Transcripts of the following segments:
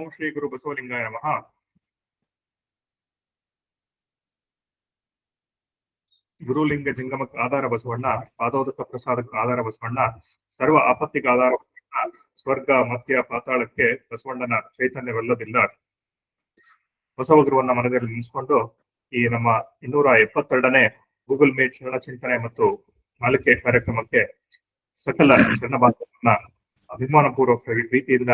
ಓಂ ಶ್ರೀ ಗುರು ಬಸವಲಿಂಗಾಯ ನಮಃ. ಗುರುಲಿಂಗ ಜಂಗಮಕ್ಕೆ ಆಧಾರ ಬಸವಣ್ಣ, ಪಾದೋದಕ ಪ್ರಸಾದಕ್ಕೆ ಆಧಾರ ಬಸವಣ್ಣ, ಸರ್ವ ಆಪತ್ತಿಗೆ ಆಧಾರ ಬಸವಣ್ಣ, ಸ್ವರ್ಗ ಮಧ್ಯ ಪಾತಾಳಕ್ಕೆ ಬಸವಣ್ಣನ ಚೈತನ್ಯವೆಲ್ಲದಿಲ್ಲ. ಬಸವ ಗುರುವನ್ನ ಮನದಲ್ಲಿ ನಿಲ್ಲಿಸಿಕೊಂಡು ಈ ನಮ್ಮ 272ನೇ ಗೂಗಲ್ ಮೀಟ್ ಶರಣ ಚಿಂತನೆ ಮತ್ತು ಮಾಲಿಕೆ ಕಾರ್ಯಕ್ರಮಕ್ಕೆ ಸಕಲ ಶರಣ ಬಾಂಧವರನ್ನ ಅಭಿಮಾನ ಪೂರ್ವಕವಾಗಿ ಪ್ರೀತಿಯಿಂದ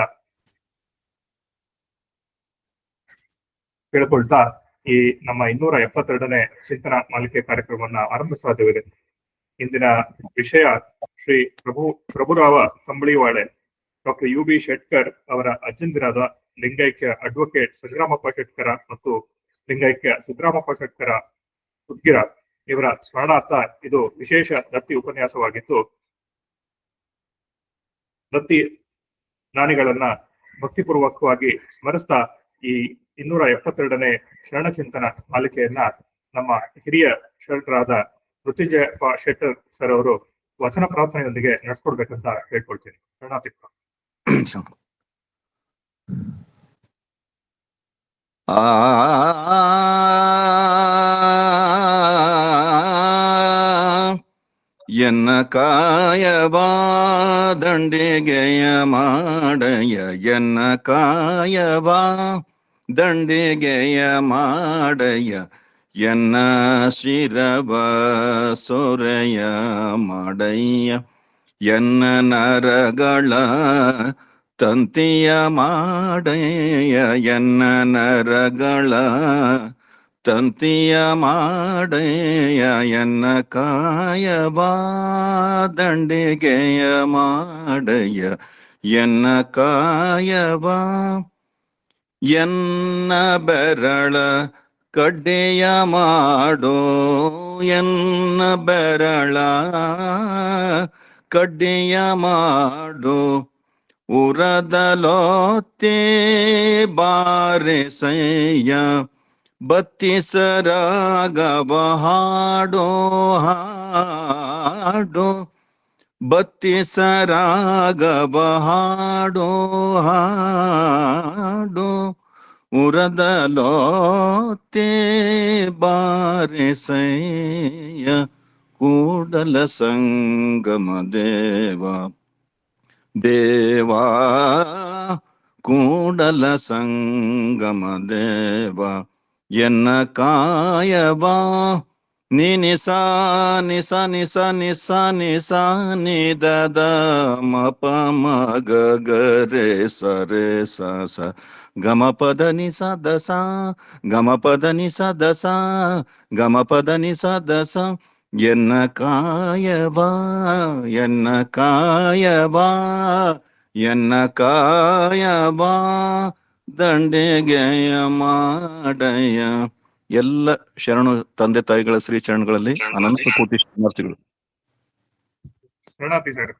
ಕೇಳ್ಕೊಳ್ತಾ ಈ ನಮ್ಮ 272ನೇ ಚಿಂತನಾ ಮಾಲಿಕೆ ಕಾರ್ಯಕ್ರಮವನ್ನ ಆರಂಭಿಸಾಧ್ಯವಿದೆ. ಇಂದಿನ ವಿಷಯ Shri Prabhurao Kambaliwale doctor U B Shetkar ಅವರ ಅಜ್ಜಂದಿರಾದ ಲಿಂಗೈಕ್ಯ ಅಡ್ವೊಕೇಟ್ ಸಂಗ್ರಾಮಪ್ಪ ಶೆಟ್ಕರ ಮತ್ತು ಲಿಂಗೈಕ್ಯ ಸಿದ್ದರಾಮಪ್ಪ ಶೆಟ್ಕರ ಉದ್ಗಿರ ಇವರ ಸ್ಮರಣಾರ್ಥ ಇದು ವಿಶೇಷ ದತ್ತಿ ಉಪನ್ಯಾಸವಾಗಿತ್ತು. ದತ್ತಿ ದಾನಿಗಳನ್ನ ಭಕ್ತಿಪೂರ್ವಕವಾಗಿ ಸ್ಮರಿಸ್ತಾ ಈ 272ನೇ ಶರಣ ಚಿಂತನ ಮಾಲಿಕೆಯನ್ನ ನಮ್ಮ ಹಿರಿಯ ಶರಣರಾದ ಮೃತ್ಯುಂಜಯಪ್ಪ ಶೆಟ್ಟರ್ ಸರ್ ಅವರು ವಚನ ಪ್ರಾರ್ಥನೆಯೊಂದಿಗೆ ನಡೆಸ್ಕೊಡ್ಬೇಕಂತ ಹೇಳ್ಕೊಳ್ತೀನಿ. ಶರಣಾರ್ಥಿ. ಎನ್ನ ಕಾಯವಾ ದಂಡಿಗೆಯ ಮಾಡಯ, ಎನ್ನ ಕಾಯವಾ ದಂಡಿಗೆಯ ಮಾಡಯ, ಎನ್ನ ಶಿರವ ಸೊರೆಯ ಮಾಡಯ್ಯ, ಎನ್ನ ನರಗಳ ತಂತಿಯ ಮಾಡಯ್ಯ, ಎನ್ನ ನರಗಳ ತಂತಿಯ ಮಾಡಯ್ಯ, ಎನ್ನ ಕಾಯವಾ ದಂಡಿಗೆಯ ಮಾಡಯ್ಯ, ಎನ್ನ ಕಾಯವಾ, ಎನ್ನ ಬೆರಳ ಕಡ್ಡೆಯ ಮಾಡೋ, ಎನ್ನ ಬೆರಳ ಕಡ್ಡೆಯ ಮಾಡೋ, ಉರದಲೋತ್ತೆ ಬಾರೆಸಯ್ಯ, ಬತ್ತಿಸರಾಗವ ಹಾಡೋ ಹಾಡೋ, ಬತ್ತಿಸರಾಗವ ಹಾಡೋ ಹಾಡೋ, ಉರದಲೋತ್ತೆ ಬಾರೆಸಯ್ಯ, ಕೂಡಲ ಸಂಗಮ ದೇವ ದೇವಾ, ಕೂಡಲ ಸಂಗಮ ದೇವ, ಎನ್ನ ಕಾಯವಾ ನಿಸ ನಿಸ ನಿಸ ನಿಸ ನಿಸ ನಿದದ ಮಪ ಮಗ ಗರೆ ಸರೆ ಸ ಸ ಗಮ ಪದ ನಿಸ ದಸ, ಗಮ ಪದ ನಿಸ ದಸ, ಗಮ ಪದ ನಿಸ ದಸ, ಎನ್ನ ಕಾಯವಾ, ಎನ್ನ ಕಾಯವಾ, ಎನ್ನ ಕಾಯವಾ ದಂಡೆಗೆಯ ಮಾಡಯ್ಯ. ಎಲ್ಲ ಶರಣು ತಂದೆ ತಾಯಿಗಳ ಶ್ರೀ ಚರಣಗಳಲ್ಲಿ ಅನಂತ ಕೋಟಿ ಶರಣಾರ್ಥಿಗಳು. ಶರಣಾರ್ಥಿ ಸರ್.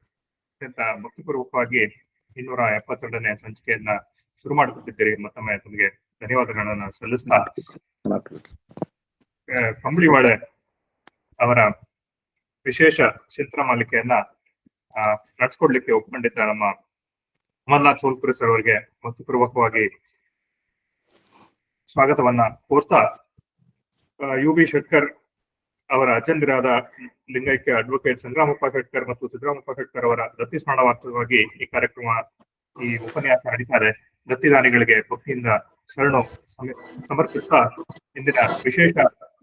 ಅತ್ಯಂತ ಭಕ್ತಿಪೂರ್ವಕವಾಗಿ 272ನೇ ಸಂಚಿಕೆಯನ್ನ ಶುರು ಮಾಡಿಕೊಟ್ಟಿದ್ದೀರಿ. ಮತ್ತೊಮ್ಮೆ ತಮಗೆ ಧನ್ಯವಾದಗಳನ್ನ ಸಲ್ಲಿಸ್ತಾ ಕಂಬಳಿವಾಳೆ ಅವರ ವಿಶೇಷ ಚಿಂತನ ಮಾಲಿಕೆಯನ್ನ ನಡೆಸ್ಕೊಡ್ಲಿಕ್ಕೆ ಒಪ್ಕೊಂಡಿದ್ದ ನಮ್ಮ ಅಮರ್ನಾಥ್ ಸೋಲ್ಪುರಿ ಸರ್ ಅವರಿಗೆ ಭಕ್ತಿಪೂರ್ವಕವಾಗಿ ಸ್ವಾಗತವನ್ನ ಕೋರ್ತಾ, ಯು ಬಿ ಶೆಟ್ಕರ್ ಅವರ ಅಜ್ಜಂದಿರಾದ ಲಿಂಗೈಕ್ಯ ಅಡ್ವೊಕೇಟ್ ಸಂಗ್ರಾಮಪ್ಪ ಶೆಟ್ಕರ್ ಮತ್ತು ಸಿದ್ದರಾಮಪ್ಪ ಶೆಟ್ಕರ್ ಅವರ ದತ್ತಿ ಸ್ಮರಣಾರ್ಥವಾಗಿ ಈ ಕಾರ್ಯಕ್ರಮ, ಈ ಉಪನ್ಯಾಸ ನಡೀತಾರೆ. ದತ್ತಿದಾನಿಗಳಿಗೆ ಭಕ್ತಿಯಿಂದ ಶರಣು ಸಮರ್ಪಿಸ್ತಾ ಇಂದಿನ ವಿಶೇಷ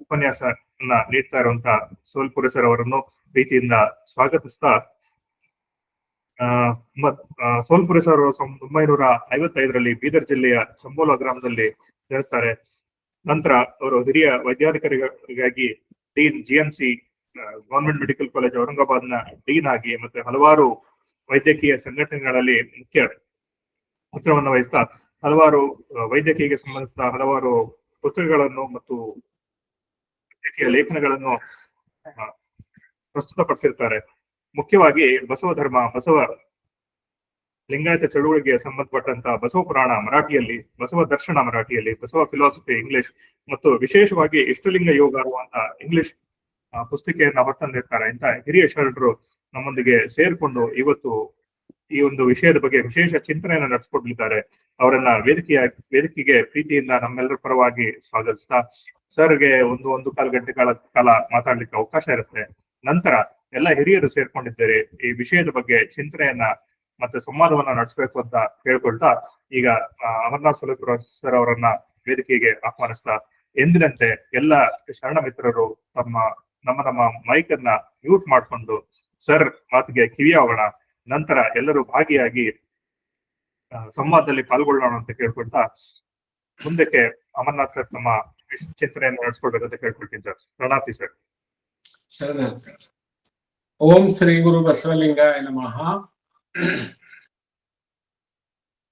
ಉಪನ್ಯಾಸವನ್ನ ನೀಡ್ತಾ ಇರುವಂತ ಸೋಲ್ಪುರಿ ಸರ್ ಅವರನ್ನು ಪ್ರೀತಿಯಿಂದ ಸ್ವಾಗತಿಸ್ತಾ, ಸೋಲ್ಪುರಿ ಸರ್ 1955ರಲ್ಲಿ ಬೀದರ್ ಜಿಲ್ಲೆಯ ಚಂಬೋಲ ಗ್ರಾಮದಲ್ಲಿ ಜನಿಸ್ತಾರೆ. ನಂತರ ಅವರು ಹಿರಿಯ ವೈದ್ಯಾಧಿಕಾರಿಗಾಗಿ dean GMC government medical college ಔರಂಗಾಬಾದ್ನ ಡೀನ್ ಆಗಿ ಮತ್ತೆ ಹಲವಾರು ವೈದ್ಯಕೀಯ ಸಂಘಟನೆಗಳಲ್ಲಿ ಮುಖ್ಯ ಪಾತ್ರವನ್ನು ವಹಿಸ್ತಾ ಹಲವಾರು ವೈದ್ಯಕೀಯಕ್ಕೆ ಸಂಬಂಧಿಸಿದ ಹಲವಾರು ಪುಸ್ತಕಗಳನ್ನು ಮತ್ತು ವೈದ್ಯಕೀಯ ಲೇಖನಗಳನ್ನು ಪ್ರಸ್ತುತಪಡಿಸಿರ್ತಾರೆ. ಮುಖ್ಯವಾಗಿ ಬಸವ ಧರ್ಮ, ಬಸವ ಲಿಂಗಾಯತ ಚಳುವಳಿಗೆ ಸಂಬಂಧಪಟ್ಟಂತ ಬಸವ ಪುರಾಣ ಮರಾಠಿಯಲ್ಲಿ, ಬಸವ ದರ್ಶನ ಮರಾಠಿಯಲ್ಲಿ, ಬಸವ ಫಿಲಾಸಫಿ ಇಂಗ್ಲಿಷ್ ಮತ್ತು ವಿಶೇಷವಾಗಿ ಇಷ್ಟಲಿಂಗ ಯೋಗ ಅನ್ನುವಂತ ಇಂಗ್ಲಿಷ್ ಪುಸ್ತಿಕೆಯನ್ನ ಹೊರತಂದಿರ್ತಾರೆ. ಇಂಥ ಹಿರಿಯ ಶರಣರು ನಮ್ಮೊಂದಿಗೆ ಸೇರ್ಕೊಂಡು ಇವತ್ತು ಈ ಒಂದು ವಿಷಯದ ಬಗ್ಗೆ ವಿಶೇಷ ಚಿಂತನೆಯನ್ನು ನಡೆಸಿಕೊಡ್ಲಿದ್ದಾರೆ. ಅವರನ್ನ ವೇದಿಕೆಗೆ ಪ್ರೀತಿಯಿಂದ ನಮ್ಮೆಲ್ಲರ ಪರವಾಗಿ ಸ್ವಾಗತಿಸ್ತಾ ಸರ್ಗೆ ಒಂದು ಕಾಲು ಗಂಟೆಗಳ ಕಾಲ ಮಾತಾಡ್ಲಿಕ್ಕೆ ಅವಕಾಶ ಇರುತ್ತೆ. ನಂತರ ಎಲ್ಲ ಹಿರಿಯರು ಸೇರ್ಕೊಂಡಿದ್ದೇವೆ ಈ ವಿಷಯದ ಬಗ್ಗೆ ಚಿಂತನೆಯನ್ನ ಮತ್ತೆ ಸಂವಾದವನ್ನ ನಡೆಸಬೇಕು ಅಂತ ಹೇಳ್ಕೊಳ್ತಾ ಈಗ ಅಮರನಾಥ್ ಸೊಲಪುರ ಸರ್ ಅವರನ್ನ ವೇದಿಕೆಗೆ ಆಹ್ವಾನಿಸ್ತಾ ಎಂದಿನಂತೆ ಎಲ್ಲ ಶರಣ ಮಿತ್ರರು ನಮ್ಮ ಮೈಕ್ ಅನ್ನ ಮ್ಯೂಟ್ ಮಾಡ್ಕೊಂಡು ಸರ್ ಮಾತಿಗೆ ಕಿವಿಯಾಗೋಣ. ನಂತರ ಎಲ್ಲರೂ ಭಾಗಿಯಾಗಿ ಸಂವಾದದಲ್ಲಿ ಪಾಲ್ಗೊಳ್ಳೋಣ ಅಂತ ಕೇಳ್ಕೊಳ್ತಾ ಮುಂದಕ್ಕೆ ಅಮರನಾಥ್ ಸರ್ ನಮ್ಮ ಚಿಂತನೆಯನ್ನು ನಡೆಸ್ಕೊಳ್ಬೇಕಂತ ಕೇಳ್ಕೊಳ್ತೀನಿ ಸರ್. ಪ್ರಣಾತಿ ಸರ್. ಶರಣಾರ್ಥಿ. ಓಂ ಶ್ರೀ ಗುರು ಬಸವಲಿಂಗಾಯ ನಮಃ.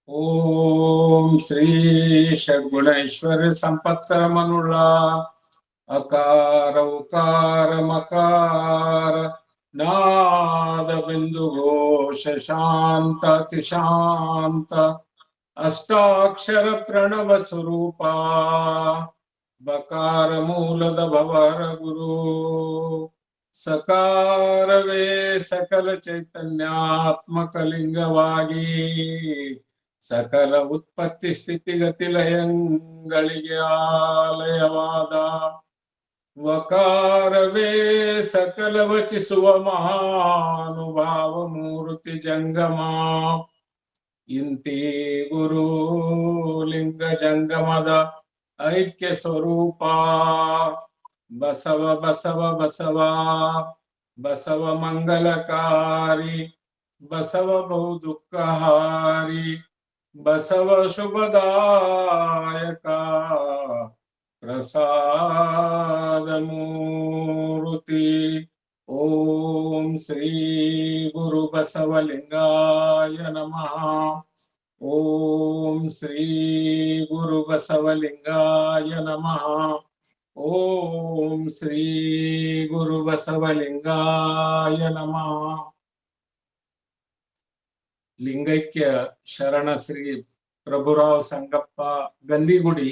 ಓಂ ಶ್ರೀ ಷಡ್ಗುಣೇಶ್ವರ ಸಂಪತ್ತರ ಮನುಳ ಅಕಾರ ಉಕಾರ ಮಕಾರ ನಾದ ಬಿಂದು ಘೋಷ ಶಾಂತ ಅತಿಶಾಂತ ಅಷ್ಟಾಕ್ಷರ ಪ್ರಣವ ಸ್ವರೂಪ ಬಕಾರ ಮೂಲದ ಭವರ ಗುರು ಸಕಾರವೇ ಸಕಲ ಚೈತನ್ಯಾತ್ಮಕ ಲಿಂಗವಾಗಿ ಸಕಲ ಉತ್ಪತ್ತಿ ಸ್ಥಿತಿಗತಿ ಲಯಗಳಿಗೆ ಆಲಯವಾದ ವಕಾರವೇ ಸಕಲ ವಚಿಸುವ ಮಹಾನುಭಾವ ಮೂರ್ತಿ ಜಂಗಮ ಇಂತಿ ಗುರು ಲಿಂಗ ಜಂಗಮದ ಐಕ್ಯ ಸ್ವರೂಪ ಬಸವ ಬಸವ ಬಸವ ಬಸವ ಮಂಗಲಕಾರಿ ಬಸವ ಬಹು ದುಃಖಹಾರಿ ಬಸವ ಶುಭದಾಯಕ ಪ್ರಸಾದ ಮೂರ್ತಿ. ಓಂ ಶ್ರೀ ಗುರು ಬಸವಲಿಂಗಾಯ ನಮಃ. ಓಂ ಶ್ರೀ ಗುರು ಬಸವಲಿಂಗಾಯ ನಮಃ. ಓಂ ಶ್ರೀ ಗುರು ಬಸವಲಿಂಗಾಯ ನಮಃ. ಲಿಂಗೈಕ್ಯ ಶರಣ ಶ್ರೀ ಪ್ರಭುರಾವ್ ಸಂಗಪ್ಪ ಗಂದಿಗುಡಿ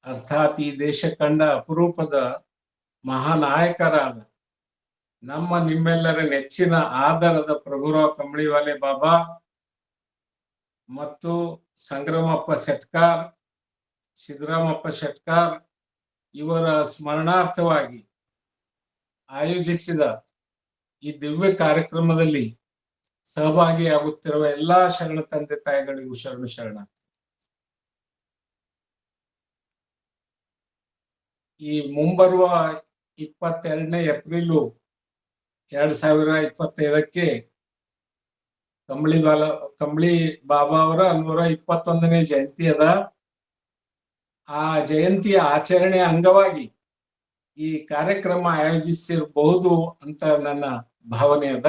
ಅರ್ಥಾತ್ ಈ ದೇಶ ಕಂಡ ಅಪರೂಪದ ಮಹಾನಾಯಕರಾದ ನಮ್ಮ ನಿಮ್ಮೆಲ್ಲರ ನೆಚ್ಚಿನ ಆದರದ ಪ್ರಭುರಾವ್ ಕಂಬಳಿವಾಲೆ ಬಾಬಾ ಮತ್ತು ಸಂಗ್ರಾಮಪ್ಪ ಶೆಟ್ಕಾರ್, ಸಿದ್ದರಾಮಪ್ಪ ಶೆಟ್ಕಾರ್ ಇವರ ಸ್ಮರಣಾರ್ಥವಾಗಿ ಆಯೋಜಿಸಿದ ಈ ದಿವ್ಯ ಕಾರ್ಯಕ್ರಮದಲ್ಲಿ ಸಹಭಾಗಿಯಾಗುತ್ತಿರುವ ಎಲ್ಲಾ ಶರಣ ತಂದೆ ತಾಯಿಗಳಿಗೂ ಶರಣ. ಈ ಮುಂಬರುವ 22ನೇ ಏಪ್ರಿಲ್ 2025 ಕಂಬಳಿ ಬಾಬಾ ಅವರ 121ನೇ ಜಯಂತಿ ಅದ. ಆ ಜಯಂತಿಯ ಆಚರಣೆ ಅಂಗವಾಗಿ ಈ ಕಾರ್ಯಕ್ರಮ ಆಯೋಜಿಸಿರಬಹುದು ಅಂತ ನನ್ನ ಭಾವನೆ ಅದ.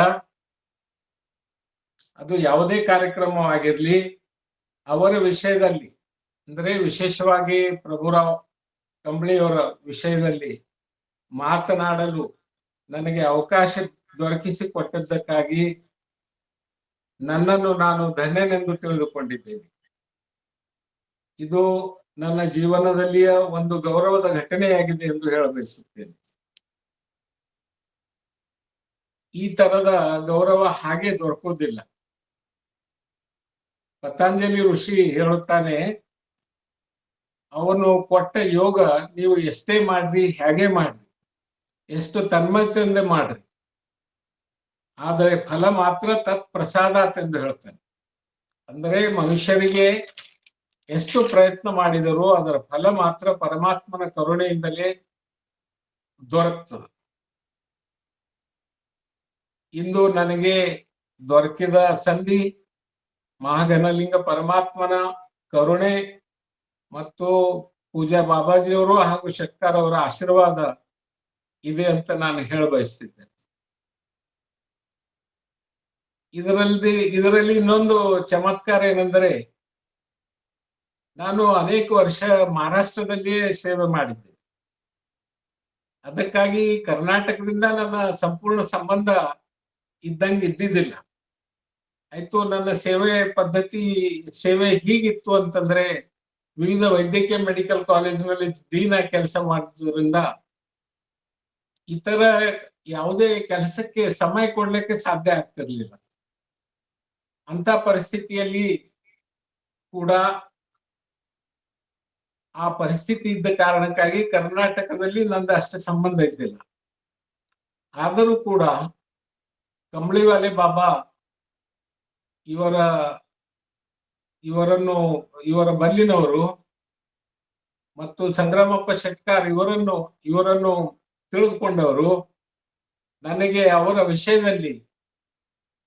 ಅದು ಯಾವುದೇ ಕಾರ್ಯಕ್ರಮವಾಗಿರ್ಲಿ ಅವರ ವಿಷಯದಲ್ಲಿ ಅಂದ್ರೆ ವಿಶೇಷವಾಗಿ ಪ್ರಭುರಾವ್ ಕಂಬಳಿಯವರ ವಿಷಯದಲ್ಲಿ ಮಾತನಾಡಲು ನನಗೆ ಅವಕಾಶ ದೊರಕಿಸಿಕೊಟ್ಟದ್ದಕ್ಕಾಗಿ ನನ್ನನ್ನು ನಾನು ಧನ್ಯನೆಂದು ತಿಳಿದುಕೊಂಡಿದ್ದೇನೆ. ಇದು ನನ್ನ ಜೀವನದಲ್ಲಿಯ ಒಂದು ಗೌರವದ ಘಟನೆಯಾಗಿದೆ ಎಂದು ಹೇಳಬಯಸುತ್ತೇನೆ. ಈ ತರದ ಗೌರವ ಹಾಗೆ ದೊರಕೋದಿಲ್ಲ. ಪತಂಜಲಿ ಋಷಿ ಹೇಳುತ್ತಾನೆ, ಅವನು ಕೊಟ್ಟ ಯೋಗ ನೀವು ಎಷ್ಟೇ ಮಾಡ್ರಿ, ಹೇಗೆ ಮಾಡ್ರಿ, ಎಷ್ಟು ತನ್ಮಯತೆಯಿಂದ ಮಾಡ್ರಿ, ಆದರೆ ಫಲ ಮಾತ್ರ ತತ್ ಪ್ರಸಾದಾತ್ ಎಂದು ಹೇಳ್ತಾನೆ. ಅಂದರೆ ಮನುಷ್ಯರಿಗೆ ಎಷ್ಟು ಪ್ರಯತ್ನ ಮಾಡಿದರೂ ಅದರ ಫಲ ಮಾತ್ರ ಪರಮಾತ್ಮನ ಕರುಣೆಯಿಂದಲೇ ದೊರಕ್ತದೆ. ಇಂದು ನನಗೆ ದೊರಕಿದ ಸಂಧಿ ಮಹಾಘನಲಿಂಗ ಪರಮಾತ್ಮನ ಕರುಣೆ ಮತ್ತು ಪೂಜಾ ಬಾಬಾಜಿಯವರು ಹಾಗೂ ಶೆಟ್ಕಾರ್ ಅವರ ಆಶೀರ್ವಾದ ಇದೆ ಅಂತ ನಾನು ಹೇಳ ಬಯಸ್ತಿದ್ದೇನೆ. ಇದರಲ್ಲಿ ಇನ್ನೊಂದು ಚಮತ್ಕಾರ ಏನೆಂದರೆ, ನಾನು ಅನೇಕ ವರ್ಷ ಮಹಾರಾಷ್ಟ್ರದಲ್ಲಿಯೇ ಸೇವೆ ಮಾಡಿದ್ದೆ. ಅದಕ್ಕಾಗಿ ಕರ್ನಾಟಕದಿಂದ ನನ್ನ ಸಂಪೂರ್ಣ ಸಂಬಂಧ ಇದ್ದಿದ್ದಿಲ್ಲ. ಆಯ್ತು, ನನ್ನ ಸೇವೆ ಹೀಗಿತ್ತು ಅಂತಂದ್ರೆ, ವಿವಿಧ ವೈದ್ಯಕೀಯ ಮೆಡಿಕಲ್ ಕಾಲೇಜಿನಲ್ಲಿ ಡೀನ್ ಆಗಿ ಕೆಲಸ ಮಾಡಿದ್ರಿಂದ ಇತರ ಯಾವುದೇ ಕೆಲಸಕ್ಕೆ ಸಮಯ ಕೊಡ್ಲಿಕ್ಕೆ ಸಾಧ್ಯ ಆಗ್ತಿರ್ಲಿಲ್ಲ. ಅಂತ ಪರಿಸ್ಥಿತಿಯಲ್ಲಿ ಕೂಡ ಆ ಪರಿಸ್ಥಿತಿ ಇದ್ದ ಕಾರಣಕ್ಕಾಗಿ ಕರ್ನಾಟಕದಲ್ಲಿ ನಂದು ಅಷ್ಟು ಸಂಬಂಧ ಇದ್ದಿಲ್ಲ. ಆದರೂ ಕೂಡ ಕಂಬಳಿವಾಲೆ ಬಾಬಾ ಇವರ ಬಲ್ಲಿನವರು ಮತ್ತು ಸಂಗ್ರಾಮಪ್ಪ ಶೆಟ್ಕಾರ್ ಇವರನ್ನು ತಿಳಿದುಕೊಂಡವರು ನನಗೆ ಅವರ ವಿಷಯದಲ್ಲಿ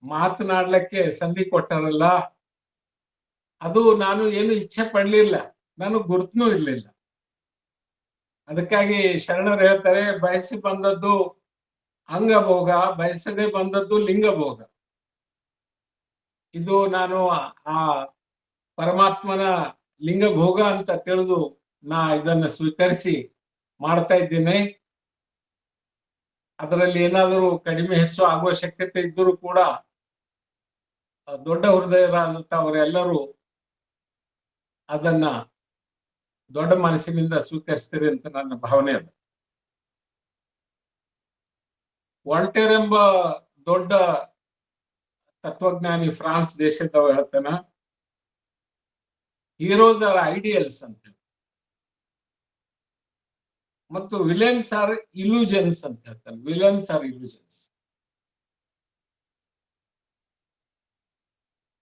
ಮಾತನಾಡ್ಲಿಕ್ಕೆ ಸಂಧಿ ಕೊಟ್ಟರಲ್ಲ, ಅದು ನಾನು ಏನು ಇಚ್ಛೆ ಪಡ್ಲಿಲ್ಲ, ನಾನು ಗುರುತನೂ ಇರ್ಲಿಲ್ಲ. ಅದಕ್ಕಾಗಿ ಶರಣರು ಹೇಳ್ತಾರೆ, ಬಯಸಿ ಬಂದದ್ದು ಅಂಗಭೋಗ, ಬಯಸದೆ ಬಂದದ್ದು ಲಿಂಗಭೋಗ. ಇದು ನಾನು ಆ ಪರಮಾತ್ಮನ ಲಿಂಗಭೋಗ ಅಂತ ತಿಳಿದು ನಾ ಇದನ್ನ ಸ್ವೀಕರಿಸಿ ಮಾಡ್ತಾ ಇದ್ದೇನೆ. ಅದರಲ್ಲಿ ಏನಾದರೂ ಕಡಿಮೆ ಹೆಚ್ಚು ಆಗುವ ಶಕ್ಯತೆ ಇದ್ದರೂ ಕೂಡ ದೊಡ್ಡ ಹೃದಯರಾದಂತವರೆಲ್ಲರೂ ಅದನ್ನ ದೊಡ್ಡ ಮನಸ್ಸಿನಿಂದ ಸ್ವೀಕರಿಸ್ತೀರಿ ಅಂತ ನನ್ನ ಭಾವನೆ ಅದು. ವಾಲ್ಟೇರ್ ಎಂಬ ದೊಡ್ಡ ತತ್ವಜ್ಞಾನಿ ಫ್ರಾನ್ಸ್ ದೇಶದವ ಹೇಳ್ತಾನ, ಹೀರೋಸ್ ಆರ್ ಐಡಿಯಲ್ಸ್ ಅಂತ, ಮತ್ತು ವಿಲನ್ಸ್ ಆರ್ ಇಲ್ಯೂಷನ್ಸ್ ಅಂತ ಹೇಳ್ತಾನೆ. ವಿಲನ್ಸ್ ಆರ್ ಇಲ್ಯೂಷನ್ಸ್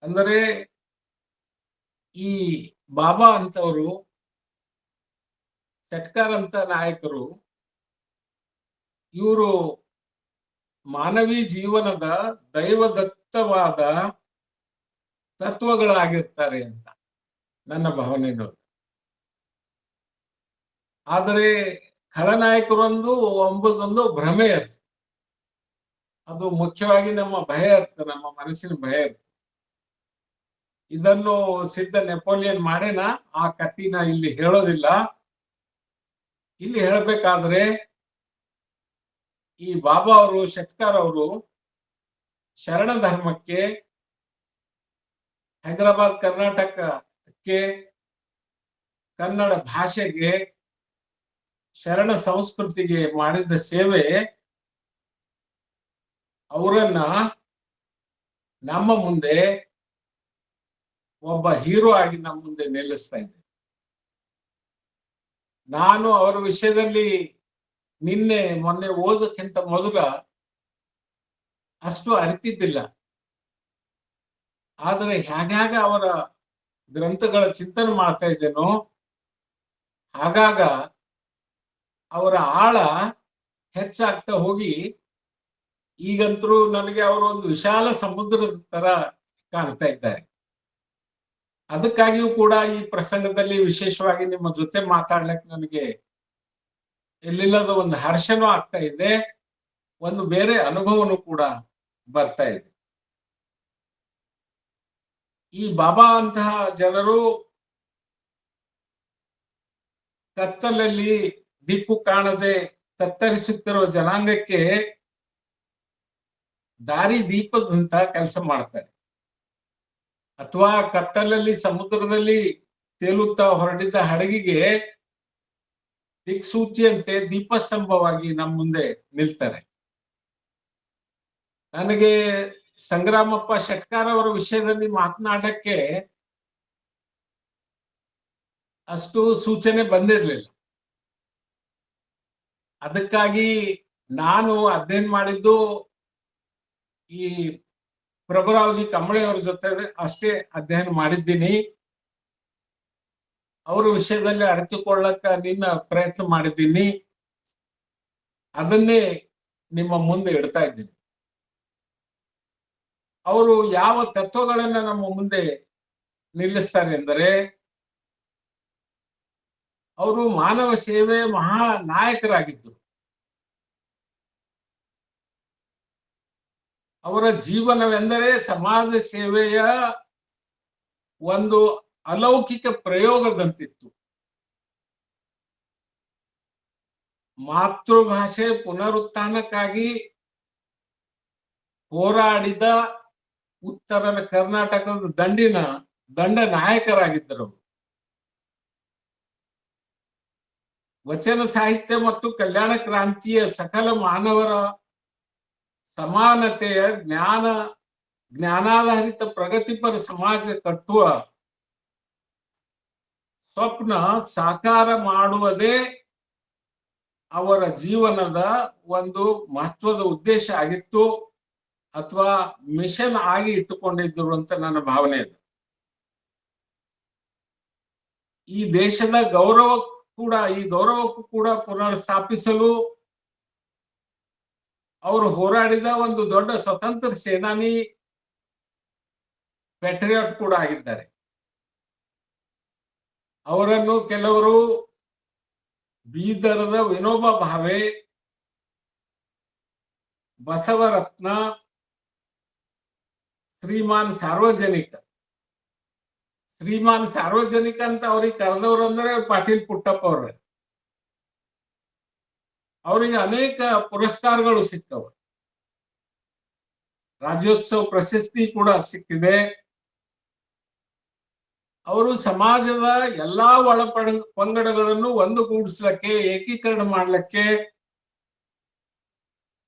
ಅಂದರೆ ಈ ಬಾಬಾ ಅಂತವರು, ಶೆಟ್ಕಾರ್ ಅಂತ ನಾಯಕರು, ಇವರು ಮಾನವೀಯ ಜೀವನದ ದೈವದತ್ತವಾದ ತತ್ವಗಳಾಗಿರ್ತಾರೆ ಅಂತ ನನ್ನ ಭಾವನೆ. ಆದರೆ ಖಳನಾಯಕರೊಂದು ಎಂಬುದೊಂದು ಭ್ರಮೆ ಇರ್ತದೆ. ಅದು ಮುಖ್ಯವಾಗಿ ನಮ್ಮ ಭಯ ಇರ್ತದೆ, ನಮ್ಮ ಮನಸ್ಸಿನ ಭಯ ಇರ್ತದೆ. ಇದನ್ನು ಸಿದ್ಧ ನೆಪೋಲಿಯನ್ ಮಾಡೇನ, ಆ ಕಥಿನ ಇಲ್ಲಿ ಹೇಳೋದಿಲ್ಲ. ಇಲ್ಲಿ ಹೇಳಬೇಕಾದ್ರೆ ಈ ಬಾಬಾ ಅವರು, ಶೆಟ್ಕಾರ್ ಅವರು ಶರಣ ಧರ್ಮಕ್ಕೆ, ಹೈದರಾಬಾದ್ ಕರ್ನಾಟಕಕ್ಕೆ, ಕನ್ನಡ ಭಾಷೆಗೆ, ಶರಣ ಸಂಸ್ಕೃತಿಗೆ ಮಾಡಿದ ಸೇವೆ ಅವರನ್ನ ನಮ್ಮ ಮುಂದೆ ಒಬ್ಬ ಹೀರೋ ಆಗಿ ನಮ್ಮ ಮುಂದೆ ನಿಲ್ಲಿಸ್ತಾ ಇದೆ. ನಾನು ಅವರ ವಿಷಯದಲ್ಲಿ ಮೊನ್ನೆ ಓದಕ್ಕಿಂತ ಮೊದಲ ಅಷ್ಟು ಅರಿತಿದ್ದಿಲ್ಲ. ಆದರೆ ಹೇಗಾಗ ಅವರ ಗ್ರಂಥಗಳ ಚಿಂತನೆ ಮಾಡ್ತಾ ಇದ್ದೇನೋ ಹಾಗಾಗ ಅವರ ಆಳ ಹೆಚ್ಚಾಗ್ತಾ ಹೋಗಿ ಈಗಂತರೂ ನನಗೆ ಅವರು ಒಂದು ವಿಶಾಲ ಸಮುದ್ರದ ತರ ಕಾಣ್ತಾ ಇದ್ದಾರೆ. ಅದಕ್ಕಾಗಿಯೂ ಕೂಡ ಈ ಪ್ರಸಂಗದಲ್ಲಿ ವಿಶೇಷವಾಗಿ ನಿಮ್ಮ ಜೊತೆ ಮಾತಾಡ್ಲಿಕ್ಕೆ ನನಗೆ ಎಲ್ಲಿಲ್ಲದ ಒಂದು ಹರ್ಷನೂ ಆಗ್ತಾ ಇದೆ, ಒಂದು ಬೇರೆ ಅನುಭವನೂ ಕೂಡ ಬರ್ತಾ ಇದೆ. ಈ ಬಾಬಾ ಅಂತಹ ಜನರು ಕತ್ತಲಲ್ಲಿ ದಿಕ್ಕು ಕಾಣದೆ ತತ್ತರಿಸುತ್ತಿರುವ ಜನಾಂಗಕ್ಕೆ ದಾರಿ ದೀಪದಂತ ಕೆಲಸ ಮಾಡ್ತಾರೆ. ಅಥವಾ ಕತ್ತಲಲ್ಲಿ ಸಮುದ್ರದಲ್ಲಿ ತೇಲುತ್ತಾ ಹೊರಟಿದ್ದ ಹಡಗಿಗೆ ದಿಕ್ಸೂಚಿಯಂತೆ ದೀಪಸ್ತಂಭವಾಗಿ ನಮ್ಮ ಮುಂದೆ ನಿಲ್ತಾರೆ. ನನಗೆ ಸಂಗ್ರಾಮಪ್ಪ ಶೆಟ್ಕಾರ್ ಅವರ ವಿಷಯದಲ್ಲಿ ಮಾತನಾಡಕ್ಕೆ ಅಷ್ಟು ಸೂಚನೆ ಬಂದಿರಲಿಲ್ಲ. ಅದಕ್ಕಾಗಿ ನಾನು ಅಧ್ಯಯನ ಮಾಡಿದ್ದು ಈ ಪ್ರಭುರಾವ್ಜಿ ಕಂಬಳಿ ಅವರ ಜೊತೆ ಅಷ್ಟೇ ಅಧ್ಯಯನ ಮಾಡಿದ್ದೀನಿ. ಅವರ ವಿಷಯದಲ್ಲಿ ಅರಿತುಕೊಳ್ಳಕ್ಕ ಪ್ರಯತ್ನ ಮಾಡಿದ್ದೀನಿ. ಅದನ್ನೇ ನಿಮ್ಮ ಮುಂದೆ ಇಡ್ತಾ ಇದ್ದೀನಿ. ಅವರು ಯಾವ ತತ್ವಗಳನ್ನ ನಮ್ಮ ಮುಂದೆ ನಿಲ್ಲಿಸ್ತಾರೆ ಎಂದರೆ, ಅವರು ಮಾನವ ಸೇವೆ ಮಹಾ ನಾಯಕರಾಗಿದ್ದರು. ಅವರ ಜೀವನವೆಂದರೆ ಸಮಾಜ ಸೇವೆಯ ಒಂದು ಅಲೌಕಿಕ ಪ್ರಯೋಗದಂತಿತ್ತು. ಮಾತೃಭಾಷೆ ಪುನರುತ್ಥಾನಕ್ಕಾಗಿ ಹೋರಾಡಿದ ಉತ್ತರ ಕರ್ನಾಟಕದ ದಂಡ ನಾಯಕರಾಗಿದ್ದರು. ವಚನ ಸಾಹಿತ್ಯ ಮತ್ತು ಕಲ್ಯಾಣ ಕ್ರಾಂತಿಯ ಸಕಲ ಮಾನವರ ಸಮಾನತೆಯ ಜ್ಞಾನ ಜ್ಞಾನಾಧಾರಿತ ಪ್ರಗತಿಪರ ಸಮಾಜ ಕಟ್ಟುವ ಸ್ವಪ್ನ ಸಾಕಾರ ಮಾಡುವುದೇ ಅವರ ಜೀವನದ ಒಂದು ಮಹತ್ವದ ಉದ್ದೇಶ ಆಗಿತ್ತು ಅಥವಾ ಮಿಷನ್ ಆಗಿ ಇಟ್ಟುಕೊಂಡಿದ್ದರು ಅಂತ ನನ್ನ ಭಾವನೆ ಇದೆ. ಈ ದೇಶದ ಗೌರವಕ್ಕೂ ಕೂಡ ಪುನರ್ ಸ್ಥಾಪಿಸಲು ಅವರು ಹೋರಾಡಿದ ಒಂದು ದೊಡ್ಡ ಸ್ವತಂತ್ರ ಸೇನಾನಿ, ಪ್ಯಾಟ್ರಿಯಾಟ್ ಕೂಡ ಆಗಿದ್ದಾರೆ. ಅವರನ್ನು ಕೆಲವರು ಬೀದರದ ವಿನೋಬಾ ಭಾವೆ, ಬಸವರತ್ನ, ಶ್ರೀಮಾನ್ ಸಾರ್ವಜನಿಕ ಅಂತ ಅವ್ರಿಗೆ ಕರೆದವ್ರು ಅಂದ್ರೆ ಪಾಟೀಲ್ ಪುಟ್ಟಪ್ಪ ಅವ್ರ. ಅವರಿಗೆ ಅನೇಕ ಪುರಸ್ಕಾರಗಳು ಸಿಕ್ಕವು. ರಾಜ್ಯೋತ್ಸವ ಪ್ರಶಸ್ತಿ ಕೂಡ ಸಿಕ್ಕಿದೆ. ಅವರು ಸಮಾಜದ ಎಲ್ಲಾ ಪಂಗಡಗಳನ್ನು ಒಂದುಗೂಡಿಸ್ಲಿಕ್ಕೆ, ಏಕೀಕರಣ ಮಾಡ್ಲಿಕ್ಕೆ,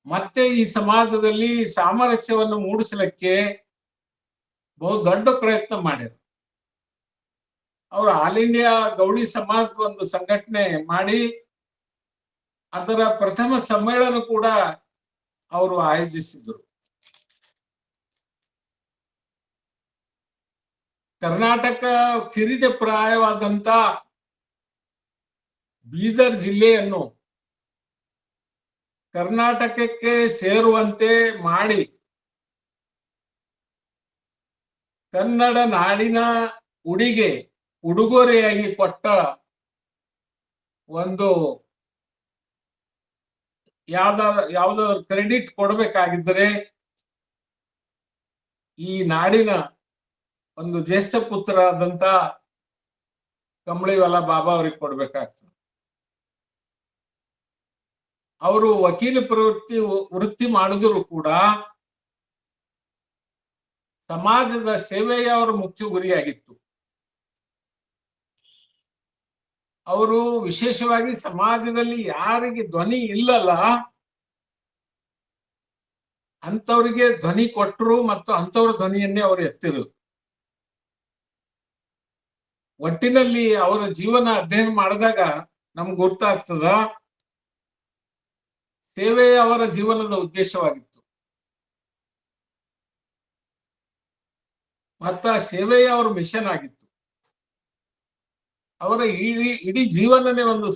ಮತ್ತೆ ಈ ಸಮಾಜದಲ್ಲಿ ಸಾಮರಸ್ಯವನ್ನು ಮೂಡಿಸಲಿಕ್ಕೆ ಬಹು ದೊಡ್ಡ ಪ್ರಯತ್ನ ಮಾಡಿದರು. ಅವರು ಆಲ್ ಇಂಡಿಯಾ ಗೌಳಿ ಸಮಾಜದ ಒಂದು ಸಂಘಟನೆ ಮಾಡಿ ಅದರ ಪ್ರಥಮ ಸಮ್ಮೇಳನ ಕೂಡ ಅವರು ಆಯೋಜಿಸಿದರು. ಕರ್ನಾಟಕ ಕಿರೀಟಪ್ರಾಯವಾದಂತ ಬೀದರ್ ಜಿಲ್ಲೆಯನ್ನು ಕರ್ನಾಟಕಕ್ಕೆ ಸೇರುವಂತೆ ಮಾಡಿ ಕನ್ನಡ ನಾಡಿನ ಉಡುಗೊರೆಯಾಗಿ ಕೊಟ್ಟ ಒಂದು ಯಾವ್ದಾದ್ರು ಕ್ರೆಡಿಟ್ ಕೊಡಬೇಕಾಗಿದ್ದರೆ ಈ ನಾಡಿನ ಒಂದು ಜ್ಯೇಷ್ಠ ಪುತ್ರರಾದಂತ ಕಂಬಳಿವಾಲ ಬಾಬಾ ಅವ್ರಿಗೆ ಕೊಡ್ಬೇಕಾಗ್ತದೆ. ಅವರು ವಕೀಲ ವೃತ್ತಿ ಮಾಡಿದ್ರು ಕೂಡ ಸಮಾಜದ ಸೇವೆಯೇ ಅವರ ಮುಖ್ಯ ಗುರಿಯಾಗಿತ್ತು. ಅವರು ವಿಶೇಷವಾಗಿ ಸಮಾಜದಲ್ಲಿ ಯಾರಿಗೆ ಧ್ವನಿ ಇಲ್ಲಲ್ಲ ಅಂತವ್ರಿಗೆ ಧ್ವನಿ ಕೊಟ್ಟರು ಮತ್ತು ಅಂತವ್ರ ಧ್ವನಿಯನ್ನೇ ಅವರು ಎತ್ತಿರು. ಒಟ್ಟಿನಲ್ಲಿ ಅವರ ಜೀವನ ಅಧ್ಯಯನ ಮಾಡಿದಾಗ ನಮ್ಗೆ ಗೊತ್ತಾಗ್ತದ ಸೇವೆ ಅವರ ಜೀವನದ ಉದ್ದೇಶವಾಗಿತ್ತು. ಮತ್ತ ಸೇವೆಯೇ ಅವರ ಮಿಷನ್ ಆಗಿತ್ತು. ಅವರ ಇಡೀ ಜೀವನನೇ ಒಂದು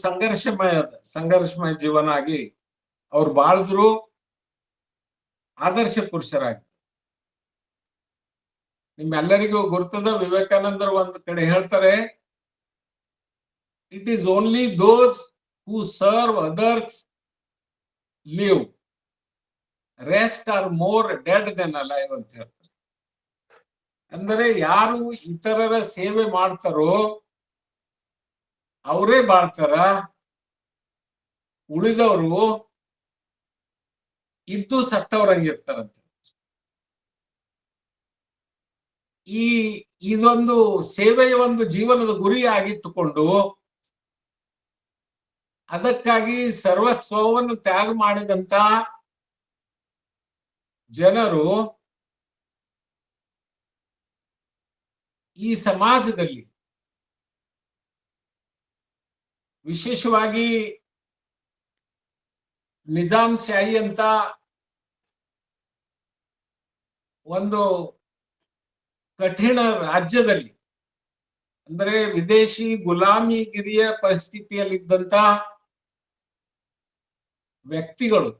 ಸಂಘರ್ಷಮಯ ಜೀವನ ಆಗಿ ಅವ್ರು ಬಾಳಿದ್ರು. ಆದರ್ಶ ಪುರುಷರಾಗಿ ನಿಮ್ಮೆಲ್ಲರಿಗೂ ಗುರ್ತದ ವಿವೇಕಾನಂದರು ಒಂದು ಕಡೆ ಹೇಳ್ತಾರೆ, it is only those who serve others live, rest are more dead than alive ಅಂತ ಹೇಳ್ತಾರೆ. ಅಂದರೆ ಯಾರು ಇತರರ ಸೇವೆ ಮಾಡ್ತಾರೋ ಅವರೇ ಬಾಳ್ತಾರ, ಉಳಿದವರು ಇದ್ದು ಸತ್ತವರಂಗಿರ್ತಾರಂತೆ. ಇದೊಂದು ಸೇವೆಯ ಒಂದು ಜೀವನದ ಗುರಿ ಆಗಿಟ್ಟುಕೊಂಡು ಅದಕ್ಕಾಗಿ ಸರ್ವಸ್ವವನ್ನು ತ್ಯಾಗ ಮಾಡಿದಂತ ಜನರು ಈ ಸಮಾಜದಲ್ಲಿ ವಿಶೇಷವಾಗಿ ನಿಜಾಂ ಶಾಹಿ ಅಂತ ಒಂದು ಕಠಿಣ ರಾಜ್ಯದಲ್ಲಿ, ಅಂದ್ರೆ ವಿದೇಶಿ ಗುಲಾಮಿಗಿರಿಯ ಪರಿಸ್ಥಿತಿಯಲ್ಲಿದ್ದಂತ ವ್ಯಕ್ತಿಗಳು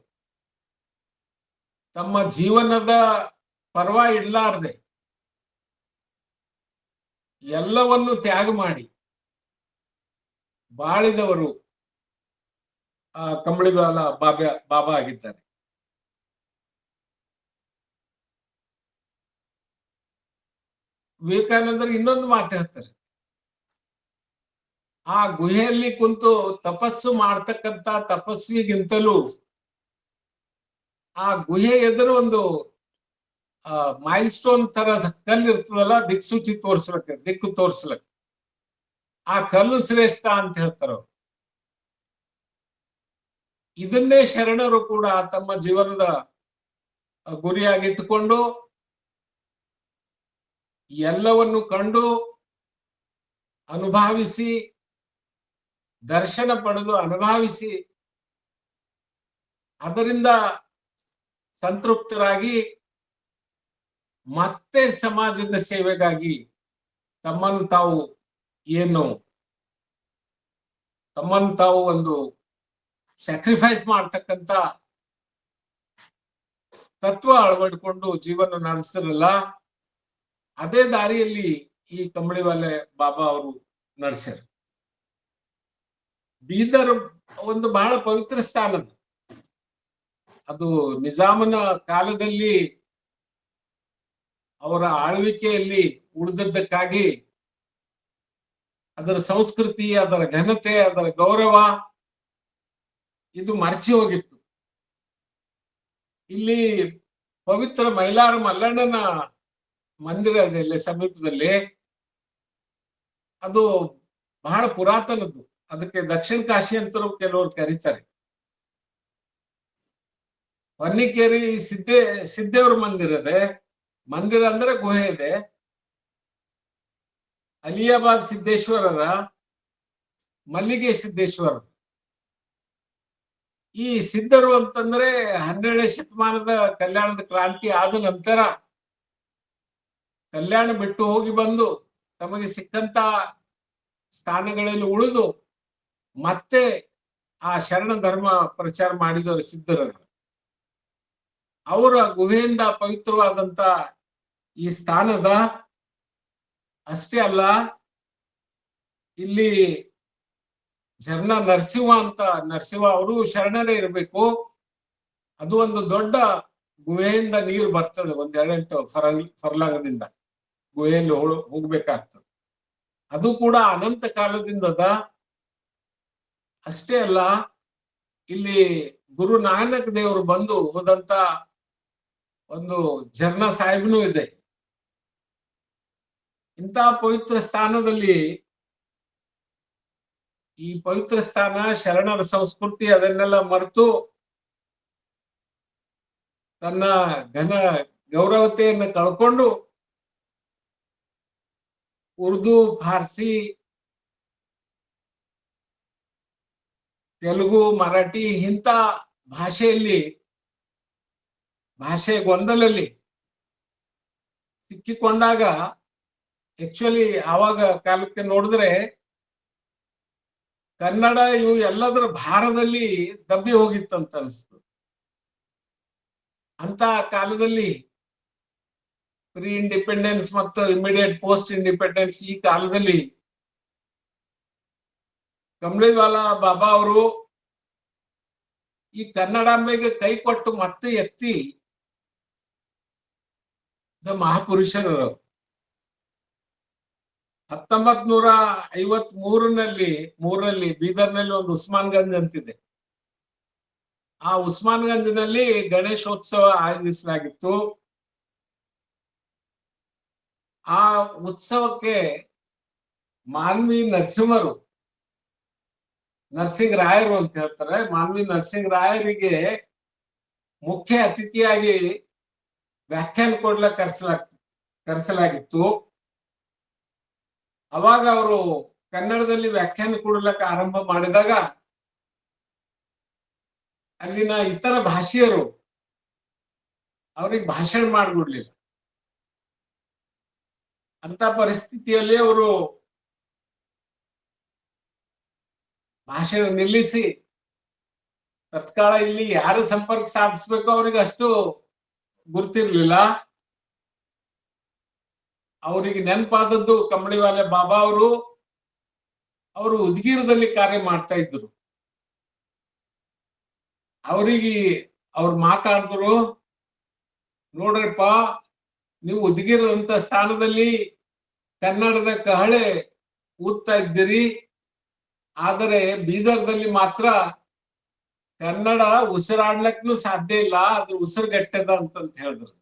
ತಮ್ಮ ಜೀವನದ ಪರ್ವ ಇಡ್ಲಾರ್ದೆ ಎಲ್ಲವನ್ನು ತ್ಯಾಗ ಮಾಡಿ ಬಾಳಿದವರು ಕಂಬಳಿವಾಲ ಬಾಬಾ ಆಗಿದ್ದಾರೆ. ವಿವೇಕಾನಂದರು ಇನ್ನೊಂದು ಮಾತು ಹೇಳ್ತಾರೆ, ಆ ಗುಹೆಯಲ್ಲಿ ಕುಂತು ತಪಸ್ಸು ಮಾಡ್ತಕ್ಕಂತ ತಪಸ್ವಿಗಿಂತಲೂ ಆ ಗುಹೆ ಎದುರು ಒಂದು ಮೈಲ್ ಸ್ಟೋನ್ ತರ ಕಲ್ಲು ಇರ್ತದಲ್ಲ, ದಿಕ್ಕು ತೋರ್ಸ್ಲಕ್ಕೆ ಆ ಕಲ್ಲು ಶ್ರೇಷ್ಠ ಅಂತ ಹೇಳ್ತಾರ. ಇದನ್ನೇ ಶರಣರು ಕೂಡ ತಮ್ಮ ಜೀವನದ ಗುರಿಯಾಗಿಟ್ಟುಕೊಂಡು ಎಲ್ಲವನ್ನು ಕಂಡು ಅನುಭವಿಸಿ ದರ್ಶನ ಪಡೆದು ಅನುಭವಿಸಿ ಅದರಿಂದ ಸಂತೃಪ್ತರಾಗಿ ಮತ್ತೆ ಸಮಾಜದ ಸೇವೆಗಾಗಿ ತಮ್ಮನ್ನು ತಾವು ಒಂದು ಸ್ಯಾಕ್ರಿಫೈಸ್ ಮಾಡ್ತಕ್ಕಂತ ತತ್ವ ಅಳವಡಿಕೊಂಡು ಜೀವನ ನಡೆಸಿರಲ್ಲ, ಅದೇ ದಾರಿಯಲ್ಲಿ ಈ ಕಂಬಳಿವಾಲೆ ಬಾಬಾ ಅವರು ನಡೆಸ್ಯಾರ. ಬೀದರ್ ಒಂದು ಬಹಳ ಪವಿತ್ರ ಸ್ಥಾನ. ಅದು ನಿಜಾಮನ ಕಾಲದಲ್ಲಿ ಅವರ ಆಳ್ವಿಕೆಯಲ್ಲಿ ಉಳಿದದ್ದಕ್ಕಾಗಿ ಅದರ ಸಂಸ್ಕೃತಿ, ಅದರ ಘನತೆ, ಅದರ ಗೌರವ ಇದು ಮರಚಿ ಹೋಗಿತ್ತು. ಇಲ್ಲಿ ಪವಿತ್ರ ಮೈಲಾರ ಮಲ್ಲಣ್ಣನ ಮಂದಿರ ಇದೆ ಇಲ್ಲಿ ಸಮೀಪದಲ್ಲಿ. ಅದು ಬಹಳ ಪುರಾತನದ್ದು. ಅದಕ್ಕೆ ದಕ್ಷಿಣ ಕಾಶಿ ಅಂತಲೂ ಕೆಲವರು ಕರೀತಾರೆ. ಹೊನ್ನಿಕೇರಿ ಸಿದ್ದೇವ್ರ ಮಂದಿರ ಇದೆ. ಮಂದಿರ ಅಂದ್ರೆ ಗುಹೆ ಇದೆ. ಅಲಿಯಾಬಾದ್ ಸಿದ್ದೇಶ್ವರರ ಮಲ್ಲಿಗೆ ಸಿದ್ದೇಶ್ವರ. ಈ ಸಿದ್ಧರು ಅಂತಂದ್ರೆ 12ನೇ ಶತಮಾನದ ಕಲ್ಯಾಣದ ಕ್ರಾಂತಿ ಆದ ನಂತರ ಕಲ್ಯಾಣ ಬಿಟ್ಟು ಹೋಗಿ ಬಂದು ತಮಗೆ ಸಿಕ್ಕಂತ ಸ್ಥಾನಗಳಲ್ಲಿ ಉಳಿದು ಮತ್ತೆ ಆ ಶರಣ ಧರ್ಮ ಪ್ರಚಾರ ಮಾಡಿದವರು ಸಿದ್ಧರು. ಅವರ ಗುಹೆಯಿಂದ ಪವಿತ್ರವಾದಂತ ಈ ಸ್ಥಾನದ ಅಷ್ಟೇ ಅಲ್ಲ, ಇಲ್ಲಿ ಜರ್ನ ನರಸಿಂಹ ಅವರು ಶರಣರೇ ಇರಬೇಕು. ಅದು ಒಂದು ದೊಡ್ಡ ಗುಹೆಯಿಂದ ನೀರು ಬರ್ತದೆ, 1-2 ಫರ್ಲಾಂಗದಿಂದ ಗುಹೆಯಲ್ಲಿ ಹೋಗ್ಬೇಕಾಗ್ತದೆ. ಅದು ಕೂಡ ಅನಂತ ಕಾಲದಿಂದದ. ಅಷ್ಟೇ ಅಲ್ಲ, ಇಲ್ಲಿ ಗುರು ನಾನಕ್ ದೇವರು ಬಂದು ಹೋದಂತ ಒಂದು ಝರ್ನಾ ಸಾಹಿಬ್ನು ಇದೆ. ಇಂಥ ಪವಿತ್ರ ಸ್ಥಾನದಲ್ಲಿ ಈ ಪವಿತ್ರ ಸ್ಥಾನ ಶರಣರ ಸಂಸ್ಕೃತಿ ಅದನ್ನೆಲ್ಲ ಮರೆತು ತನ್ನ ಘನ ಗೌರವತೆಯನ್ನು ಕಳ್ಕೊಂಡು ಉರ್ದು, ಫಾರ್ಸಿ, ತೆಲುಗು, ಮರಾಠಿ ಇಂಥ ಭಾಷೆ ಗೊಂದಲಲ್ಲಿ ಸಿಕ್ಕಿಕೊಂಡಾಗ ಆಕ್ಚುಲಿ ಆವಾಗ ಕಾಲಕ್ಕೆ ನೋಡಿದ್ರೆ ಕನ್ನಡ ಇವು ಎಲ್ಲದರ ಭಾರದಲ್ಲಿ ದಬ್ಬಿ ಹೋಗಿತ್ತಂತ ಅನಿಸ್ತು. ಅಂತ ಕಾಲದಲ್ಲಿ ಪ್ರೀ ಇಂಡಿಪೆಂಡೆನ್ಸ್ ಮತ್ತು ಇಮಿಡಿಯೇಟ್ ಪೋಸ್ಟ್ ಇಂಡಿಪೆಂಡೆನ್ಸ್ ಈ ಕಾಲದಲ್ಲಿ ಕಂಬಳಿವಾಲಾ ಬಾಬಾ ಅವರು ಈ ಕನ್ನಡಾಂಬೆಗೆ ಕೈ ಕೊಟ್ಟು ಮತ್ತೆ ಎತ್ತಿ ಮಹಾಪುರುಷರು. 1953ರಲ್ಲಿ ಬೀದರ್ನಲ್ಲಿ ಒಂದು ಉಸ್ಮಾನ್ಗಂಜ್ ಅಂತಿದೆ. ಆ ಉಸ್ಮಾನ್ಗಂಜ್ನಲ್ಲಿ ಗಣೇಶೋತ್ಸವ ಆಯೋಜಿಸಲಾಗಿತ್ತು. ಆ ಉತ್ಸವಕ್ಕೆ ಮಾನ್ವಿ ನರಸಿಂಗರಾಯರು ಅಂತ ಹೇಳ್ತಾರೆ. ಮಾನ್ವಿ ನರಸಿಂಗರಾಯರಿಗೆ ಮುಖ್ಯ ಅತಿಥಿಯಾಗಿ ವ್ಯಾಖ್ಯಾನ ಕೊಡ್ಲಿಕ್ಕೆ ಕರೆಸಲಾಗಿತ್ತು. ಅವಾಗ ಅವರು ಕನ್ನಡದಲ್ಲಿ ವ್ಯಾಖ್ಯಾನ ಕೊಡ್ಲಿಕ್ಕೆ ಆರಂಭ ಮಾಡಿದಾಗ ಅಲ್ಲಿನ ಇತರ ಭಾಷೆಯರು ಅವ್ರಿಗೆ ಭಾಷಣ ಮಾಡಿಬಿಡ್ಲಿಲ್ಲ. ಅಂತ ಪರಿಸ್ಥಿತಿಯಲ್ಲಿ ಅವರು ಭಾಷಣ ನಿಲ್ಲಿಸಿ ತತ್ಕಾಲ ಇಲ್ಲಿ ಯಾರು ಸಂಪರ್ಕ ಸಾಧಿಸ್ಬೇಕು ಅವ್ರಿಗೆ ಅಷ್ಟು ಗುರ್ತಿರ್ಲಿಲ್ಲ. ಅವರಿಗೆ ನೆನಪಾದದ್ದು ಕಂಬಳಿವಾಲೆ ಬಾಬಾ ಅವರು ಉದ್ಗೀರದಲ್ಲಿ ಕಾರ್ಯ ಮಾಡ್ತಾ ಇದ್ರು. ಅವ್ರು ಮಾತಾಡಿದ್ರು, ನೋಡ್ರಿಪ್ಪ, ನೀವು ಉದ್ಗೀರದಂತ ಸ್ಥಾನದಲ್ಲಿ ಕನ್ನಡದ ಕಹಳೆ ಊದ್ತಾ ಇದ್ದೀರಿ, ಆದರೆ ಬೀದರ್ದಲ್ಲಿ ಮಾತ್ರ ಕನ್ನಡ ಉಸಿರಾಡ್ಲಕ್ಕೂ ಸಾಧ್ಯ ಇಲ್ಲ, ಅದು ಉಸಿರುಗಟ್ಟದ ಅಂತಂತ ಹೇಳಿದ್ರು.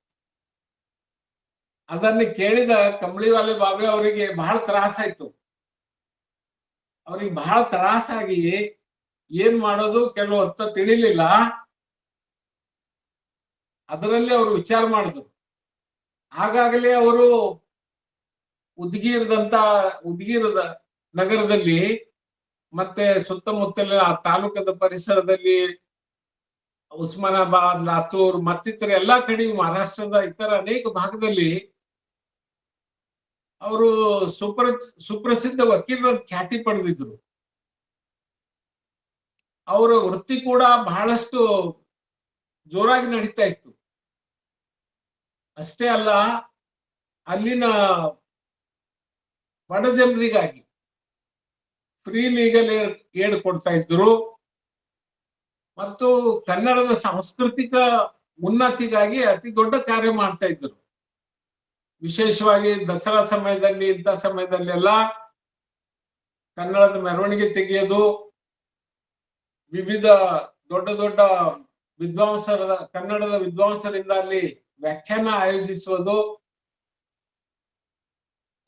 ಅದನ್ನು ಕೇಳಿದ ಕಂಬಳಿವಾಲೆ ಬಾಬೆ ಅವರಿಗೆ ಬಹಳ ತ್ರಾಸಾಯ್ತು. ಅವ್ರಿಗೆ ಬಹಳ ತ್ರಾಸಾಗಿ ಏನ್ ಮಾಡೋದು ಕೆಲವು ಹೊತ್ತ ತಿಳಿಲಿಲ್ಲ. ಅದರಲ್ಲಿ ಅವರು ವಿಚಾರ ಮಾಡಿದ್ರು. ಆಗಾಗಲೇ ಅವರು ಉದ್ಗೀರದ ನಗರದಲ್ಲಿ ಮತ್ತೆ ಸುತ್ತಮುತ್ತಲಿನ ಆ ತಾಲೂಕದ ಪರಿಸರದಲ್ಲಿ ಉಸ್ಮಾನಾಬಾದ್, ಲಾತೂರ್ ಮತ್ತಿತರ ಎಲ್ಲಾ ಕಡೆ ಮಹಾರಾಷ್ಟ್ರದ ಇತರ ಅನೇಕ ಭಾಗದಲ್ಲಿ ಅವರು ಸುಪ್ರಸಿದ್ಧ ವಕೀಲರ ಖ್ಯಾತಿ ಪಡೆದಿದ್ರು. ಅವರ ವೃತ್ತಿ ಕೂಡ ಬಹಳಷ್ಟು ಜೋರಾಗಿ ನಡೀತಾ ಇತ್ತು. ಅಷ್ಟೇ ಅಲ್ಲ, ಅಲ್ಲಿನ ಬಡ ಜನರಿಗಾಗಿ ಫ್ರೀ ಲೀಗಲ್ ಏಡ್ ಕೊಡ್ತಾ ಇದ್ರು ಮತ್ತು ಕನ್ನಡದ ಸಾಂಸ್ಕೃತಿಕ ಉನ್ನತಿಗಾಗಿ ಅತಿ ದೊಡ್ಡ ಕಾರ್ಯ ಮಾಡ್ತಾ ಇದ್ರು. ವಿಶೇಷವಾಗಿ ದಸರಾ ಸಮಯದಲ್ಲಿ ಇಂಥ ಸಮಯದಲ್ಲೆಲ್ಲ ಕನ್ನಡದ ಮೆರವಣಿಗೆ ತೆಗೆಯೋದು, ವಿವಿಧ ದೊಡ್ಡ ದೊಡ್ಡ ಕನ್ನಡದ ವಿದ್ವಾಂಸರಿಂದ ಅಲ್ಲಿ ವ್ಯಾಖ್ಯಾನ ಆಯೋಜಿಸುವುದು,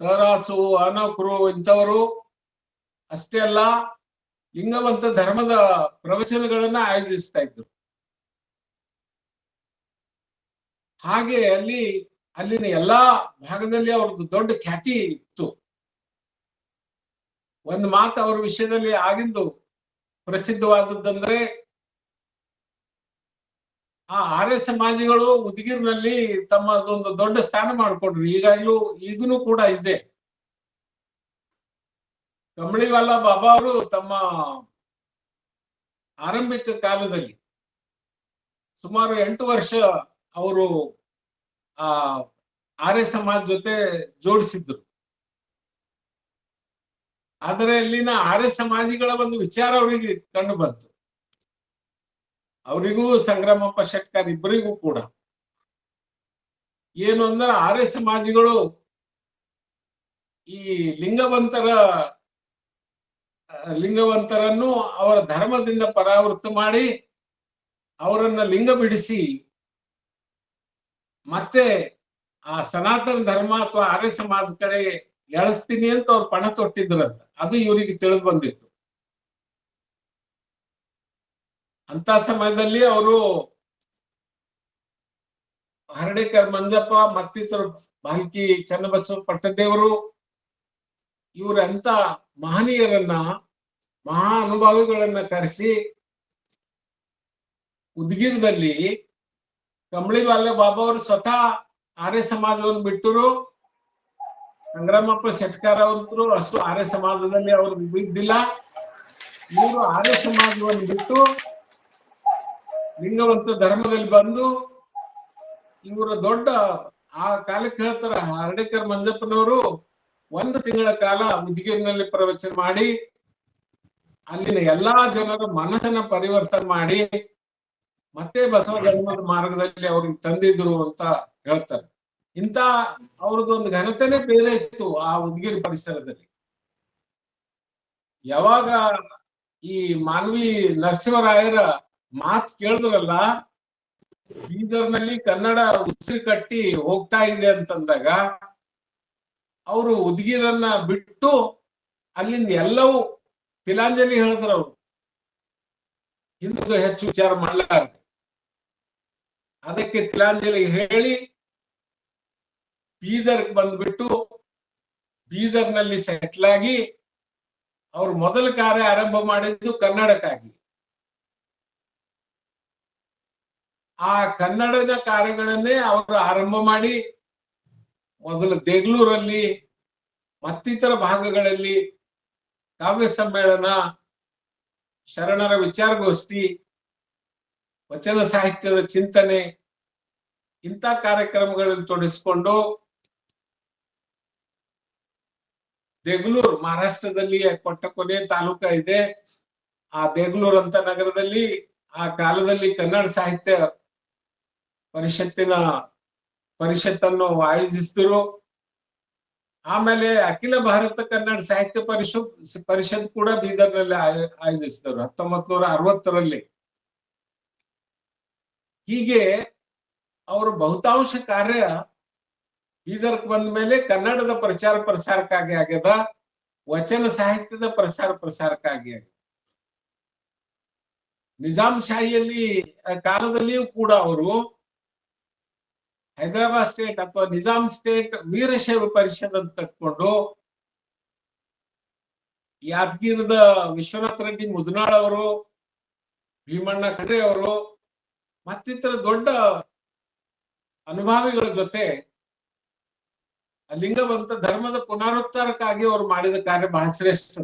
ತರಾಸು, ಅನಕರು ಇಂಥವರು ಅಷ್ಟೇ ಅಲ್ಲ, ಲಿಂಗವಂತ ಧರ್ಮದ ಪ್ರವಚನಗಳನ್ನ ಆಯೋಜಿಸ್ತಾ ಇದ್ರು. ಹಾಗೆ ಅಲ್ಲಿನ ಎಲ್ಲಾ ಭಾಗದಲ್ಲಿ ಅವ್ರದ್ದು ದೊಡ್ಡ ಖ್ಯಾತಿ ಇತ್ತು. ಒಂದು ಮಾತು ಅವ್ರ ವಿಷಯದಲ್ಲಿ ಆಗಿಂದು ಪ್ರಸಿದ್ಧವಾದದ್ದಂದ್ರೆ, ಆ ಆರ್ಯ ಸಮಾಜಿಗಳು ಉದಗಿರ್ನಲ್ಲಿ ತಮ್ಮದೊಂದು ದೊಡ್ಡ ಸ್ಥಾನ ಮಾಡಿಕೊಂಡ್ರು. ಈಗಲೂ ಕೂಡ ಇದೆ. ಕಂಬಳಿವಾಲ ಬಾಬಾ ಅವರು ತಮ್ಮ ಆರಂಭಿಕ ಕಾಲದಲ್ಲಿ ಸುಮಾರು 8 ವರ್ಷ ಅವರು ಆ ಆರ್ಯ ಸಮಾಜ ಜೊತೆ ಜೋಡಿಸಿದ್ರು. ಆದರೆ ಅಲ್ಲಿನ ಆರ್ಯ ಸಮಾಜಿಗಳ ಒಂದು ವಿಚಾರ ಅವರಿಗೆ ಕಂಡು ಬಂತು. ಅವರಿಗೂ ಸಂಗ್ರಾಮಪ್ಪ ಶೆಟ್ಕರ್ ಇಬ್ಬರಿಗೂ ಕೂಡ ಏನು ಅಂದ್ರೆ, ಆರ್ಯ ಸಮಾಜಿಗಳು ಈ ಲಿಂಗವಂತರನ್ನು ಅವರ ಧರ್ಮದಿಂದ ಪರಾವೃತ್ತ ಮಾಡಿ ಅವರನ್ನ ಲಿಂಗ ಬಿಡಿಸಿ ಮತ್ತೆ ಆ ಸನಾತನ ಧರ್ಮ ಅಥವಾ ಆರ್ಯ ಸಮಾಜ ಕಡೆ ಎಳಿಸ್ತೀನಿ ಅಂತ ಅವ್ರು ಪಣ ತೊಟ್ಟಿದ್ರಂತ. ಅದು ಇವರಿಗೆ ತಿಳಿದು ಬಂದಿತ್ತು. ಅಂತ ಸಮಯದಲ್ಲಿ ಅವರು ಹರ್ಡೇಕರ್ ಮಂಜಪ್ಪ ಮತ್ತಿತರ ಬಾಲ್ಕಿ ಚನ್ನಬಸವ ಪಟ್ಟದೇವರು ಇವರಂತ ಮಹನೀಯರನ್ನ, ಮಹಾ ಅನುಭವಿಗಳನ್ನ ಕರೆಸಿ ಉದ್ಗಿರದಲ್ಲಿ ಕಂಬಳಿವಾಲ ಬಾಬಾ ಅವರು ಸ್ವತಃ ಆರ್ಯ ಸಮಾಜವನ್ನು ಬಿಟ್ಟರು. ಸಂಗ್ರಾಮಪ್ಪ ಶೆಟ್ಕರ್ ಅವರು ಅಷ್ಟು ಆರ್ಯ ಸಮಾಜದಲ್ಲಿ ಅವರು ಇದ್ದಿಲ್ಲ. ಇವರು ಆರ್ಯ ಸಮಾಜವನ್ನು ಬಿಟ್ಟು ಲಿಂಗವಂತ ಧರ್ಮದಲ್ಲಿ ಬಂದು ಇವರ ದೊಡ್ಡ ಆ ಕಾಲಕ್ಕೆ ಹೇಳ್ತಾರ, ಹರ್ಡೇಕರ್ ಮಂಜಪ್ಪನವರು 1 ತಿಂಗಳ ಕಾಲ ಉದಗಿರಿನಲ್ಲಿ ಪ್ರವಚನ ಮಾಡಿ ಅಲ್ಲಿನ ಎಲ್ಲಾ ಜನರ ಮನಸ್ಸನ್ನ ಪರಿವರ್ತನೆ ಮಾಡಿ ಮತ್ತೆ ಬಸವ ಧರ್ಮದ ಮಾರ್ಗದಲ್ಲಿ ಅವ್ರಿಗೆ ತಂದಿದ್ರು ಅಂತ ಹೇಳ್ತಾರೆ. ಇಂತ ಅವ್ರದ್ದೊಂದು ಘನತೆನೇ ಬೇರೆ ಇತ್ತು ಆ ಉದಗಿರಿ ಪರಿಸರದಲ್ಲಿ. ಯಾವಾಗ ಈ ಮಾನ್ವಿ ನರಸಿಂಹರಾಯರ ಮಾತು ಕೇಳಿದ್ರಲ್ಲ, ಬೀದರ್ನಲ್ಲಿ ಕನ್ನಡ ಉಸಿರು ಕಟ್ಟಿ ಹೋಗ್ತಾ ಇದೆ ಅಂತಂದಾಗ ಅವರು ಉದಗಿರನ್ನ ಬಿಟ್ಟು ಅಲ್ಲಿಂದ ಎಲ್ಲವೂ ತಿಲಾಂಜಲಿ ಹೇಳಿದ್ರು. ಅವರು ಹಿಂದೂ ಹೆಚ್ಚು ವಿಚಾರ ಮಾಡಲಾರ್ದು ಅದಕ್ಕೆ ತಿಲಾಂಜಲಿ ಹೇಳಿ ಬೀದರ್ಗೆ ಬಂದ್ಬಿಟ್ಟು ಬೀದರ್ನಲ್ಲಿ ಸೆಟ್ಲ್ ಆಗಿ ಅವರು ಮೊದಲ ಕಾರ್ಯ ಆರಂಭ ಮಾಡಿದ್ದು ಕನ್ನಡಕ್ಕಾಗಿ. ಆ ಕನ್ನಡದ ಕಾರ್ಯಗಳನ್ನೇ ಅವರು ಆರಂಭ ಮಾಡಿ ಮೊದಲು ದೇಗ್ಲೂರಲ್ಲಿ ಮತ್ತಿತರ ಭಾಗಗಳಲ್ಲಿ ಕಾವ್ಯ ಸಮ್ಮೇಳನ, ಶರಣರ ವಿಚಾರಗೋಷ್ಠಿ, ವಚನ ಸಾಹಿತ್ಯದ ಚಿಂತನೆ ಇಂಥ ಕಾರ್ಯಕ್ರಮಗಳಲ್ಲಿ ತೊಡಗಿಸಿಕೊಂಡು ದೇಗ್ಲೂರ್ ಮಹಾರಾಷ್ಟ್ರದಲ್ಲಿ ಕೊಟ್ಟಕೊನೆ ತಾಲೂಕ ಇದೆ. ಆ ದೇಗ್ಲೂರ್ ಅಂತ ನಗರದಲ್ಲಿ ಆ ಕಾಲದಲ್ಲಿ ಕನ್ನಡ ಸಾಹಿತ್ಯ ಪರಿಷತ್ತನ್ನು ಆಯೋಜಿಸಿದ್ರು. ಆಮೇಲೆ ಅಖಿಲ ಭಾರತ ಕನ್ನಡ ಸಾಹಿತ್ಯ ಪರಿಷತ್ ಕೂಡ ಬೀದರ್ನಲ್ಲಿ ಆಯೋಜಿಸಿದರು 1960ರಲ್ಲಿ. ಹೀಗೆ ಅವರ ಬಹುತಾಂಶ ಕಾರ್ಯ ಬೀದರ್ಕ್ ಬಂದ ಮೇಲೆ ಕನ್ನಡದ ಪ್ರಚಾರ ಪ್ರಸಾರಕ್ಕಾಗಿ ಆಗ್ಯದ, ವಚನ ಸಾಹಿತ್ಯದ ಪ್ರಸಾರಕ್ಕಾಗಿ ಆಗ್ಯದ. ನಿಜಾಮ್ ಶಾಹಿಯಲ್ಲಿ ಕಾಲದಲ್ಲಿಯೂ ಕೂಡ ಅವರು ಹೈದರಾಬಾದ್ ಸ್ಟೇಟ್ ಅಥವಾ ನಿಜಾಮ್ ಸ್ಟೇಟ್ ವೀರಶೈವ ಪರಿಷತ್ ಅಂತ ಕಟ್ಕೊಂಡು ಯಾದಗಿರದ ವಿಶ್ವನಾಥ ರೆಡ್ಡಿ ಮುದ್ನಾಳ್ ಅವರು, ಭೀಮಣ್ಣ ಖಂಡ್ರೆ ಅವರು ಮತ್ತಿತರ ದೊಡ್ಡ ಅನುಭಾವಿಗಳ ಜೊತೆ ಲಿಂಗವಂತ ಧರ್ಮದ ಪುನರುದ್ಧಾರಕ್ಕಾಗಿ ಅವರು ಮಾಡಿದ ಕಾರ್ಯ ಬಹಳ ಶ್ರೇಷ್ಠ.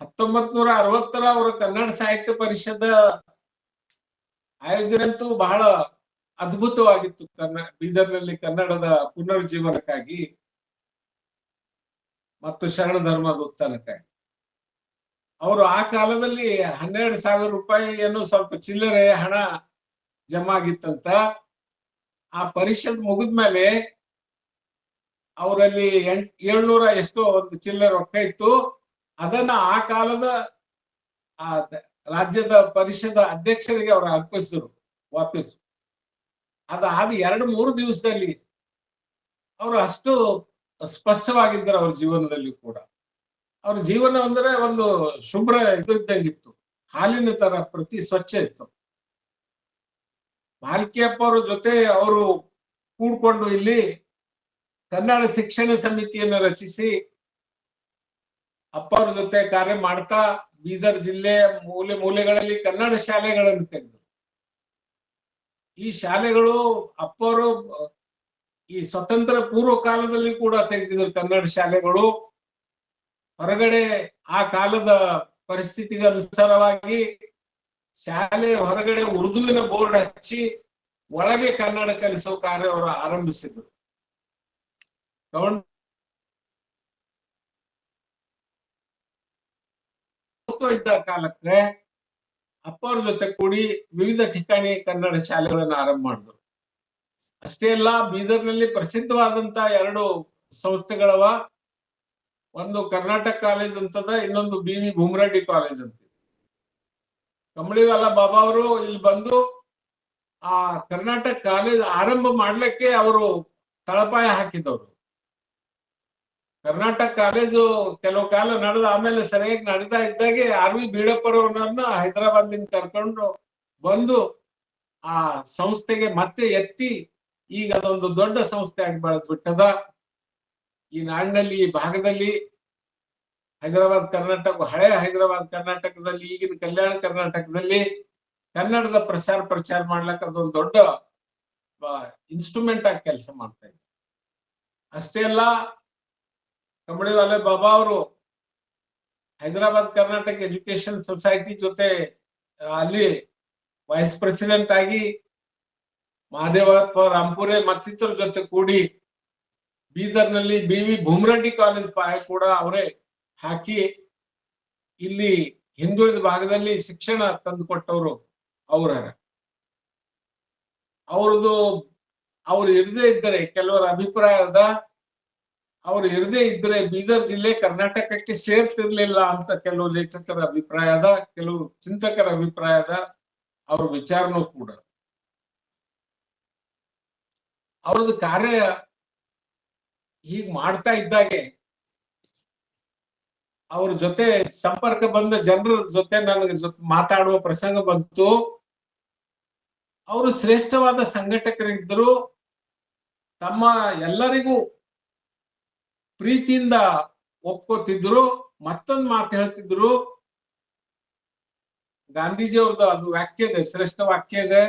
1960 ಅವರ ಕನ್ನಡ ಸಾಹಿತ್ಯ ಪರಿಷದ ಆಯೋಜನೆ ಅಂತೂ ಬಹಳ ಅದ್ಭುತವಾಗಿತ್ತು. ಬೀದರ್ನಲ್ಲಿ ಕನ್ನಡದ ಪುನರುಜ್ಜೀವನಕ್ಕಾಗಿ ಮತ್ತು ಶರಣ ಧರ್ಮದ ಉತ್ಥಾನಕ್ಕಾಗಿ. ಅವರು ಆ ಕಾಲದಲ್ಲಿ 12,000 ರೂಪಾಯಿ ಏನೋ ಸ್ವಲ್ಪ ಚಿಲ್ಲರೆ ಹಣ ಜಮಾ ಆಗಿತ್ತಂತ. ಆ ಪರಿಷತ್ ಮುಗಿದ್ಮೇಲೆ ಅವರಲ್ಲಿ 700 ಎಷ್ಟೋ ಒಂದು ಚಿಲ್ಲರೆ ರೊಕ್ಕ ಇತ್ತು. ಅದನ್ನ ಆ ಕಾಲದ ಆ ರಾಜ್ಯದ ಪರಿಷದ ಅಧ್ಯಕ್ಷರಿಗೆ ಅವರು ಅರ್ಪಿಸಿದ್ರು ವಾಪಸ್. ಅದಾದ 2-3 ದಿವಸದಲ್ಲಿ ಅವರು ಅಷ್ಟು ಸ್ಪಷ್ಟವಾಗಿದ್ದರು ಅವ್ರ ಜೀವನದಲ್ಲಿ ಕೂಡ. ಅವ್ರ ಜೀವನ ಅಂದ್ರೆ ಒಂದು ಶುಭ್ರ ಇದ್ದಂಗಿತ್ತು, ಹಾಲಿನ ತರ ಪ್ರತಿ ಸ್ವಚ್ಛ ಇತ್ತು. ಮಾಲ್ಕಿಯಪ್ಪ ಅವ್ರ ಜೊತೆ ಅವರು ಕೂಡ್ಕೊಂಡು ಇಲ್ಲಿ ಕನ್ನಡ ಶಿಕ್ಷಣ ಸಮಿತಿಯನ್ನು ರಚಿಸಿ ಅಪ್ಪ ಅವ್ರ ಜೊತೆ ಕಾರ್ಯ ಮಾಡ್ತಾ ಬೀದರ್ ಜಿಲ್ಲೆ ಮೂಲೆ ಮೂಲೆಗಳಲ್ಲಿ ಕನ್ನಡ ಶಾಲೆಗಳನ್ನು ತೆಗೆದರು. ಈ ಶಾಲೆಗಳು ಅಪ್ಪವರು ಈ ಸ್ವತಂತ್ರ ಪೂರ್ವ ಕಾಲದಲ್ಲಿ ಕೂಡ ತೆಗೆದಿದ್ರು ಕನ್ನಡ ಶಾಲೆಗಳು. ಹೊರಗಡೆ ಆ ಕಾಲದ ಪರಿಸ್ಥಿತಿಗೆ ಅನುಸಾರವಾಗಿ ಶಾಲೆ ಹೊರಗಡೆ ಉರ್ದುವಿನ ಬೋರ್ಡ್ ಹಚ್ಚಿ ಒಳಗೆ ಕನ್ನಡ ಕಲಿಸೋ ಕಾರ್ಯ ಅವರು ಆರಂಭಿಸಿದ್ರು. ಇದ್ದ ಕಾಲಕ್ಕೆ ಅಪ್ಪವ್ರ ಜೊತೆ ಕೂಡಿ ವಿವಿಧ ಠಿಕಾಣಿ ಕನ್ನಡ ಶಾಲೆಗಳನ್ನು ಆರಂಭ ಮಾಡಿದ್ರು. ಅಷ್ಟೇ ಅಲ್ಲ, ಬೀದರ್ನಲ್ಲಿ ಪ್ರಸಿದ್ಧವಾದಂತ 2 ಸಂಸ್ಥೆಗಳವ. ಒಂದು ಕರ್ನಾಟಕ ಕಾಲೇಜ್ ಅಂತದ, ಇನ್ನೊಂದು BV ಭೂಮರೆಡ್ಡಿ ಕಾಲೇಜ್ ಅಂತ. ಕಂಬಳಿವಾಲ ಬಾಬಾ ಅವರು ಇಲ್ಲಿ ಬಂದು ಆ ಕರ್ನಾಟಕ ಕಾಲೇಜ್ ಆರಂಭ ಮಾಡ್ಲಿಕ್ಕೆ ಅವರು ತಳಪಾಯ ಹಾಕಿದವರು. ಕರ್ನಾಟಕ ಕಾಲೇಜು ಕೆಲವು ಕಾಲ ನಡೆದ ಆಮೇಲೆ ಸರಿಯಾಗಿ ನಡೀತಾ ಇದ್ದಾಗೆ RV ಬೀಡಪ್ಪರವ್ರನ್ನ ಹೈದರಾಬಾದ್ನಿಂದ ಕರ್ಕೊಂಡು ಬಂದು ಆ ಸಂಸ್ಥೆಗೆ ಮತ್ತೆ ಎತ್ತಿ ಈಗ ಅದೊಂದು ದೊಡ್ಡ ಸಂಸ್ಥೆ ಆಗಿ ಬೆಳೆದ್ಬಿಟ್ಟದ. ಈ ನಾಡಿನಲ್ಲಿ, ಈ ಭಾಗದಲ್ಲಿ, ಹೈದರಾಬಾದ್ ಕರ್ನಾಟಕ, ಹಳೆ ಹೈದರಾಬಾದ್ ಕರ್ನಾಟಕದಲ್ಲಿ, ಈಗಿನ ಕಲ್ಯಾಣ ಕರ್ನಾಟಕದಲ್ಲಿ ಕನ್ನಡದ ಪ್ರಚಾರ ಮಾಡ್ಲಿಕ್ಕೆ ಅದೊಂದು ದೊಡ್ಡ ಇನ್ಸ್ಟ್ರೂಮೆಂಟ್ ಆಗಿ ಕೆಲಸ ಮಾಡ್ತಾ ಇದೆ. ಅಷ್ಟೇ ಅಲ್ಲ, ಕಂಬಳಿವಾಲೆ ಬಾಬಾ ಅವರು ಹೈದರಾಬಾದ್ ಕರ್ನಾಟಕ ಎಜುಕೇಶನ್ ಸೊಸೈಟಿ ಜೊತೆ ಅಲ್ಲಿ ವೈಸ್ ಪ್ರೆಸಿಡೆಂಟ್ ಆಗಿ ಮಹಾದೇವಪ್ಪ ರಾಂಪುರೆ ಮತ್ತಿತರ ಜೊತೆ ಕೂಡಿ ಬೀದರ್ನಲ್ಲಿ BV ಭೂಮರೆಡ್ಡಿ ಕಾಲೇಜ್ ಪಾಯ ಕೂಡ ಅವರೇ ಹಾಕಿ ಇಲ್ಲಿ ಹಿಂದುಳಿದ ಭಾಗದಲ್ಲಿ ಶಿಕ್ಷಣ ತಂದುಕೊಟ್ಟವರು ಅವರ. ಅವ್ರು ಇರದೇ ಇದ್ದರೆ, ಕೆಲವರ ಅಭಿಪ್ರಾಯದ ಅವ್ರು ಇರದೇ ಇದ್ರೆ ಬೀದರ್ ಜಿಲ್ಲೆ ಕರ್ನಾಟಕಕ್ಕೆ ಸೇರ್ತಿರ್ಲಿಲ್ಲ ಅಂತ ಕೆಲವು ಲೇಖಕರ ಅಭಿಪ್ರಾಯದ, ಕೆಲವು ಚಿಂತಕರ ಅಭಿಪ್ರಾಯದ, ಅವ್ರ ವಿಚಾರನೂ ಕೂಡ. ಅವ್ರದ್ದು ಕಾರ್ಯ ಹೀಗ್ ಮಾಡ್ತಾ ಇದ್ದಾಗೆ ಅವ್ರ ಜೊತೆ ಸಂಪರ್ಕ ಬಂದ ಜನರ ಜೊತೆ ನನಗೆ ಮಾತಾಡುವ ಪ್ರಸಂಗ ಬಂತು. ಅವರು ಶ್ರೇಷ್ಠವಾದ ಸಂಘಟಕರಿದ್ದರು. ತಮ್ಮ ಎಲ್ಲರಿಗೂ ಪ್ರೀತಿಯಿಂದ ಒಪ್ಕೋತಿದ್ರು. ಮತ್ತೊಂದು ಮಾತು ಹೇಳ್ತಿದ್ರು, ಗಾಂಧೀಜಿ ಅವ್ರದ್ದು ಅದು ವಾಕ್ಯ ಇದೆ, ಶ್ರೇಷ್ಠ ವಾಕ್ಯ ಇದೆ,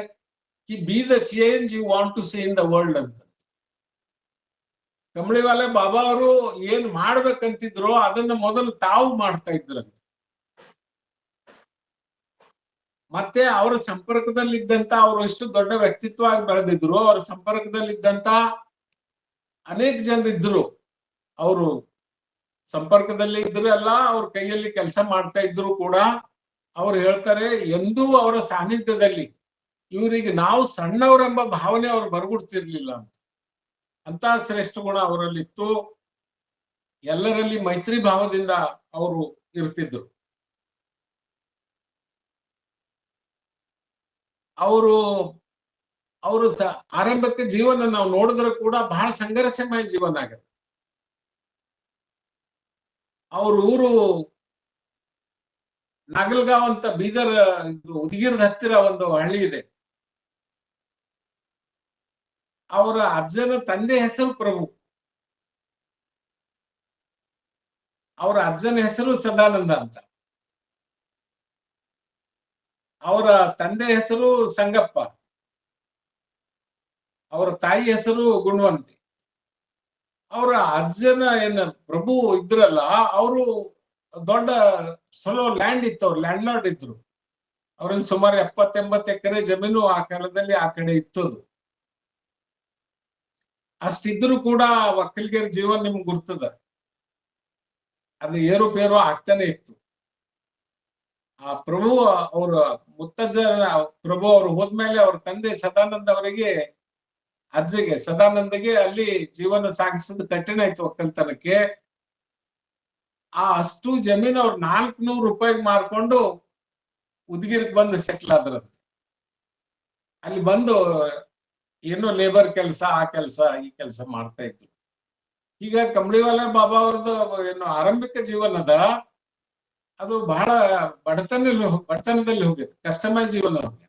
ಕಿ be the change you want to see in the world ಅಂತ. ಕಂಬಳಿವಾಲೆ ಬಾಬಾ ಅವರು ಏನ್ ಮಾಡ್ಬೇಕಂತಿದ್ರು ಅದನ್ನ ಮೊದಲು ತಾವು ಮಾಡ್ತಾ ಇದ್ರಂತೆ. ಮತ್ತೆ ಅವರ ಸಂಪರ್ಕದಲ್ಲಿದ್ದಂತ, ಅವರು ಎಷ್ಟು ದೊಡ್ಡ ವ್ಯಕ್ತಿತ್ವ ಆಗಿ ಬೆಳೆದಿದ್ರು, ಅವರ ಸಂಪರ್ಕದಲ್ಲಿದ್ದಂತ ಅನೇಕ ಜನರಿದ್ರು. ಅವರು ಸಂಪರ್ಕದಲ್ಲಿ ಇದ್ರು ಅಲ್ಲ, ಅವ್ರ ಕೈಯಲ್ಲಿ ಕೆಲಸ ಮಾಡ್ತಾ ಇದ್ರು ಕೂಡ. ಅವ್ರು ಹೇಳ್ತಾರೆ, ಎಂದೂ ಅವರ ಸಾನ್ನಿಧ್ಯದಲ್ಲಿ ಇವರಿಗೆ ನಾವು ಸಣ್ಣವರೆಂಬ ಭಾವನೆ ಅವ್ರು ಬರಗುಡ್ತಿರ್ಲಿಲ್ಲ ಅಂತ ಶ್ರೇಷ್ಠ ಗುಣ ಅವರಲ್ಲಿತ್ತು. ಎಲ್ಲರಲ್ಲಿ ಮೈತ್ರಿ ಭಾವದಿಂದ ಅವರು ಇರ್ತಿದ್ರು. ಅವರು ಆರಂಭಕ್ಕೆ ಜೀವನ ನಾವು ನೋಡಿದ್ರೆ ಕೂಡ ಬಹಳ ಸಂಘರ್ಷಮಯ ಜೀವನ ಆಗುತ್ತೆ. ಅವ್ರ ಊರು ನಾಗಲ್ಗಾಂವ್ ಅಂತ, ಬೀದರ್ ಉದಗಿರದ ಹತ್ತಿರ ಒಂದು ಹಳ್ಳಿ ಇದೆ. ಅವರ ಅಜ್ಜನ ತಂದೆ ಹೆಸರು ಪ್ರಭು, ಅವರ ಅಜ್ಜನ ಹೆಸರು ಸದಾನಂದ ಅಂತ, ಅವರ ತಂದೆ ಹೆಸರು ಸಂಗಪ್ಪ, ಅವರ ತಾಯಿ ಹೆಸರು ಗುಣವಂತಿ. ಅವರ ಅಜ್ಜನ ಏನ ಪ್ರಭು ಇದ್ರಲ್ಲ, ಅವರು ದೊಡ್ಡ ಸೊಲೋ ಲ್ಯಾಂಡ್ ಇತ್ತು, ಅವ್ರು ಲ್ಯಾಂಡ್ ಲಾರ್ಡ್ ಇದ್ರು. ಅವ್ರಿಗೆ ಸುಮಾರು 70-80 ಎಕರೆ ಜಮೀನು ಆ ಕಾಲದಲ್ಲಿ ಆ ಕಡೆ ಇತ್ತದು. ಅಷ್ಟಿದ್ರು ಕೂಡ ಒಕ್ಕಲಿಗರ ಜೀವನ ನಿಮ್ಗೆ ಗುರ್ತದ, ಅದು ಏರುಪೇರು ಆಗ್ತಾನೆ ಇತ್ತು. ಆ ಪ್ರಭು ಅವ್ರ ಮುತ್ತಜ್ಜ ಪ್ರಭು ಅವ್ರು ಹೋದ್ಮೇಲೆ ಅವ್ರ ತಂದೆ ಸದಾನಂದ ಅವರಿಗೆ, ಅಜ್ಜಗೆ ಸದಾನಂದಗೆ ಅಲ್ಲಿ ಜೀವನ ಸಾಗಿಸೋದು ಕಠಿಣ ಆಯ್ತು ಒಕ್ಕಲ್ತನಕ್ಕೆ. ಅಷ್ಟು ಜಮೀನು ಅವ್ರು 400 ರೂಪಾಯಿಗೆ ಮಾರ್ಕೊಂಡು ಉದಗಿರ್ಗ್ ಬಂದು ಸೆಟ್ಲ್ ಆದ್ರಂತೆ. ಅಲ್ಲಿ ಬಂದು ಏನೋ ಲೇಬರ್ ಕೆಲಸ, ಆ ಕೆಲಸ ಈ ಕೆಲಸ ಮಾಡ್ತಾ ಇದ್ರು. ಈಗ ಕಂಬಳಿವಾಲ ಬಾಬಾ ಅವ್ರದ್ದು ಏನು ಆರಂಭಿಕ ಜೀವನ ಅದ, ಅದು ಬಹಳ ಬಡತನದಲ್ಲಿ ಹೋಗಿದೆ, ಕಷ್ಟಮಯ ಜೀವನ ಹೋಗಿದೆ.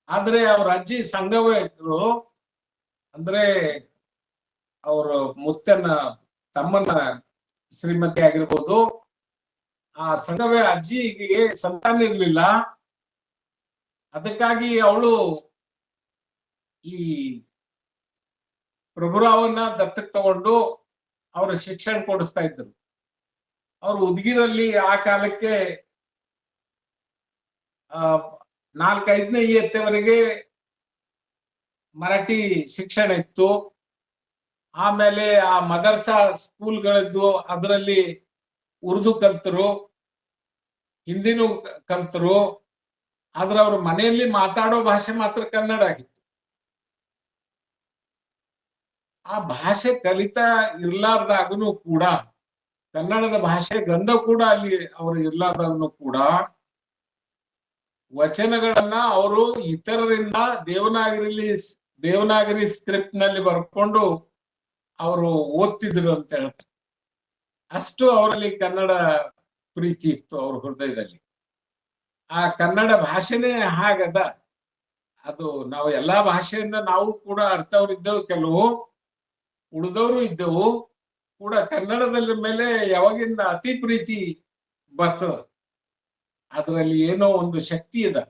ಆದ್ರೆ ಅವ್ರ ಅಜ್ಜಿ ಸಂಗವೇ ಇದ್ರು, ಅಂದ್ರೆ ಅವ್ರ ಮುತ್ತನ ತಮ್ಮನ ಶ್ರೀಮತಿ ಆಗಿರ್ಬೋದು. ಆ ಸಂಗವೇ ಅಜ್ಜಿಗೆ ಸಂತಾನ ಇರ್ಲಿಲ್ಲ, ಅದಕ್ಕಾಗಿ ಅವಳು ಈ ಪ್ರಭುರಾವನ್ನ ದತ್ತಕ್ ತಗೊಂಡು ಅವ್ರ ಶಿಕ್ಷಣ ಕೊಡಿಸ್ತಾ ಇದ್ರು. ಅವ್ರು ಉದ್ಗಿರಲ್ಲಿ ಆ ಕಾಲಕ್ಕೆ 4-5ನೇ ಇಯತ್ತೆವರೆಗೆ ಮರಾಠಿ ಶಿಕ್ಷಣ ಇತ್ತು. ಆಮೇಲೆ ಆ ಮದರ್ಸಾ ಸ್ಕೂಲ್ಗಳಿದ್ವು, ಅದರಲ್ಲಿ ಉರ್ದು ಕಲ್ತರು, ಹಿಂದಿನೂ ಕಲ್ತರು. ಆದ್ರೆ ಅವ್ರ ಮನೆಯಲ್ಲಿ ಮಾತಾಡೋ ಭಾಷೆ ಮಾತ್ರ ಕನ್ನಡ ಆಗಿತ್ತು. ಆ ಭಾಷೆ ಕಲಿತಾ ಇರ್ಲಾರ್ದಾಗನು ಕೂಡ, ಕನ್ನಡದ ಭಾಷೆ ಗಂಧ ಕೂಡ ಅಲ್ಲಿ ಅವರು ಇರ್ಲಾರ್ದಾಗನು ಕೂಡ, ವಚನಗಳನ್ನ ಅವರು ಇತರರಿಂದ ದೇವನಾಗರಿ ಸ್ಕ್ರಿಪ್ಟ್ ನಲ್ಲಿ ಬರ್ಕೊಂಡು ಅವರು ಓದ್ತಿದ್ರು ಅಂತ ಹೇಳ್ತಾರೆ. ಅಷ್ಟು ಅವರಲ್ಲಿ ಕನ್ನಡ ಪ್ರೀತಿ ಇತ್ತು ಅವ್ರ ಹೃದಯದಲ್ಲಿ. ಆ ಕನ್ನಡ ಭಾಷೆನೇ ಹಾಗದ. ಅದು ನಾವು ಎಲ್ಲಾ ಭಾಷೆಯಿಂದ ನಾವು ಕೂಡ ಅರ್ಥವ್ರಿದ್ದೆವು, ಕೆಲವು ಉಳಿದವರು ಇದ್ದೆವು ಕೂಡ. ಕನ್ನಡದ ಮೇಲೆ ಯಾವಾಗಿಂದ ಅತಿ ಪ್ರೀತಿ ಬರ್ತದ, ಅದರಲ್ಲಿ ಏನೋ ಒಂದು ಶಕ್ತಿ ಇದೆ.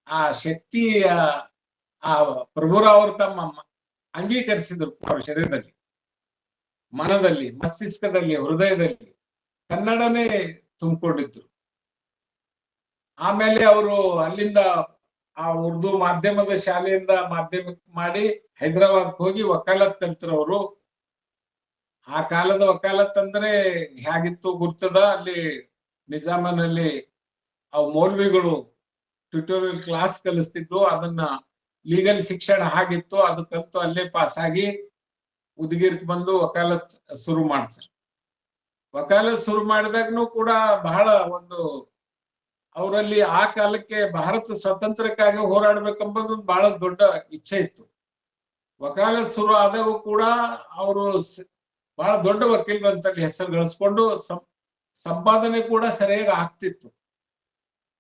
ಆ ಶಕ್ತಿಯ ಆ ಪ್ರಭುರಾವ್ ಅವರು ತಮ್ಮ ಅಂಗೀಕರಿಸಿದ್ರು ಅವ್ರ ಶರೀರದಲ್ಲಿ, ಮನದಲ್ಲಿ, ಮಸ್ತಿಷ್ಕದಲ್ಲಿ, ಹೃದಯದಲ್ಲಿ ಕನ್ನಡನೇ ತುಂಬಿಕೊಂಡಿದ್ರು. ಆಮೇಲೆ ಅವರು ಅಲ್ಲಿಂದ ಆ ಉರ್ದು ಮಾಧ್ಯಮದ ಶಾಲೆಯಿಂದ ಮಾಧ್ಯಮಿಕ ಮಾಡಿ ಹೈದರಾಬಾದ್ಗೆ ಹೋಗಿ ವಕಾಲತ್ ಕಲ್ತರು ಅವರು. ಆ ಕಾಲದ ವಕಾಲತ್ ಅಂದ್ರೆ ಹೇಗಿತ್ತು ಗುರ್ತದ, ಅಲ್ಲಿ ನಿಜಾಮನಲ್ಲಿ ಅವು ಮೌಲ್ವಿಗಳು ಟ್ಯುಟೋರಿಯಲ್ ಕ್ಲಾಸ್ ಕಲಿಸ್ತಿದ್ರು. ಅದನ್ನ ಲೀಗಲ್ ಶಿಕ್ಷಣ ಹಾಗಿತ್ತು, ಅದು ಕಲ್ತು ಅಲ್ಲೇ ಪಾಸ್ ಆಗಿ ಉದಗಿರ್ಕ್ ಬಂದು ವಕಾಲತ್ ಶುರು ಮಾಡ್ತಾರೆ. ವಕಾಲತ್ ಶುರು ಮಾಡಿದಾಗ್ನು ಕೂಡ ಬಹಳ ಒಂದು ಅವರಲ್ಲಿ ಆ ಕಾಲಕ್ಕೆ ಭಾರತ ಸ್ವಾತಂತ್ರ್ಯಕ್ಕಾಗಿ ಹೋರಾಡ್ಬೇಕೆಂಬುದು ಬಹಳ ದೊಡ್ಡ ಇಚ್ಛೆ ಇತ್ತು. ವಕಾಲತ್ ಶುರು ಆದಾಗೂ ಕೂಡ ಅವರು ಬಹಳ ದೊಡ್ಡ ವಕೀಲರು ಅಂತಲ್ಲಿ ಹೆಸರು ಗಳಿಸ್ಕೊಂಡು ಸಂಪಾದನೆ ಕೂಡ ಸರಿಯಾಗಿ ಆಗ್ತಿತ್ತು.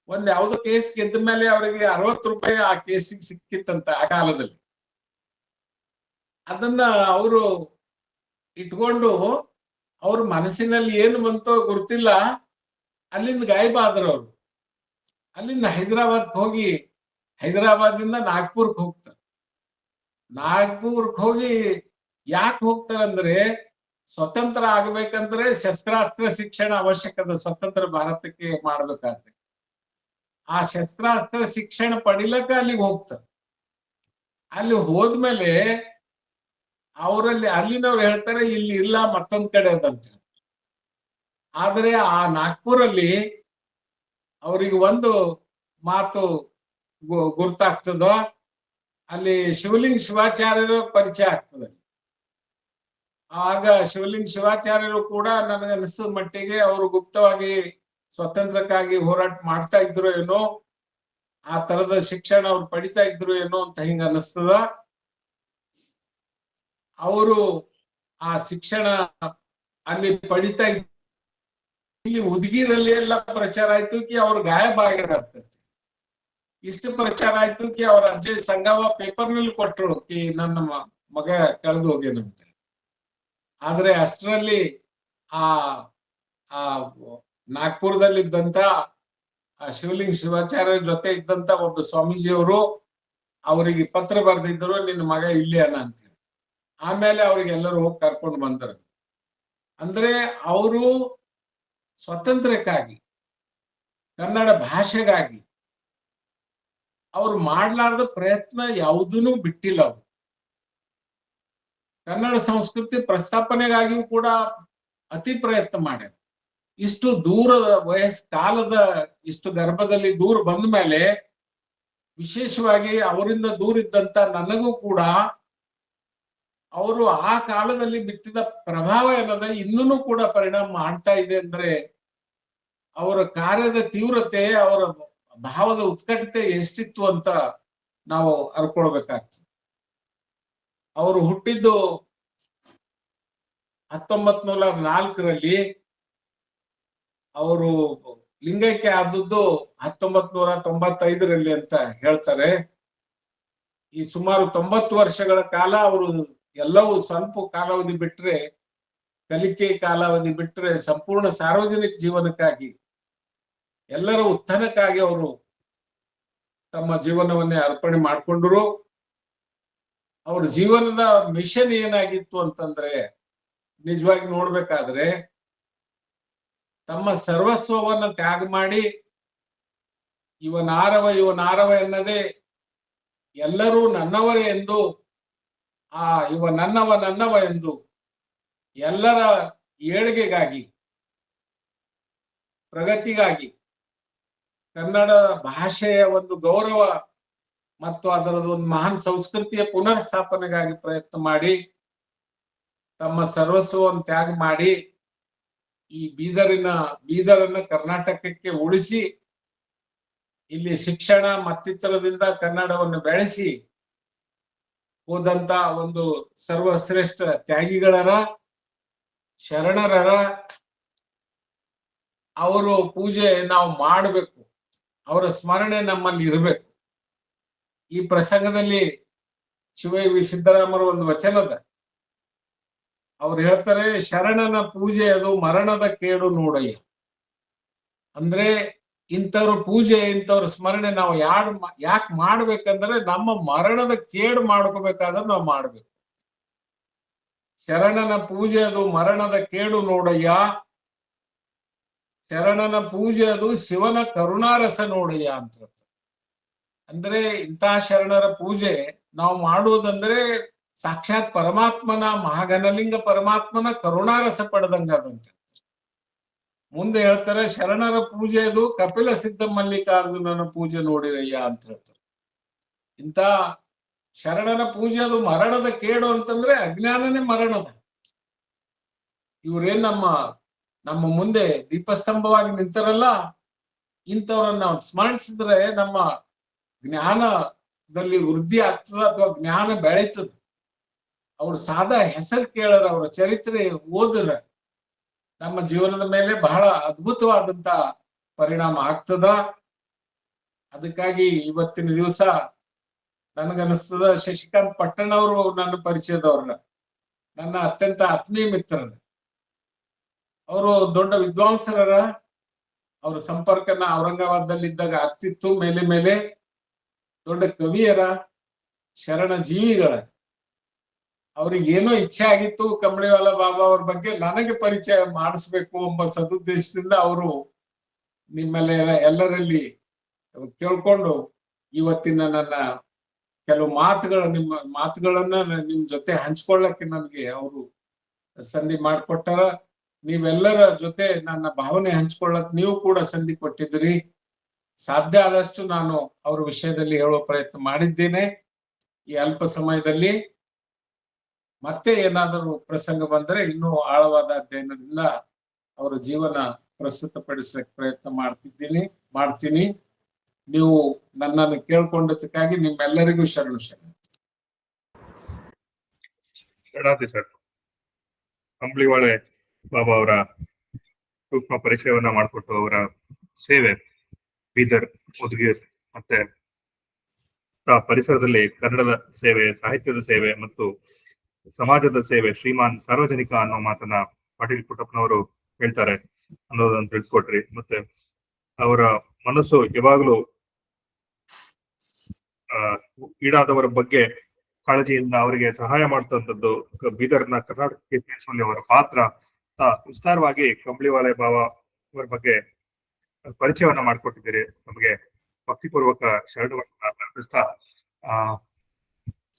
ಒಂದ್ ಯಾವ್ದೋ ಕೇಸ್ ಗೆದ್ದ ಮೇಲೆ ಅವರಿಗೆ 60 ರೂಪಾಯಿ ಆ ಕೇಸಿಗೆ ಸಿಕ್ಕಿತ್ತಂತ ಆ ಕಾಲದಲ್ಲಿ. ಅದನ್ನ ಅವರು ಇಟ್ಕೊಂಡು ಅವ್ರ ಮನಸ್ಸಿನಲ್ಲಿ ಏನು ಬಂತೋ ಗೊತ್ತಿಲ್ಲ, ಅಲ್ಲಿಂದ ಗಾಯಬ ಆದ್ರು ಅವರು. ಅಲ್ಲಿಂದ ಹೈದರಾಬಾದ್ಗೆ ಹೋಗಿ, ಹೈದರಾಬಾದಿಂದ ನಾಗ್ಪುರ್ಗೆ ಹೋಗ್ತಾರೆ. ನಾಗ್ಪುರ್ಗೆ ಹೋಗಿ ಯಾಕೆ ಹೋಗ್ತಾರಂದ್ರೆ, ಸ್ವತಂತ್ರ ಆಗ್ಬೇಕಂದ್ರೆ ಶಸ್ತ್ರಾಸ್ತ್ರ ಶಿಕ್ಷಣ ಅವಶ್ಯಕದ, ಸ್ವತಂತ್ರ ಭಾರತಕ್ಕೆ ಮಾಡ್ಬೇಕಾದ್ರೆ. ಆ ಶಸ್ತ್ರಾಸ್ತ್ರ ಶಿಕ್ಷಣ ಪಡಿಲಕ್ಕ ಅಲ್ಲಿಗೆ ಹೋಗ್ತಾರೆ. ಅಲ್ಲಿ ಹೋದ್ಮೇಲೆ ಅವರಲ್ಲಿ ಅಲ್ಲಿನವ್ರು ಹೇಳ್ತಾರೆ ಇಲ್ಲಿ ಇಲ್ಲ, ಮತ್ತೊಂದ್ ಕಡೆ ಅದಂತ. ಆದ್ರೆ ಆ ನಾಗ್ಪುರಲ್ಲಿ ಅವ್ರಿಗೆ ಒಂದು ಮಾತು ಗುರ್ತಾಗ್ತದ, ಅಲ್ಲಿ ಶಿವಲಿಂಗ ಶಿವಾಚಾರ್ಯರ ಪರಿಚಯ ಆಗ್ತದೆ. ಆಗ ಶಿವಲಿಂಗ ಶಿವಾಚಾರ್ಯರು ಕೂಡ ನನಗನ್ನಿಸಿದ ಮಟ್ಟಿಗೆ ಅವರು ಗುಪ್ತವಾಗಿ ಸ್ವತಂತ್ರಕ್ಕಾಗಿ ಹೋರಾಟ ಮಾಡ್ತಾ ಇದ್ರು ಏನೋ, ಆ ತರದ ಶಿಕ್ಷಣ ಅವ್ರು ಪಡಿತಾ ಇದ್ರು ಏನೋ ಅಂತ ಹಿಂಗ ಅನ್ನಿಸ್ತದ. ಅವರು ಆ ಶಿಕ್ಷಣ ಅಲ್ಲಿ ಪಡಿತಾ ಇದ್ರು. ಇಲ್ಲಿ ಉದಗಿರಲ್ಲಿ ಎಲ್ಲ ಪ್ರಚಾರ ಆಯ್ತು ಕಿ ಅವ್ರು ಗಾಯಬ ಆಗ್ಯಾರ. ಇಷ್ಟು ಪ್ರಚಾರ ಆಯ್ತು ಕಿ ಅವ್ರ ಅಜ್ಜಿ ಸಂಗವ ಪೇಪರ್ನಲ್ಲಿ ಕೊಟ್ರು ಕಿ ನನ್ನ ಮಗ ಕಳೆದು ಹೋಗ್ಯನಂತೆ. ಆದ್ರೆ ಅಷ್ಟರಲ್ಲಿ ಆ ಆ ನಾಗ್ಪುರದಲ್ಲಿದ್ದಂತ ಆ ಶಿವಲಿಂಗ ಶಿವಾಚಾರ್ಯ ಜೊತೆ ಇದ್ದಂತ ಒಬ್ಬ ಸ್ವಾಮೀಜಿಯವರು ಅವರಿಗೆ ಪತ್ರ ಬರೆದಿದ್ರು, ನಿನ್ನ ಮಗ ಇಲ್ಲಿ ಅನ್ನ ಅಂತೇಳಿ. ಆಮೇಲೆ ಅವ್ರಿಗೆಲ್ಲರೂ ಹೋಗಿ ಕರ್ಕೊಂಡು ಬಂದರು. ಅಂದ್ರೆ ಅವರು ಸ್ವಾತಂತ್ರ್ಯಕ್ಕಾಗಿ, ಕನ್ನಡ ಭಾಷೆಗಾಗಿ ಅವ್ರು ಮಾಡ್ಲಾರ್ದ ಪ್ರಯತ್ನ ಯಾವುದೂ ಬಿಟ್ಟಿಲ್ಲ. ಅವರು ಕನ್ನಡ ಸಂಸ್ಕೃತಿ ಪ್ರಸ್ತಾಪನೆಗಾಗಿಯೂ ಕೂಡ ಅತಿ ಪ್ರಯತ್ನ ಮಾಡ್ಯಾರ. ಇಷ್ಟು ದೂರದ ಕಾಲದ ಇಷ್ಟು ಗರ್ಭದಲ್ಲಿ ದೂರ ಬಂದ ಮೇಲೆ ವಿಶೇಷವಾಗಿ ಅವರಿಂದ ದೂರ ಇದ್ದಂತ ನನಗೂ ಕೂಡ ಅವರು ಆ ಕಾಲದಲ್ಲಿ ಬಿತ್ತಿದ ಪ್ರಭಾವ ಏನದ ಇನ್ನೂ ಕೂಡ ಪರಿಣಾಮ ಮಾಡ್ತಾ ಇದೆ. ಅಂದ್ರೆ ಅವರ ಕಾರ್ಯದ ತೀವ್ರತೆ, ಅವರ ಭಾವದ ಉತ್ಕಟತೆ ಎಷ್ಟಿತ್ತು ಅಂತ ನಾವು ಅರ್ಕೊಳ್ಬೇಕಾಗ್ತದೆ. ಅವರು ಹುಟ್ಟಿದ್ದು 1904ರಲ್ಲಿ, ಅವರು ಲಿಂಗೈಕ್ಯ ಆದದ್ದು 1995ರಲ್ಲಿ ಅಂತ ಹೇಳ್ತಾರೆ. ಈ ಸುಮಾರು 90 ವರ್ಷಗಳ ಕಾಲ ಅವರು ಎಲ್ಲವೂ ಸ್ವಲ್ಪ ಕಾಲಾವಧಿ ಬಿಟ್ರೆ, ಕಲಿಕೆ ಕಾಲಾವಧಿ ಬಿಟ್ರೆ ಸಂಪೂರ್ಣ ಸಾರ್ವಜನಿಕ ಜೀವನಕ್ಕಾಗಿ, ಎಲ್ಲರ ಉತ್ಥಾನಕ್ಕಾಗಿ ಅವರು ತಮ್ಮ ಜೀವನವನ್ನೇ ಅರ್ಪಣೆ ಮಾಡಿಕೊಂಡರು. ಅವ್ರ ಜೀವನದ ಮಿಷನ್ ಏನಾಗಿತ್ತು ಅಂತಂದ್ರೆ, ನಿಜವಾಗಿ ನೋಡ್ಬೇಕಾದ್ರೆ ತಮ್ಮ ಸರ್ವಸ್ವವನ್ನ ತ್ಯಾಗ ಮಾಡಿ ಇವನಾರವ ಎನ್ನದೆ ಎಲ್ಲರೂ ನನ್ನವರೇ ಎಂದು, ಇವ ನನ್ನವ ಎಂದು ಎಲ್ಲರ ಏಳಿಗೆಗಾಗಿ, ಪ್ರಗತಿಗಾಗಿ, ಕನ್ನಡ ಭಾಷೆಯ ಒಂದು ಗೌರವ ಮತ್ತು ಅದರದ ಒಂದು ಮಹಾನ್ ಸಂಸ್ಕೃತಿಯ ಪುನರ್ ಸ್ಥಾಪನೆಗಾಗಿ ಪ್ರಯತ್ನ ಮಾಡಿ, ತಮ್ಮ ಸರ್ವಸ್ವವನ್ನು ತ್ಯಾಗ ಮಾಡಿ ಈ ಬೀದರನ್ನ ಕರ್ನಾಟಕಕ್ಕೆ ಉಳಿಸಿ, ಇಲ್ಲಿ ಶಿಕ್ಷಣ ಮತ್ತಿತರದಿಂದ ಕನ್ನಡವನ್ನು ಬೆಳೆಸಿ ಹೋದಂತ ಒಂದು ಸರ್ವಶ್ರೇಷ್ಠ ತ್ಯಾಗಿಗಳರ, ಶರಣರರ. ಅವರು ಪೂಜೆ ನಾವು ಮಾಡಬೇಕು, ಅವರ ಸ್ಮರಣೆ ನಮ್ಮಲ್ಲಿ ಇರಬೇಕು. ಈ ಪ್ರಸಂಗದಲ್ಲಿ ಶಿವಯೋಗಿ ಸಿದ್ದರಾಮರ ಒಂದು ವಚನದ, ಅವ್ರು ಹೇಳ್ತಾರೆ, ಶರಣನ ಪೂಜೆ ಅದು ಮರಣದ ಕೇಡು ನೋಡಯ್ಯ. ಅಂದ್ರೆ ಇಂಥವ್ರ ಪೂಜೆ, ಇಂಥವ್ರ ಸ್ಮರಣೆ ನಾವು ಯಾಕೆ ಮಾಡ್ಬೇಕಂದ್ರೆ ನಮ್ಮ ಮರಣದ ಕೇಡು ಮಾಡ್ಕೋಬೇಕಾದ್ರೆ ನಾವು ಮಾಡ್ಬೇಕು. ಶರಣನ ಪೂಜೆ ಅದು ಮರಣದ ಕೇಡು ನೋಡಯ್ಯ, ಶರಣನ ಪೂಜೆ ಅದು ಶಿವನ ಕರುಣಾರಸ ನೋಡಯ್ಯ ಅಂತ. ಅಂದ್ರೆ ಇಂತಹ ಶರಣರ ಪೂಜೆ ನಾವು ಮಾಡುವುದಂದ್ರೆ ಸಾಕ್ಷಾತ್ ಪರಮಾತ್ಮನ, ಮಹಾಘನಲಿಂಗ ಪರಮಾತ್ಮನ ಕರುಣಾರಸ ಪಡೆದಂಗದಂತೆ. ಮುಂದೆ ಹೇಳ್ತಾರೆ, ಶರಣರ ಪೂಜೆ ಅದು ಕಪಿಲ ಸಿದ್ಧ ಮಲ್ಲಿಕಾರ್ಜುನನ ಪೂಜೆ ನೋಡಿರಯ್ಯ ಅಂತ ಹೇಳ್ತಾರೆ. ಇಂಥ ಶರಣರ ಪೂಜೆ ಅದು ಮರಣದ ಕೇಡು ಅಂತಂದ್ರೆ ಅಜ್ಞಾನನೇ ಮರಣದ. ಇವ್ರೇನ್ ನಮ್ಮ ಮುಂದೆ ದೀಪಸ್ತಂಭವಾಗಿ ನಿಂತಾರಲ್ಲ, ಇಂಥವ್ರನ್ನ ನಾವು ಸ್ಮರಿಸಿದ್ರೆ ನಮ್ಮ ಜ್ಞಾನದಲ್ಲಿ ವೃದ್ಧಿ ಆಗ್ತದ ಅಥವಾ ಜ್ಞಾನ ಬೆಳೀತದ. ಅವ್ರ ಸಾದಾ ಹೆಸರು ಕೇಳರ, ಅವರ ಚರಿತ್ರೆ ಓದ್ರ ನಮ್ಮ ಜೀವನದ ಮೇಲೆ ಬಹಳ ಅದ್ಭುತವಾದಂತ ಪರಿಣಾಮ ಆಗ್ತದ. ಅದಕ್ಕಾಗಿ ಇವತ್ತಿನ ದಿವಸ ನನಗನ್ನಿಸ್ತದ, ಶಶಿಕಾಂತ್ ಪಟ್ಟಣ್ ಅವರು ನನ್ನ ಪರಿಚಯದವ್ರನ್ನ, ನನ್ನ ಅತ್ಯಂತ ಆತ್ಮೀಯ ಮಿತ್ರರ. ಅವರು ದೊಡ್ಡ ವಿದ್ವಾಂಸರ, ಅವ್ರ ಸಂಪರ್ಕನ ಔರಂಗಾಬಾದ್ದಲ್ಲಿ ಇದ್ದಾಗ ಆಗ್ತಿತ್ತು. ಮೇಲೆ ದೊಡ್ಡ ಕವಿಯರ, ಶರಣ ಜೀವಿಗಳ. ಅವ್ರಿಗೆ ಏನೋ ಇಚ್ಛೆ ಆಗಿತ್ತು ಕಂಬಳಿವಾಲ ಬಾಬಾ ಅವ್ರ ಬಗ್ಗೆ ನನಗೆ ಪರಿಚಯ ಮಾಡಿಸ್ಬೇಕು ಎಂಬ ಸದುದ್ದೇಶದಿಂದ ಅವರು ನಿಮ್ಮಲ್ಲಿ ಎಲ್ಲರಲ್ಲಿ ಕೇಳ್ಕೊಂಡು ಇವತ್ತಿನ ನನ್ನ ಕೆಲವು ನಿಮ್ಮ ಮಾತುಗಳನ್ನ ನಿಮ್ ಜೊತೆ ಹಂಚ್ಕೊಳ್ಳಕ್ಕೆ ನನಗೆ ಅವರು ಸಂಧಿ ಮಾಡಿಕೊಟ್ಟಾರ. ನೀವೆಲ್ಲರ ಜೊತೆ ನನ್ನ ಭಾವನೆ ಹಂಚ್ಕೊಳ್ಳಕ್ ನೀವು ಕೂಡ ಸಂಧಿ ಕೊಟ್ಟಿದ್ರಿ. ಸಾಧ್ಯ ಆದಷ್ಟು ನಾನು ಅವ್ರ ವಿಷಯದಲ್ಲಿ ಹೇಳುವ ಪ್ರಯತ್ನ ಮಾಡಿದ್ದೇನೆ. ಈ ಅಲ್ಪ ಸಮಯದಲ್ಲಿ ಮತ್ತೆ ಏನಾದರೂ ಪ್ರಸಂಗ ಬಂದ್ರೆ ಇನ್ನೂ ಆಳವಾದ ಅಧ್ಯಯನದಿಂದ ಅವರ ಜೀವನ ಪ್ರಸ್ತುತಪಡಿಸಕ್ಕೆ ಪ್ರಯತ್ನ ಮಾಡ್ತೀನಿ. ನೀವು ನನ್ನನ್ನು ಕೇಳ್ಕೊಂಡದಕ್ಕಾಗಿ ನಿಮ್ಮೆಲ್ಲರಿಗೂ ಶರಣು. ಶರಣಾರ್ಥಿ ಸರ್. ಕಂಬಳಿವಾಳೆ ಬಾಬಾ ಅವರ ಸೂಕ್ಷ್ಮ ಪರಿಚಯವನ್ನ ಮಾಡಿಕೊಟ್ಟು ಅವರ ಸೇವೆ ಬೀದರ್, ಉದ್ಗೀರ್ ಮತ್ತೆ ಪರಿಸರದಲ್ಲಿ ಕನ್ನಡದ ಸೇವೆ, ಸಾಹಿತ್ಯದ ಸೇವೆ ಮತ್ತು ಸಮಾಜದ ಸೇವೆ ಶ್ರೀಮಾನ್ ಸಾರ್ವಜನಿಕ ಅನ್ನೋ ಮಾತನ್ನ ಪಾಟೀಲ್ ಪುಟ್ಟಪ್ಪನವರು ಹೇಳ್ತಾರೆ ಅನ್ನೋದನ್ನ ತಿಳಿಸ್ಕೊಟ್ರಿ. ಮತ್ತೆ ಅವರ ಮನಸ್ಸು ಯಾವಾಗಲೂ ಈಡಾದವರ ಬಗ್ಗೆ ಕಾಳಜಿಯಿಂದ ಅವರಿಗೆ ಸಹಾಯ ಮಾಡ್ತಂಥದ್ದು. ಬೀದರ್ನ ಕರ್ನಾಟಕಕ್ಕೆ ಸೇರಿಸುವಲ್ಲಿ ಅವರ ಪಾತ್ರ ವಿಸ್ತಾರವಾಗಿ ಕಂಬಳಿವಾಲೆ ಬಾವ ಅವರ ಬಗ್ಗೆ ಪರಿಚಯವನ್ನ ಮಾಡಿಕೊಟ್ಟಿದ್ದೀರಿ. ನಮಗೆ ಭಕ್ತಿಪೂರ್ವಕ ಶರಣವನ್ನ ಅರ್ಪಿಸ್ತಾ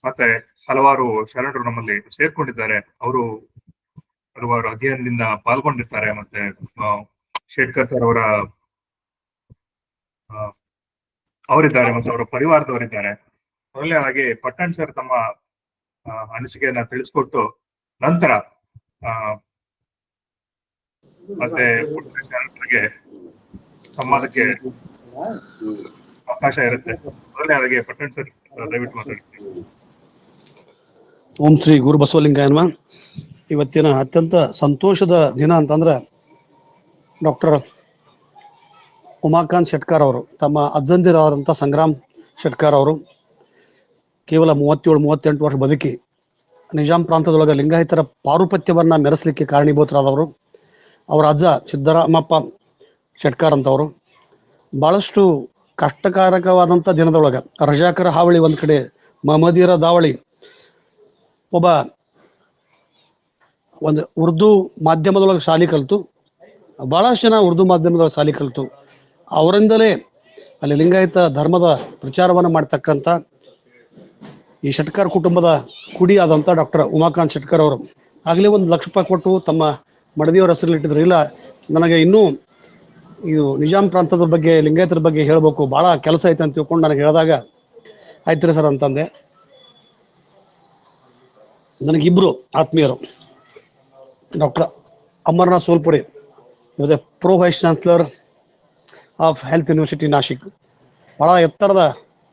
ಮತ್ತೆ ಹಲವಾರು ಶರಣರು ನಮ್ಮಲ್ಲಿ ಸೇರ್ಕೊಂಡಿದ್ದಾರೆ. ಅವರು ಹಲವಾರು ಅಧ್ಯಯನದಿಂದ ಪಾಲ್ಗೊಂಡಿರ್ತಾರೆ. ಮತ್ತೆ ಶೇಟ್ಕರ್ ಸರ್ ಅವರಿದ್ದಾರೆ ಮತ್ತು ಅವರ ಪರಿವಾರದವರಿದ್ದಾರೆ. ಮೊದಲನೇ ಹಾಗೆ ಪಟ್ಟಣ್ ಸರ್ ತಮ್ಮ ಅನಿಸಿಕೆಯನ್ನ ತಿಳಿಸ್ಕೊಟ್ಟು ನಂತರ ಮತ್ತೆ ಶರಣರಿಗೆ ಸಂವಾದಕ್ಕೆ ಅವಕಾಶ ಇರುತ್ತೆ. ಮೊದಲನೇ ಹಾಗೆ ಪಟ್ಟಣ್ ಸರ್ ದಯವಿಟ್ಟು ಮಾತಾಡ್ತೀನಿ. ಓಂ ಶ್ರೀ ಗುರು ಬಸವಲಿಂಗಾಯ ನಮಃ. ಇವತ್ತಿನ ಅತ್ಯಂತ ಸಂತೋಷದ ದಿನ ಅಂತಂದ್ರೆ ಡಾಕ್ಟರ್ ಉಮಾಕಾಂತ್ ಶೆಟ್ಕರ್ ಅವರು ತಮ್ಮ ಅಜ್ಜಂದಿರಾದಂಥ ಸಂಗ್ರಾಮ್ ಶೆಟ್ಕರ್ ಅವರು ಕೇವಲ 37-38 ವರ್ಷ ಬದುಕಿ ನಿಜಾಂ ಪ್ರಾಂತದೊಳಗೆ ಲಿಂಗಾಯತರ ಪಾರುಪತ್ಯವನ್ನು ಮೆರೆಸಲಿಕ್ಕೆ ಕಾರಣೀಭೂತರಾದವರು. ಅವರ ಅಜ್ಜ ಸಿದ್ದರಾಮಪ್ಪ ಶೆಟ್ಕರ್ ಅಂತವರು ಭಾಳಷ್ಟು ಕಷ್ಟಕಾರಕವಾದಂಥ ದಿನದೊಳಗೆ ರಜಾಕರ ಹಾವಳಿ ಒಂದು ಕಡೆ, ಮಹಮ್ಮದೀರ ದಾವಳಿ, ಒಂದು ಉರ್ದು ಮಾಧ್ಯಮದೊಳಗೆ ಶಾಲೆ ಕಲಿತು, ಭಾಳಷ್ಟು ಜನ ಉರ್ದು ಮಾಧ್ಯಮದೊಳಗೆ ಶಾಲೆ ಕಲಿತು ಅವರಿಂದಲೇ ಅಲ್ಲಿ ಲಿಂಗಾಯತ ಧರ್ಮದ ಪ್ರಚಾರವನ್ನು ಮಾಡ್ತಕ್ಕಂಥ ಈ ಶೆಟ್ಕರ್ ಕುಟುಂಬದ ಕುಡಿ ಆದಂಥ ಡಾಕ್ಟರ್ ಉಮಾಕಾಂತ್ ಶೆಟ್ಕರ್ ಅವರು ಆಗಲೇ 1 ಲಕ್ಷ ರೂಪಾಯಿ ಕೊಟ್ಟು ತಮ್ಮ ಮಡದಿಯವರ ಹೆಸರಲ್ಲಿ ಇಟ್ಟಿದ್ರು. ಇಲ್ಲ, ನನಗೆ ಇನ್ನೂ ಇದು ನಿಜಾಂ ಪ್ರಾಂತದ ಬಗ್ಗೆ, ಲಿಂಗಾಯತರ ಬಗ್ಗೆ ಹೇಳಬೇಕು, ಭಾಳ ಕೆಲಸ ಐತೆ ಅಂತ ತಿಳ್ಕೊಂಡು ನನಗೆ ಹೇಳಿದಾಗ ಆಯ್ತು ರೀ ಸರ್ ಅಂತಂದೆ. ನನಗಿಬ್ಬರು ಆತ್ಮೀಯರು, doctor Amarnath Solpuri, was a pro vice chancellor of health university Nashik. ಭಾಳ ಎತ್ತರದ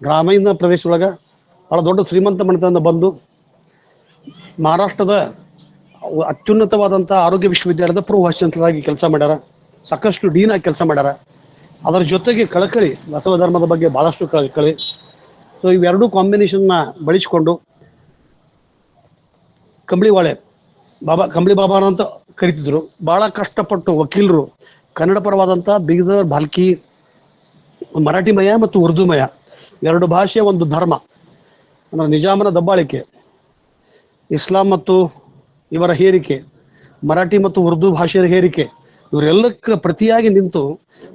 ಗ್ರಾಮೀಣ ಪ್ರದೇಶದೊಳಗೆ ಭಾಳ ದೊಡ್ಡ ಶ್ರೀಮಂತ ಮನೆತನದಿಂದ ಬಂದು ಮಹಾರಾಷ್ಟ್ರದ ಅತ್ಯುನ್ನತವಾದಂಥ ಆರೋಗ್ಯ ವಿಶ್ವವಿದ್ಯಾಲಯದ ಪ್ರೋ ವೈಸ್ ಚಾನ್ಸಲರ್ ಆಗಿ ಕೆಲಸ ಮಾಡ್ಯಾರ. ಸಾಕಷ್ಟು ಡೀನ್ ಆಗಿ ಕೆಲಸ ಮಾಡ್ಯಾರ. ಅದರ ಜೊತೆಗೆ ಕಳಕಳಿ, ಬಸವ ಧರ್ಮದ ಬಗ್ಗೆ ಭಾಳಷ್ಟು ಕಳಕಳಿ. ಸೊ ಇವೆರಡೂ ಕಾಂಬಿನೇಷನ್ನ ಬಳಸಿಕೊಂಡು ಕಂಬಳಿ ಬಾಬಾ ಅಂತ ಕರಿತಿದ್ರು. ಭಾಳ ಕಷ್ಟಪಟ್ಟು ವಕೀಲರು ಕನ್ನಡ ಪರವಾದಂಥ ಬೀದರ್, ಭಾಲ್ಕಿ, ಮರಾಠಿಮಯ ಮತ್ತು ಉರ್ದುಮಯ 2 ಭಾಷೆಯ ಒಂದು ಧರ್ಮ ಅಂದರೆ ನಿಜಾಮನ ದಬ್ಬಾಳಿಕೆ, ಇಸ್ಲಾಂ ಮತ್ತು ಇವರ ಹೇರಿಕೆ, ಮರಾಠಿ ಮತ್ತು ಉರ್ದು ಭಾಷೆಯ ಹೇರಿಕೆ, ಇವರೆಲ್ಲಕ್ಕೆ ಪ್ರತಿಯಾಗಿ ನಿಂತು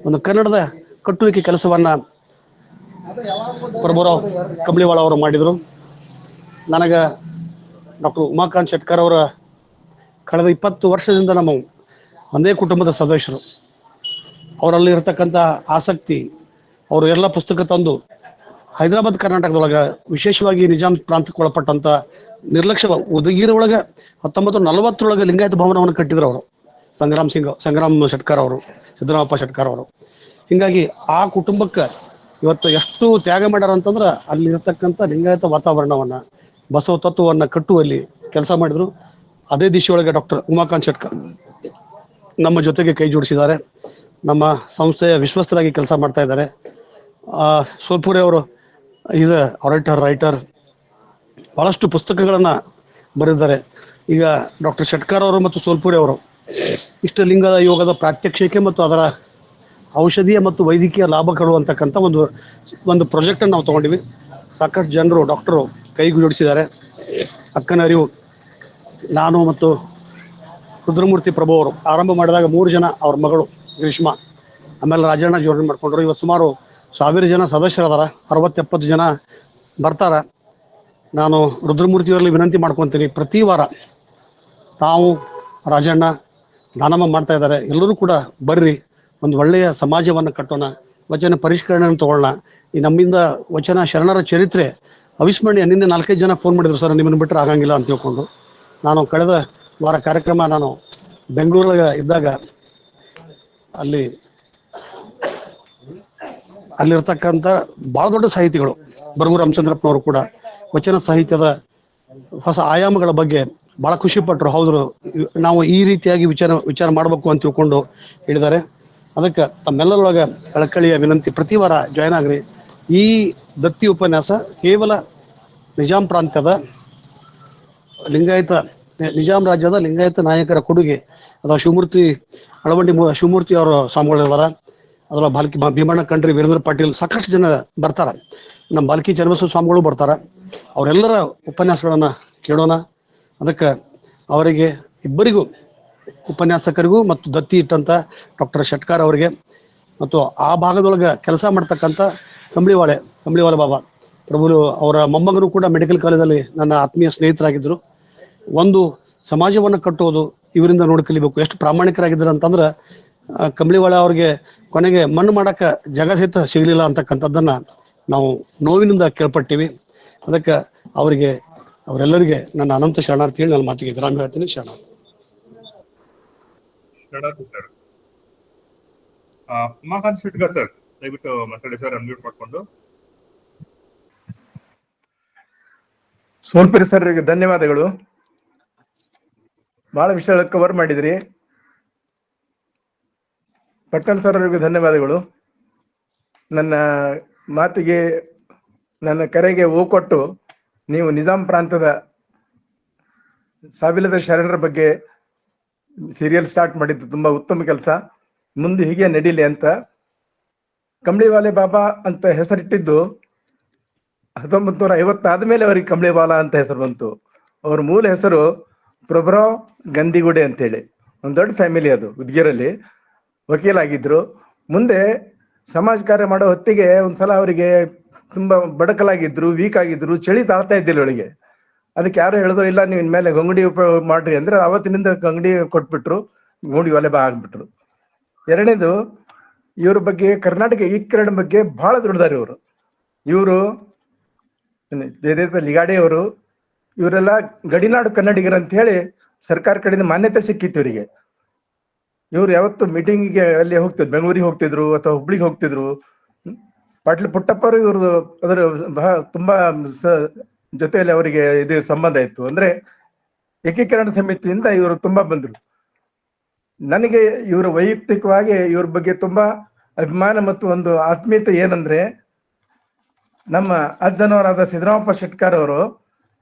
ಒಂದು ಕನ್ನಡದ ಕಟ್ಟುವಿಕೆ ಕೆಲಸವನ್ನು ಪ್ರಭುರಾವ್ ಕಂಬಳಿವಾಳ ಅವರು ಮಾಡಿದರು. ನನಗೆ ಡಾಕ್ಟರ್ ಉಮಾಕಾಂತ್ ಶೆಟ್ಕರ್ ಅವರ ಕಳೆದ 20 ವರ್ಷದಿಂದ ನಮ್ಮ ಒಂದೇ ಕುಟುಂಬದ ಸದಸ್ಯರು. ಅವರಲ್ಲಿ ಇರತಕ್ಕಂಥ ಆಸಕ್ತಿ, ಅವರು ಎಲ್ಲ ಪುಸ್ತಕ ತಂದು ಹೈದರಾಬಾದ್ ಕರ್ನಾಟಕದೊಳಗೆ ವಿಶೇಷವಾಗಿ ನಿಜಾಂ ಪ್ರಾಂತಕ್ಕೆ ಒಳಪಟ್ಟಂಥ ನಿರ್ಲಕ್ಷ್ಯ ಉದಗೀರ ಒಳಗೆ 1940 ಲಿಂಗಾಯತ ಭವನವನ್ನು ಕಟ್ಟಿದ್ರು ಅವರು, ಸಂಗ್ರಾಮ್ ಶೆಟ್ಕರ್ ಅವರು, ಸಿದ್ದರಾಮಪ್ಪ ಶೆಟ್ಕರ್ ಅವರು. ಹೀಗಾಗಿ ಆ ಕುಟುಂಬಕ್ಕೆ ಇವತ್ತು ಎಷ್ಟು ತ್ಯಾಗ ಮಾಡ್ಯಾರ ಅಂತಂದ್ರೆ ಅಲ್ಲಿರ್ತಕ್ಕಂಥ ಲಿಂಗಾಯತ ವಾತಾವರಣವನ್ನು, ಬಸವ ತತ್ವವನ್ನು ಕಟ್ಟುವಲ್ಲಿ ಕೆಲಸ ಮಾಡಿದರು. ಅದೇ ದಿಶೆಯೊಳಗೆ ಡಾಕ್ಟರ್ ಉಮಾಕಾಂತ್ ಶೆಟ್ಕರ್ ನಮ್ಮ ಜೊತೆಗೆ ಕೈ ಜೋಡಿಸಿದ್ದಾರೆ. ನಮ್ಮ ಸಂಸ್ಥೆಯ ವಿಶ್ವಸ್ತರಾಗಿ ಕೆಲಸ ಮಾಡ್ತಾ ಇದ್ದಾರೆ. ಸೋಲ್ಪುರಿ ಅವರು ಈಸ್ ಎ ರೈಟರ್, ಭಾಳಷ್ಟು ಪುಸ್ತಕಗಳನ್ನು ಬರೆದಿದ್ದಾರೆ. ಈಗ ಡಾಕ್ಟರ್ ಶೆಟ್ಕರ್ ಅವರು ಮತ್ತು ಸೋಲ್ಪುರಿ ಅವರು ಇಷ್ಟಲಿಂಗದ ಯೋಗದ ಪ್ರಾತ್ಯಕ್ಷಿಕೆ ಮತ್ತು ಅದರ ಔಷಧೀಯ ಮತ್ತು ವೈದ್ಯಕೀಯ ಲಾಭಗಳು ಅಂತಕ್ಕಂಥ ಒಂದು ಪ್ರಾಜೆಕ್ಟನ್ನು ನಾವು ತೊಗೊಂಡಿವಿ. ಸಾಕಷ್ಟು ಜನರು ಡಾಕ್ಟರು ಕೈಗೂ ಜೋಡಿಸಿದ್ದಾರೆ. ಅಕ್ಕನ ಅರಿವು, ನಾನು ಮತ್ತು ರುದ್ರಮೂರ್ತಿ ಪ್ರಭು ಅವರು ಆರಂಭ ಮಾಡಿದಾಗ 3 ಜನ, ಅವ್ರ ಮಗಳು ಗ್ರೀಷ್ಮಾ, ಆಮೇಲೆ ರಾಜಣ್ಣ ಜೋಡಣೆ ಮಾಡ್ಕೊಂಡ್ರು. ಇವತ್ತು ಸುಮಾರು 1000 ಜನ ಸದಸ್ಯರದಾರ, 60-70 ಜನ ಬರ್ತಾರೆ. ನಾನು ರುದ್ರಮೂರ್ತಿಯವರಲ್ಲಿ ವಿನಂತಿ ಮಾಡ್ಕೊತೀನಿ, ಪ್ರತಿ ವಾರ ತಾವು ರಾಜಣ್ಣ ದಾನಮ್ಮ ಮಾಡ್ತಾ ಇದ್ದಾರೆ, ಎಲ್ಲರೂ ಕೂಡ ಬರ್ರಿ, ಒಂದು ಒಳ್ಳೆಯ ಸಮಾಜವನ್ನು ಕಟ್ಟೋಣ, ವಚನ ಪರಿಷ್ಕರಣೆಯನ್ನು ತಗೊಳ್ಳೋಣ. ಈ ನಮ್ಮಿಂದ ವಚನ ಶರಣರ ಚರಿತ್ರೆ ಅವಿಸ್ಮರಣೀಯ. ನಿನ್ನೆ 4-5 ಜನ ಫೋನ್ ಮಾಡಿದ್ರು, ಸರ್ ನಿಮ್ಮನ್ನು ಬಿಟ್ಟರೆ ಆಗಂಗಿಲ್ಲ ಅಂತ ತಿಳ್ಕೊಂಡು. ನಾನು ಕಳೆದ ವಾರ ಕಾರ್ಯಕ್ರಮ ನಾನು ಬೆಂಗಳೂರಾಗ ಇದ್ದಾಗ ಅಲ್ಲಿರ್ತಕ್ಕಂಥ ಭಾಳ ದೊಡ್ಡ ಸಾಹಿತಿಗಳು, ಬರಗೂರು ರಾಮಚಂದ್ರಪ್ಪನವರು ಕೂಡ ವಚನ ಸಾಹಿತ್ಯದ ಹೊಸ ಆಯಾಮಗಳ ಬಗ್ಗೆ ಭಾಳ ಖುಷಿಪಟ್ಟರು. ಹೌದು, ನಾವು ಈ ರೀತಿಯಾಗಿ ವಿಚಾರ ಮಾಡಬೇಕು ಅಂತ ತಿಳ್ಕೊಂಡು ಹೇಳಿದ್ದಾರೆ. ಅದಕ್ಕೆ ತಮ್ಮೆಲ್ಲರೊಳಗೆ ಕಳಕಳಿಯ ವಿನಂತಿ, ಪ್ರತಿ ವಾರ ಜಾಯ್ನ್ ಆಗ್ರಿ. ಈ ದತ್ತಿ ಉಪನ್ಯಾಸ ಕೇವಲ ನಿಜಾಂ ಪ್ರಾಂತ್ಯದ ನಿಜಾಂ ರಾಜ್ಯದ ಲಿಂಗಾಯತ ನಾಯಕರ ಕೊಡುಗೆ. ಅದರ ಶಿವಮೂರ್ತಿ ಅಳವಂಡಿ ಶಿವಮೂರ್ತಿ ಅವರ ಸ್ವಾಮಿಗಳಿದಾರ, ಅದರ ಭೀಮಣ್ಣ ಕಂಡ್ರಿ, ವೀರೇಂದ್ರ ಪಾಟೀಲ್, ಸಾಕಷ್ಟು ಜನ ಬರ್ತಾರೆ. ನಮ್ಮ ಬಾಲ್ಕಿ ಚನ್ನಬಸವ ಸ್ವಾಮಿಗಳು ಬರ್ತಾರೆ. ಅವರೆಲ್ಲರ ಉಪನ್ಯಾಸಗಳನ್ನು ಕೇಳೋಣ. ಅದಕ್ಕೆ ಅವರಿಗೆ ಇಬ್ಬರಿಗೂ, ಉಪನ್ಯಾಸಕರಿಗೂ ಮತ್ತು ದತ್ತಿ ಇಟ್ಟಂಥ ಡಾಕ್ಟರ್ ಶೆಟ್ಕಾರ್ ಅವರಿಗೆ ಮತ್ತು ಆ ಭಾಗದೊಳಗೆ ಕೆಲಸ ಮಾಡ್ತಕ್ಕಂಥ ಕಂಬಳಿವಾಲೆ ಬಾಬಾ ಪ್ರಭುಲು ಅವರ ಮೊಮ್ಮಗನು ಕೂಡ ಮೆಡಿಕಲ್ ಕಾಲೇಜಲ್ಲಿ ನನ್ನ ಆತ್ಮೀಯ ಸ್ನೇಹಿತರಾಗಿದ್ದರು. ಒಂದು ಸಮಾಜವನ್ನು ಕಟ್ಟೋದು ಇವರಿಂದ ನೋಡಿ ಕಲಿಬೇಕು. ಎಷ್ಟು ಪ್ರಾಮಾಣಿಕರಾಗಿದ್ದಾರೆ ಅಂತಂದ್ರೆ ಕಂಬಳಿವಾಳೆ ಅವ್ರಿಗೆ ಕೊನೆಗೆ ಮಣ್ಣು ಮಾಡೋಕ್ಕೆ ಜಾಗ ಸಹಿತ ಸಿಗಲಿಲ್ಲ ಅಂತಕ್ಕಂಥದ್ದನ್ನು ನಾವು ನೋವಿನಿಂದ ಕೇಳ್ಪಟ್ಟಿವಿ. ಅದಕ್ಕೆ ಅವರೆಲ್ಲರಿಗೆ ನನ್ನ ಅನಂತ ಶರಣಾರ್ಥಿ ಹೇಳಿ ನನ್ನ ಮಾತಿಗೆ ವಿರಾಮ ಹೇಳ್ತೀನಿ. ಶರಣಾರ್ಥಿ ಸರ್. ಉಮಾಕಾಂತ್ ಶೆಟ್ಕರ್ ಸರ್, ದಯವಿಟ್ಟು ಮಾತಾಡಿ ಸರ್, ಅನ್ಮ್ಯೂಟ್ ಮಾಡ್ಕೊಂಡು. ಸೋಲ್ಪುರಿ ಸರ್ ಧನ್ಯವಾದಗಳು. ಬಹಳ ವಿಷಯ ಕವರ್ ಮಾಡಿದ್ರಿ. ಪಟ್ಟಣ್ ಸರ್ ಅವರಿಗೆ ಧನ್ಯವಾದಗಳು. ನನ್ನ ಮಾತಿಗೆ, ನನ್ನ ಕರೆಗೆ ಕೊಟ್ಟು ನೀವು ನಿಜಾಂ ಪ್ರಾಂತದ ಸಾವಿಲ್ಲದ ಶರಣರ ಬಗ್ಗೆ ಸೀರಿಯಲ್ ಸ್ಟಾರ್ಟ್ ಮಾಡಿದ್ದು ತುಂಬಾ ಉತ್ತಮ ಕೆಲಸ. ಮುಂದೆ ಹೀಗೆ ನಡೀಲಿ ಅಂತ. ಕಂಬಳಿವಾಲೆ ಬಾಬಾ ಅಂತ ಹೆಸರಿಟ್ಟಿದ್ದು 1950 ಆದ್ಮೇಲೆ ಅವರಿಗೆ ಕಂಬಳಿವಾಲ ಅಂತ ಹೆಸರು ಬಂತು. ಅವ್ರ ಮೂಲ ಹೆಸರು ಪ್ರಭುರಾವ್ ಗಂದಿಗುಡೆ ಅಂತೇಳಿ. ಒಂದು ದೊಡ್ಡ ಫ್ಯಾಮಿಲಿ ಅದು. ಉದ್ಗಿರಲ್ಲಿ ವಕೀಲಾಗಿದ್ರು. ಮುಂದೆ ಸಮಾಜ ಕಾರ್ಯ ಮಾಡೋ ಹೊತ್ತಿಗೆ ಒಂದ್ಸಲ ಅವರಿಗೆ ತುಂಬಾ ಬಡಕಲಾಗಿದ್ರು, ವೀಕ್ ಆಗಿದ್ರು, ಚಳಿ ತಾಳ್ತಾ ಇದ್ದಿಲ್ಲ ಅವಳಿಗೆ. ಅದಕ್ಕೆ ಯಾರು ಹೇಳಿದ್ರು, ಇಲ್ಲ ನೀವು ಇನ್ಮೇಲೆ ಗಂಗುಡಿ ಉಪಯೋಗ ಮಾಡ್ರಿ ಅಂದ್ರೆ ಅವತ್ತಿನಿಂದ ಗಂಗುಡಿ ಕೊಟ್ಬಿಟ್ರು, ಗಂಗುಡಿ ಒಲೆ ಬಾ ಆಗ್ಬಿಟ್ರು. ಎರಡನೇದು, ಇವ್ರ ಬಗ್ಗೆ ಕರ್ನಾಟಕ ಈಕರಣ ಬಗ್ಗೆ ಬಹಳ ದೊಡ್ಡದಾರೆ ಇವರು. ಇವರು ಲಿಗಾಡೆ ಅವರು, ಇವರೆಲ್ಲ ಗಡಿನಾಡು ಕನ್ನಡಿಗರ ಅಂತ ಹೇಳಿ ಸರ್ಕಾರ ಕಡೆಯಿಂದ ಮಾನ್ಯತೆ ಸಿಕ್ಕಿತ್ತು ಇವರಿಗೆ. ಇವ್ರು ಯಾವತ್ತು ಮೀಟಿಂಗಿಗೆ ಅಲ್ಲಿ ಹೋಗ್ತಿದ್ರು, ಬೆಂಗಳೂರಿಗೆ ಹೋಗ್ತಿದ್ರು ಅಥವಾ ಹುಬ್ಳಿಗೆ ಹೋಗ್ತಿದ್ರು. ಪಾಟೀಲ್ ಪುಟ್ಟಪ್ಪರು ಇವ್ರದ್ದು ಅದರ ತುಂಬಾ ಜೊತೆಯಲ್ಲಿ ಅವರಿಗೆ ಇದು ಸಂಬಂಧ ಇತ್ತು. ಅಂದ್ರೆ ಏಕೀಕರಣ ಸಮಿತಿಯಿಂದ ಇವರು ತುಂಬಾ ಬಂದ್ರು. ನನಗೆ ಇವರು ವೈಯಕ್ತಿಕವಾಗಿ ಇವ್ರ ಬಗ್ಗೆ ತುಂಬಾ ಅಭಿಮಾನ ಮತ್ತು ಒಂದು ಆತ್ಮೀಯತೆ ಏನಂದ್ರೆ, ನಮ್ಮ ಅಜ್ಜನವರಾದ ಸಿದ್ದರಾಮಪ್ಪ ಶೆಟ್ಕಾರ್ ಅವರು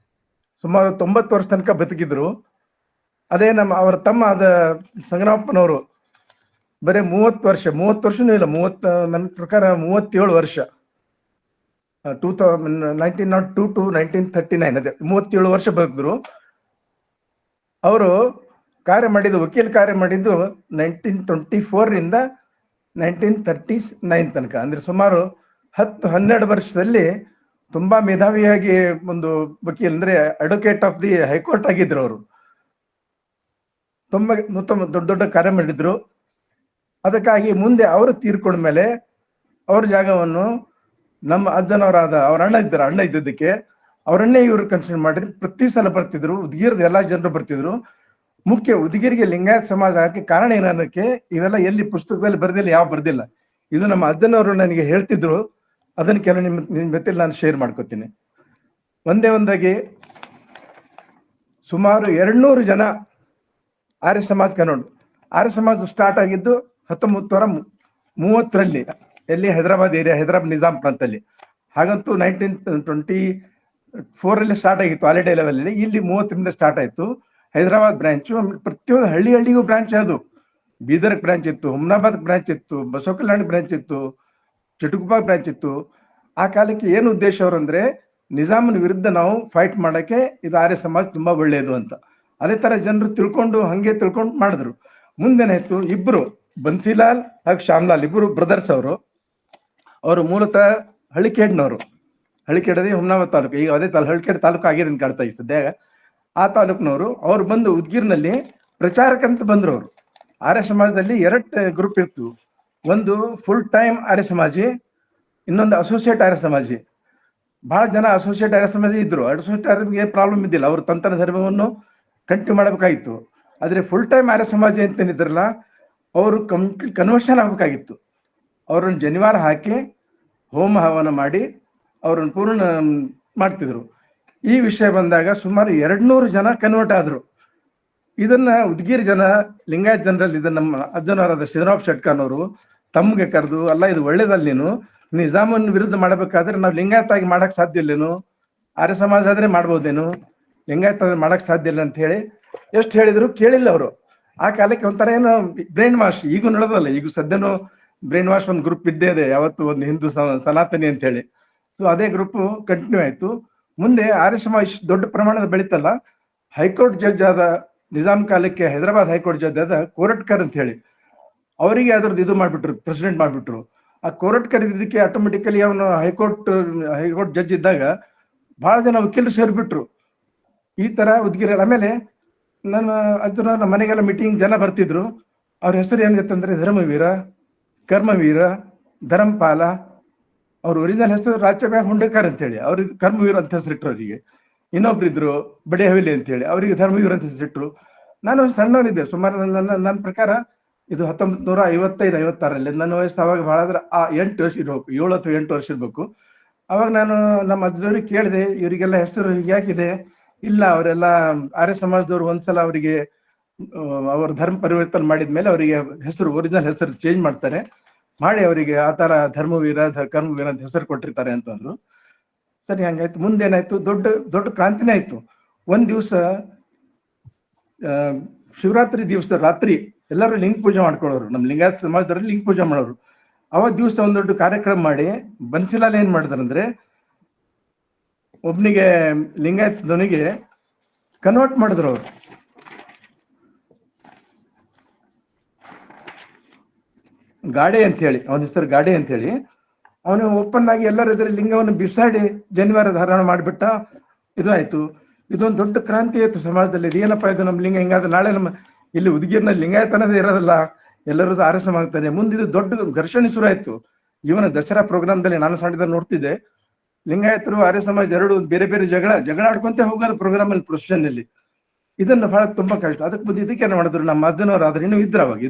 ಸುಮಾರು 90 ವರ್ಷ ತನಕ ಬದುಕಿದ್ರು. ಅದೇ ಅವರ ತಮ್ಮ ಆದ ಸಂಗ್ರಾಮಪ್ಪನವರು ಬರೀ 30 ವರ್ಷನೂ ಇಲ್ಲ, ನನ್ನ ಪ್ರಕಾರ 37 ವರ್ಷ, 1902 to 1939, ಅದೇ 37 ವರ್ಷ ಬದುಕಿದ್ರು. ಅವರು ವಕೀಲ ಕಾರ್ಯ ಮಾಡಿದ್ದು 1924 ರಿಂದ 1939 ತನಕ. ಅಂದ್ರೆ ಸುಮಾರು 10-12 ವರ್ಷದಲ್ಲಿ ತುಂಬಾ ಮೇಧಾವಿಯಾಗಿ ಒಂದು ವಕೀಲ, ಅಂದ್ರೆ ಅಡ್ವೊಕೇಟ್ ಆಫ್ ದಿ ಹೈಕೋರ್ಟ್ ಆಗಿದ್ರು ಅವರು. ತುಂಬಾ ದೊಡ್ಡ ಕಾರ್ಯ ಮಾಡಿದ್ರು. ಅದಕ್ಕಾಗಿ ಮುಂದೆ ಅವರು ತೀರ್ಕೊಂಡ್ಮೇಲೆ ಅವ್ರ ಜಾಗವನ್ನು ನಮ್ಮ ಅಜ್ಜನವರಾದ ಅವ್ರ ಅಣ್ಣ ಇದ್ದದಕ್ಕೆ ಅವರನ್ನೇ ಇವರು ಕನ್ಸಿಡರ್ ಮಾಡಿ ಪ್ರತಿ ಸಲ ಬರ್ತಿದ್ರು. ಉದ್ಗಿರದ ಎಲ್ಲಾ ಜನರು ಬರ್ತಿದ್ರು. ಮುಖ್ಯ ಉದ್ಗಿರಿಗೆ ಲಿಂಗಾಯತ ಸಮಾಜ ಹಾಕಿ ಕಾರಣ ಏನನ್ನಕ್ಕೆ ಇವೆಲ್ಲ ಎಲ್ಲಿ ಪುಸ್ತಕದಲ್ಲಿ ಬರ್ದಿಲ್ಲ, ಯಾವ ಬರ್ದಿಲ್ಲ. ಇದು ನಮ್ಮ ಅಜ್ಜನವರು ನನಗೆ ಹೇಳ್ತಿದ್ರು. ಅದನ್ನ ಕೆಲವು ನಿಮ್ ಜೊತೆಲಿ ನಾನು ಶೇರ್ ಮಾಡ್ಕೋತೀನಿ. ಒಂದಾಗಿ ಸುಮಾರು 200 ಜನ ಆರ್ಯ ಸಮಾಜ ಕನ್ನಡ. ಆರ್ಯ ಸಮಾಜ ಸ್ಟಾರ್ಟ್ ಆಗಿದ್ದು 1930ರಲ್ಲಿ, ಎಲ್ಲಿ ಹೈದರಾಬಾದ್ ಏರಿಯಾ, ಹೈದರಾಬಾದ್ ನಿಜಾಂ ಪ್ರಾಂತಲ್ಲಿ. ಹಾಗಂತೂ 1924ರಲ್ಲಿ ಸ್ಟಾರ್ಟ್ ಆಗಿತ್ತು ಆಲ್ ಇಂಡಿಯಾ ಲೆವೆಲ್ ಅಲ್ಲಿ. ಇಲ್ಲಿ 30ರಿಂದ ಸ್ಟಾರ್ಟ್ ಆಯ್ತು ಹೈದರಾಬಾದ್ ಬ್ರಾಂಚ್. ಪ್ರತಿಯೊಂದು ಹಳ್ಳಿಗೂ ಬ್ರಾಂಚ್ ಅದು. ಬೀದರ್ ಬ್ರಾಂಚ್ ಇತ್ತು, ಹುಮ್ನಾಬಾದ್ ಬ್ರಾಂಚ್ ಇತ್ತು, ಬಸವಕಲ್ಯಾಣ ಬ್ರಾಂಚ್ ಇತ್ತು, ಚಿಟುಗುಪ್ಪ ಬ್ರಾಂಚ್ ಇತ್ತು. ಆ ಕಾಲಕ್ಕೆ ಏನು ಉದ್ದೇಶ ಅವರು ಅಂದ್ರೆ, ನಿಜಾಮನ ವಿರುದ್ಧ ನಾವು ಫೈಟ್ ಮಾಡಕ್ಕೆ ಇದು ಆರ್ಯ ಸಮಾಜ ತುಂಬಾ ಒಳ್ಳೆಯದು ಅಂತ. ಅದೇ ತರ ಜನರು ತಿಳ್ಕೊಂಡು ಮಾಡಿದ್ರು. ಮುಂದೇನಾಯ್ತು, ಇಬ್ರು ಬನ್ಸಿಲಾಲ್ ಹಾಗೂ ಶ್ಯಾಮ್ಲಾಲ್ ಇಬ್ರು ಬ್ರದರ್ಸ್ ಅವರು ಮೂಲತಃ ಹಳಿಕೇಡ್ನವರು. ಹಳಿಕೇಡದೇ ಹುಮ್ನಾಬಾದ್ ತಾಲೂಕು, ಈಗ ಅದೇ ಹಳಿಕೇಡ್ ತಾಲೂಕು ಆಗಿದೆ ಅಂತ ಕಾಡ್ತಾ ಇತ್ತು ಸದ್ಯ. ಆ ತಾಲೂಕಿನವರು ಅವ್ರು ಬಂದು ಉದ್ಗಿರ್ನಲ್ಲಿ ಪ್ರಚಾರಕ್ಕಂತ ಬಂದ್ರು. ಅವರು ಆರ್ಯ ಸಮಾಜದಲ್ಲಿ 2 ಗ್ರೂಪ್ ಇತ್ತು. ಒಂದು ಫುಲ್ ಟೈಮ್ ಆರ್ಯ ಸಮಾಜಿ, ಇನ್ನೊಂದು ಅಸೋಸಿಯೇಟ್ ಆರ್ಯ ಸಮಾಜಿ. ಬಹಳ ಜನ ಅಸೋಸಿಯೇಟ್ ಆರ್ಯ ಸಮಾಜಿ ಇದ್ರು. ಅಸೋಸಿಯೇಟ್ ಆರ್ಯಗೆ ಪ್ರಾಬ್ಲಮ್ ಇದ್ದಿಲ್ಲ, ಅವರು ತಂತ್ರ ಧರ್ಮವನ್ನು ಕಂಟಿನ್ಯೂ ಮಾಡಬೇಕಾಗಿತ್ತು. ಆದ್ರೆ ಫುಲ್ ಟೈಮ್ ಆರ್ಯ ಸಮಾಜಿ ಅಂತೇನಿದ್ರಲ್ಲ, ಅವರು ಕಂಪ್ಲೀಟ್ ಕನ್ವರ್ಷನ್ ಆಗ್ಬೇಕಾಗಿತ್ತು. ಅವ್ರನ್ನ ಜನಿವಾರ ಹಾಕಿ ಹೋಮ ಹವನ ಮಾಡಿ ಅವ್ರನ್ನ ಪೂರ್ಣ ಮಾಡ್ತಿದ್ರು. ಈ ವಿಷಯ ಬಂದಾಗ ಸುಮಾರು 200 ಜನ ಕನ್ವರ್ಟ್ ಆದ್ರು. ಇದನ್ನ ಉದ್ಗಿರಿ ಜನ, ಲಿಂಗಾಯತ್ ಜನರಲ್ಲಿ ಇದನ್ನ ನಮ್ಮ ಅಜ್ಜನವರಾದ ಸಿದ್ದರಾಮಪ್ಪ ಶೆಟ್ಕಾರ್ನವರು ತಮ್ಗೆ ಕರೆದು, ಅಲ್ಲ ಇದು ಒಳ್ಳೇದಲ್ಲ, ನೀನು ನಿಜಾಮನ್ ವಿರುದ್ಧ ಮಾಡಬೇಕಾದ್ರೆ ನಾವು ಲಿಂಗಾಯತ ಆಗಿ ಮಾಡಕ್ ಸಾಧ್ಯ ಇಲ್ಲೇನು? ಆರ್ಯ ಸಮಾಜ ಆದ್ರೆ ಮಾಡ್ಬೋದೇನು? ಲಿಂಗಾಯತ ಆದ್ರೆ ಮಾಡಕ್ ಸಾಧ್ಯ ಇಲ್ಲ ಅಂತ ಹೇಳಿ ಎಷ್ಟು ಹೇಳಿದ್ರು ಕೇಳಿಲ್ಲ ಅವರು. ಆ ಕಾಲಕ್ಕೆ ಒಂಥರ ಏನೋ ಬ್ರೈನ್ ವಾಶ್ ಈಗೂ ನಡೆದಲ್ಲ, ಈಗ ಸದ್ಯನೂ ಬ್ರೈನ್ ವಾಶ್ ಒಂದು ಗ್ರೂಪ್ ಇದ್ದೇ ಇದೆ, ಯಾವತ್ತು ಒಂದು ಹಿಂದೂ ಸನಾತನಿ ಅಂತ ಹೇಳಿ. ಸೊ ಅದೇ ಗ್ರೂಪ್ ಕಂಟಿನ್ಯೂ ಆಯ್ತು. ಮುಂದೆ ಆರ್ಯ ಸಮಾಜ ಇಷ್ಟು ದೊಡ್ಡ ಪ್ರಮಾಣದ ಬೆಳೀತಲ್ಲ, ಹೈಕೋರ್ಟ್ ಜಡ್ಜ್ ಆದ ನಿಜಾಮ್ ಕಾಲಕ್ಕೆ ಹೈದರಾಬಾದ್ ಹೈಕೋರ್ಟ್ ಜಡ್ಜ್ ಆದ ಕೋರಟ್ಕರ್ ಅಂತ ಹೇಳಿ ಅವರಿಗೆ ಅದ್ರದ್ದು ಇದು ಮಾಡ್ಬಿಟ್ರು, ಪ್ರೆಸಿಡೆಂಟ್ ಮಾಡ್ಬಿಟ್ರು. ಆ ಕೋರಟ್ಕರ್ ಇದಕ್ಕೆ ಆಟೋಮೆಟಿಕಲಿ ಅವನು ಹೈಕೋರ್ಟ್ ಜಡ್ಜ್ ಇದ್ದಾಗ ಬಹಳ ಜನ ವಕೀಲರು ಸೇರ್ಬಿಟ್ರು. ಈ ತರ ಉದ್ಗಿರ. ಆಮೇಲೆ ನಮ್ಮ ಮನೆಗೆಲ್ಲ ಮೀಟಿಂಗ್ ಜನ ಬರ್ತಿದ್ರು. ಅವ್ರ ಹೆಸರು ಏನಿತ್ತಂದ್ರೆ ಧರ್ಮವೀರ, ಕರ್ಮವೀರ, ಧರ್ಮಪಾಲ. ಅವ್ರ ಒರಿಜಿನಲ್ ಹೆಸರು ರಾಜಭಾಯ್ ಹುಂಡೇಕರ್ ಅಂತ ಹೇಳಿ, ಅವ್ರಿಗೆ ಕರ್ಮವೀರ ಅಂತ ಹೆಸರಿಟ್ರು. ಅವರಿಗೆ ಇನ್ನೊಬ್ರಿದ್ರು ಬಡೆ ಹವೇಲಿ ಅಂತ ಹೇಳಿ, ಅವರಿಗೆ ಧರ್ಮವೀರ ಅಂತ ಹೆಸರಿಟ್ರು. ನಾನು ಸಣ್ಣವನಿದ್ದೆ, ಸುಮಾರು ನನ್ನ ಪ್ರಕಾರ ಇದು 1955-56 ನನ್ನ ವಯಸ್ಸು ಅವಾಗ ಬಹಳ ಆದ್ರೆ 8 ವರ್ಷ ಇರ್ಬೇಕು, 7 ಅಥವಾ 8 ವರ್ಷ ಇರ್ಬೇಕು. ಅವಾಗ ನಾನು ನಮ್ಮ ಅಜ್ಜದವ್ರಿಗೆ ಕೇಳಿದೆ, ಇವರಿಗೆಲ್ಲ ಹೆಸರು ಹೀಗಾಕಿದೆ. ಇಲ್ಲ, ಅವರೆಲ್ಲ ಆರ್ಯ ಸಮಾಜದವ್ರು ಒಂದ್ಸಲ ಅವರಿಗೆ ಅವ್ರ ಧರ್ಮ ಪರಿವರ್ತನೆ ಮಾಡಿದ್ಮೇಲೆ ಅವರಿಗೆ ಹೆಸರು, ಒರಿಜಿನಲ್ ಹೆಸರು ಚೇಂಜ್ ಮಾಡ್ತಾರೆ, ಮಾಡಿ ಅವರಿಗೆ ಆ ತರ ಧರ್ಮವೀರ ಕರ್ಮವೀರ ಅಂತ ಹೆಸರು ಕೊಟ್ಟಿರ್ತಾರೆ ಅಂತಂದ್ರು. ಸರಿ, ಹಂಗಾಯ್ತು. ಮುಂದೇನಾಯ್ತು, ದೊಡ್ಡ ಕ್ರಾಂತಿನೇ ಆಯ್ತು. ಒಂದ್ ದಿವಸ ಶಿವರಾತ್ರಿ ದಿವಸ ರಾತ್ರಿ ಎಲ್ಲರೂ ಲಿಂಗ ಪೂಜೆ ಮಾಡ್ಕೊಳ್ಳೋರು, ನಮ್ಮ ಲಿಂಗಾಯತ ಸಮಾಜದವ್ರಲ್ಲಿ ಲಿಂಗ ಪೂಜೆ ಮಾಡೋರು. ಅವತ್ ದಿವಸ ಒಂದ್ ದೊಡ್ಡ ಕಾರ್ಯಕ್ರಮ ಮಾಡಿ ಬನ್ಸಿಲಾಲ್ ಏನ್ ಮಾಡಿದ್ರಂದ್ರೆ, ಒಬ್ನಿಗೆ ಲಿಂಗಾಯತದವನಿಗೆ ಕನ್ವರ್ಟ್ ಮಾಡಿದ್ರು ಅವ್ರು. ಗಾಡೆ ಅಂತ ಹೇಳಿ, ಅವನ ಹೆಸರು ಗಾಡೆ ಅಂತ ಹೇಳಿ. ಅವನು ಓಪನ್ ಆಗಿ ಎಲ್ಲರ ಎದುರು ಲಿಂಗವನ್ನು ಬಿಸಾಡಿ ಜನಿವಾರ ಧಾರಣ ಮಾಡಿಬಿಟ್ಟ. ಇದು ಆಯ್ತು. ಇದೊಂದು ದೊಡ್ಡ ಕ್ರಾಂತಿ ಆಯ್ತು ಸಮಾಜದಲ್ಲಿ. ಇದೇನಪ್ಪ ಇದು, ನಮ್ಮ ಲಿಂಗ ಹಿಂಗಾದ್ರೆ ನಾಳೆ ನಮ್ಮ ಇಲ್ಲಿ ಉದಗಿರ್ನಲ್ಲಿ ಲಿಂಗಾಯತ ಅನ್ನೋದೇ ಇರೋದಿಲ್ಲ, ಎಲ್ಲರೂ ಆರ್ಯ ಸಮಾಜ ಆಗ್ತಾನೆ. ಮುಂದೆ ಇದು ದೊಡ್ಡ ಘರ್ಷಣೆ ಶುರು ಆಯ್ತು. ಇವನ ದಸರಾ ಪ್ರೋಗ್ರಾಮ್ದಲ್ಲಿ ನಾನು ಸಣ್ಣದ ನೋಡ್ತಿದ್ದೆ, ಲಿಂಗಾಯತರು ಆರ್ಯ ಸಮಾಜ ಎರಡು ಬೇರೆ ಬೇರೆ ಜಗಳ ಆಡ್ಕೊಂತ ಹೋಗೋದು ಪ್ರೋಗ್ರಾಮ್ ಅಲ್ಲಿ, ಪ್ರೊಸೆಷನ್ ಅಲ್ಲಿ. ಇದನ್ನ ಬಹಳ ತುಂಬಾ ಕಷ್ಟ. ಇದಕ್ಕೇನು ಮಾಡಿದ್ರು ನಮ್ಮ ಅಜ್ಜನವ್ರು, ಆದ್ರೆ ಇನ್ನೂ ಇದ್ರ ಅವಾಗ.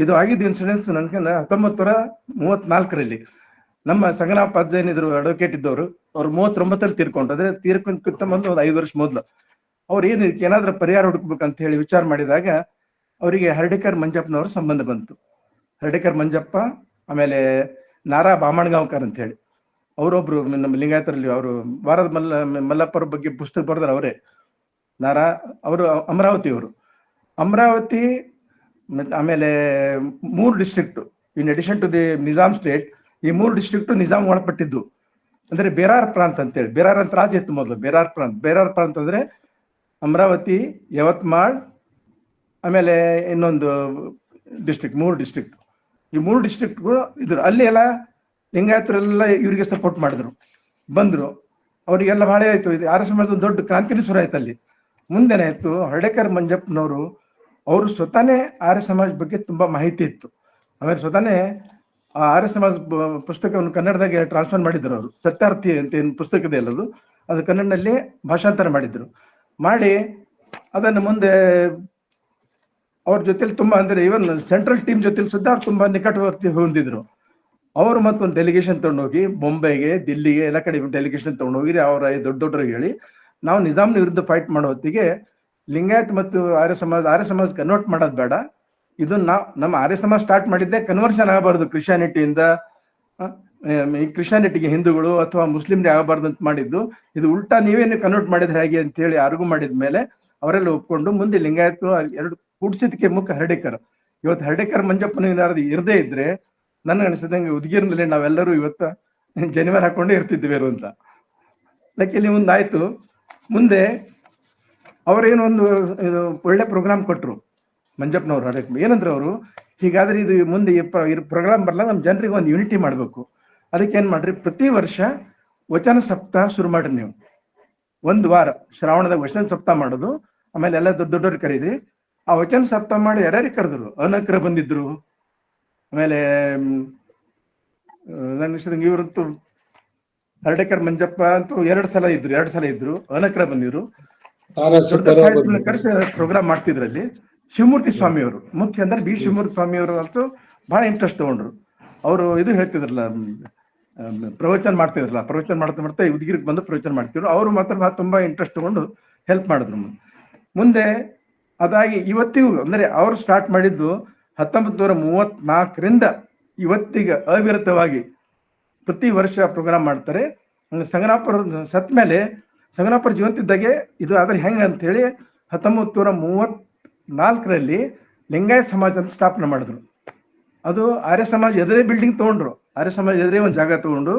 ಇದು ಆಗಿದ್ದು ಇನ್ಸಿಡೆನ್ಸ್ ನನ್ಗೆ 1934 ನಮ್ಮ ಸಂಗನಪ್ಪ ಅಜ್ಜ ಏನಿದ್ರು ಅಡ್ವೊಕೇಟ್ ಇದ್ದವರು, ಅವ್ರು 39 ತೀರ್ಕೊಂಡ್ರು. ಅದ್ರೆ ತೀರ್ಕೊಂಡ್ಕಿಂತ ಮೊದಲು ಒಂದು 5 ವರ್ಷ ಮೊದಲು ಅವ್ರು ಇದಕ್ಕೆ ಏನಾದ್ರೂ ಪರಿಹಾರ ಹುಡುಕ್ಬೇಕಂತ ಹೇಳಿ ವಿಚಾರ ಮಾಡಿದಾಗ ಅವರಿಗೆ ಹರ್ಡೇಕರ್ ಮಂಜಪ್ಪನವ್ರ ಸಂಬಂಧ ಬಂತು. ಹರ್ಡೇಕರ್ ಮಂಜಪ್ಪ, ಆಮೇಲೆ ನಾರಾ ಬಾಮಣ್ಗಾಂವ್ಕರ್ ಅಂತ ಹೇಳಿ ಅವರೊಬ್ರು ನಮ್ಮ ಲಿಂಗಾಯತರಲ್ಲಿ, ಅವರು ವಾರದ ಮಲ್ಲಪ್ಪರ ಬಗ್ಗೆ ಪುಸ್ತಕ ಬರೆದ್ರೆ ಅವರೇ. ಅವರು ಅಮರಾವತಿ ಆಮೇಲೆ 3 district in addition to the Nizam state. ಈ 3 ಡಿಸ್ಟ್ರಿಕ್ಟ್ ನಿಜಾಮ್ ಒಳಪಟ್ಟಿದ್ದು. ಅಂದ್ರೆ ಬೇರಾರ್ ಪ್ರಾಂತ್ ಅಂತೇಳಿ, ಬೇರಾರ್ ಅಂತ ರಾಜ್ಯ ಇತ್ತು ಮೊದಲು. ಬೇರಾರ್ ಪ್ರಾಂತ್ ಅಂದ್ರೆ ಅಮರಾವತಿ, ಯವತ್ಮಾಳ್, ಆಮೇಲೆ ಇನ್ನೊಂದು ಡಿಸ್ಟ್ರಿಕ್ಟ್, 3 ಡಿಸ್ಟ್ರಿಕ್ಟ್. ಈ 3 ಡಿಸ್ಟ್ರಿಕ್ಟ್ಗಳು ಇದ್ರು. ಅಲ್ಲಿ ಎಲ್ಲ ಲಿಂಗಾಯತರೆಲ್ಲ ಇವರಿಗೆ ಸಪೋರ್ಟ್ ಮಾಡಿದ್ರು, ಬಂದ್ರು. ಅವರಿಗೆಲ್ಲ ಬಹಳ ಆಯ್ತು. ಇದು ಆರ್ಯ ಸಮಾಜದ ದೊಡ್ಡ ಕ್ರಾಂತಿನೂ ಶುರು ಆಯ್ತು ಅಲ್ಲಿ. ಮುಂದೆನಾಯ್ತು, ಹರ್ಡೇಕರ್ ಮಂಜಪ್ಪನವರು ಅವರು ಸ್ವತಃನೇ ಆರ್ಯ ಸಮಾಜ ಬಗ್ಗೆ ತುಂಬಾ ಮಾಹಿತಿ ಇತ್ತು. ಆಮೇಲೆ ಸ್ವತಃನೇ ಆ ಆರ್ಯ ಸಮಾಜ ಪುಸ್ತಕವನ್ನು ಕನ್ನಡದಾಗೆ ಟ್ರಾನ್ಸ್ಫರ್ ಮಾಡಿದ್ರು ಅವರು. ಸತ್ಯಾರ್ಥಿ ಅಂತ ಏನು ಪುಸ್ತಕ ಇದೆ ಅಲ್ಲದು, ಅದು ಕನ್ನಡದಲ್ಲಿ ಭಾಷಾಂತರ ಮಾಡಿದ್ರು. ಮಾಡಿ ಅದನ್ನು ಮುಂದೆ ಅವ್ರ ಜೊತೆಲಿ ತುಂಬಾ, ಅಂದ್ರೆ ಇವನ್ ಸೆಂಟ್ರಲ್ ಟೀಮ್ ಜೊತೆಲಿ ಸುದ್ದ ಅವ್ರು ತುಂಬಾ ನಿಕಟವರ್ತಿ ಹೊಂದಿದ್ರು. ಅವರು ಮತ್ತೊಂದು ಡೆಲಿಗೇಷನ್ ತಗೊಂಡೋಗಿ ಬೊಂಬೈಗೆ, ದಿಲ್ಲಿಗೆ ಎಲ್ಲ ಕಡೆ ಡೆಲಿಗೇಷನ್ ತಗೊಂಡೋಗಿ ಅವರ ದೊಡ್ಡವ್ರಿಗೆ ಹೇಳಿ, ನಾವು ನಿಜಾಮ್ನ ವಿರುದ್ಧ ಫೈಟ್ ಮಾಡೋ ಹೊತ್ತಿಗೆ ಲಿಂಗಾಯತ್ ಮತ್ತು ಆರ್ಯ ಸಮಾಜ ಕನ್ವರ್ಟ್ ಮಾಡೋದು ಬೇಡ, ಇದು ನಮ್ಮ ಆರ್ಯ ಸಮಾಜ ಸ್ಟಾರ್ಟ್ ಮಾಡಿದ್ದೆ ಕನ್ವರ್ಷನ್ ಆಗಬಾರ್ದು ಕ್ರಿಶ್ಚಿಯಾನಿಟಿಯಿಂದ, ಈ ಕ್ರಿಶ್ಚಿಯಾನಿಟಿಗೆ ಹಿಂದೂಗಳು ಅಥವಾ ಮುಸ್ಲಿಮ್ರಿಗೆ ಆಗಬಾರ್ದು ಅಂತ ಮಾಡಿದ್ದು. ಇದು ಉಲ್ಟಾ ನೀವೇನು ಕನ್ವರ್ಟ್ ಮಾಡಿದ್ರೆ ಹೇಗೆ ಅಂತ ಹೇಳಿ ಆರ್ಗು ಮಾಡಿದ್ಮೇಲೆ ಅವರೆಲ್ಲ ಒಪ್ಕೊಂಡು ಮುಂದೆ ಲಿಂಗಾಯತ್ ಎರಡು ಕೂಡ್ಸಿದಕ್ಕೆ ಮುಖ್ಯ ಹರ್ಡೇಕರ್. ಇವತ್ತು ಹರ್ಡೇಕರ್ ಮಂಜಪ್ಪನ ಏನಾದ್ರು ಇರದೇ ಇದ್ರೆ ನನ್ಗೆ ಅನಿಸಿದಂಗೆ ಉದಗಿರ್ನಲ್ಲಿ ನಾವೆಲ್ಲರೂ ಇವತ್ತು ಜನಿವಾರ ಹಾಕೊಂಡೇ ಇರ್ತಿದ್ವಿ ಅಂತ. ಲೈಕ್ ಇಲ್ಲಿ ಮುಂದಾಯ್ತು. ಮುಂದೆ ಅವರೇನೊಂದು ಇದು ಒಳ್ಳೆ ಪ್ರೋಗ್ರಾಮ್ ಕೊಟ್ರು ಮಂಜಪ್ಪನವ್ರು. ಹರ್ಡೇಕರ್ ಏನಂದ್ರೆ ಅವರು, ಹೀಗಾದ್ರೆ ಇದು ಮುಂದೆ ಪ್ರೋಗ್ರಾಮ್ ಬರಲ್ಲ, ನಮ್ಮ ಜನರಿಗೆ ಒಂದು ಯೂನಿಟಿ ಮಾಡಬೇಕು. ಅದಕ್ಕೆ ಏನ್ ಮಾಡ್ರಿ, ಪ್ರತಿ ವರ್ಷ ವಚನ ಸಪ್ತಾಹ ಶುರು ಮಾಡ್ರಿ ನೀವು. 1 ವಾರ ಶ್ರಾವಣದಾಗ ವಚನ ಸಪ್ತಾಹ ಮಾಡೋದು. ಆಮೇಲೆ ಎಲ್ಲ ದೊಡ್ಡವ್ರಿಗೆ ಕರೀದ್ರಿ. ಆ ವಚನ ಸಪ್ತಾಹ ಮಾಡಿ ಯಾರ್ಯಾರಿಗೆ ಕರೆದ್ರು, ಅನಕ್ರ ಬಂದಿದ್ರು. ಆಮೇಲೆ ನನ್ನ ಹೆಸರು ಇವರಂತೂ ಹರ್ಡೇಕರ್ ಮಂಜಪ್ಪ ಅಂತೂ 2 ಸಲ ಇದ್ರು. ಅನಕ್ರ ಬಂದಿದ್ರು. ಪ್ರೋಗ್ರಾಮ್ ಮಾಡ್ತಿದ್ರಲ್ಲಿ ಶಿವಮೂರ್ತಿ ಸ್ವಾಮಿ ಅವರು ಮುಖ್ಯ. ಅಂದ್ರೆ ಬಿ ಶಿವಮೂರ್ತಿ ಸ್ವಾಮಿ ಅವರು ಅಂತೂ ಬಹಳ ಇಂಟ್ರೆಸ್ಟ್ ತಗೊಂಡ್ರು. ಅವರು ಇದು ಹೇಳ್ತಿದ್ರಲ್ಲ, ಪ್ರವಚನ ಮಾಡ್ತಾ ಉದಗಿರಿಗೆ ಬಂದು ಪ್ರವಚನ ಮಾಡ್ತಿದ್ರು. ಅವರು ಮಾತ್ರ ತುಂಬಾ ಇಂಟ್ರೆಸ್ಟ್ ತಗೊಂಡು ಹೆಲ್ಪ್ ಮಾಡಿದ್ರು. ಮುಂದೆ ಅದಾಗಿ ಇವತ್ತಿಗೂ, ಅಂದ್ರೆ ಅವರು ಸ್ಟಾರ್ಟ್ ಮಾಡಿದ್ದು 1934ರಿಂದ ಇವತ್ತಿಗೆ ಅವಿರತವಾಗಿ ಪ್ರತಿ ವರ್ಷ ಪ್ರೋಗ್ರಾಮ್ ಮಾಡ್ತಾರೆ. ಸಂಗನಾಪುರ ಸತ್ ಮೇಲೆ ಸಂಗನಾಪುರ ಜೀವಂತಿದ್ದಾಗೆ ಇದು ಆದ್ರೆ ಹೆಂಗೆ ಅಂತೇಳಿ 1934ರಲ್ಲಿ ಲಿಂಗಾಯತ್ ಸಮಾಜ ಅಂತ ಸ್ಥಾಪನೆ ಮಾಡಿದ್ರು. ಅದು ಆರ್ಯ ಸಮಾಜ ಎದುರೇ ಬಿಲ್ಡಿಂಗ್ ತೊಗೊಂಡ್ರು. ಆರ್ಯ ಸಮಾಜ ಎದುರೇ ಒಂದು ಜಾಗ ತಗೊಂಡು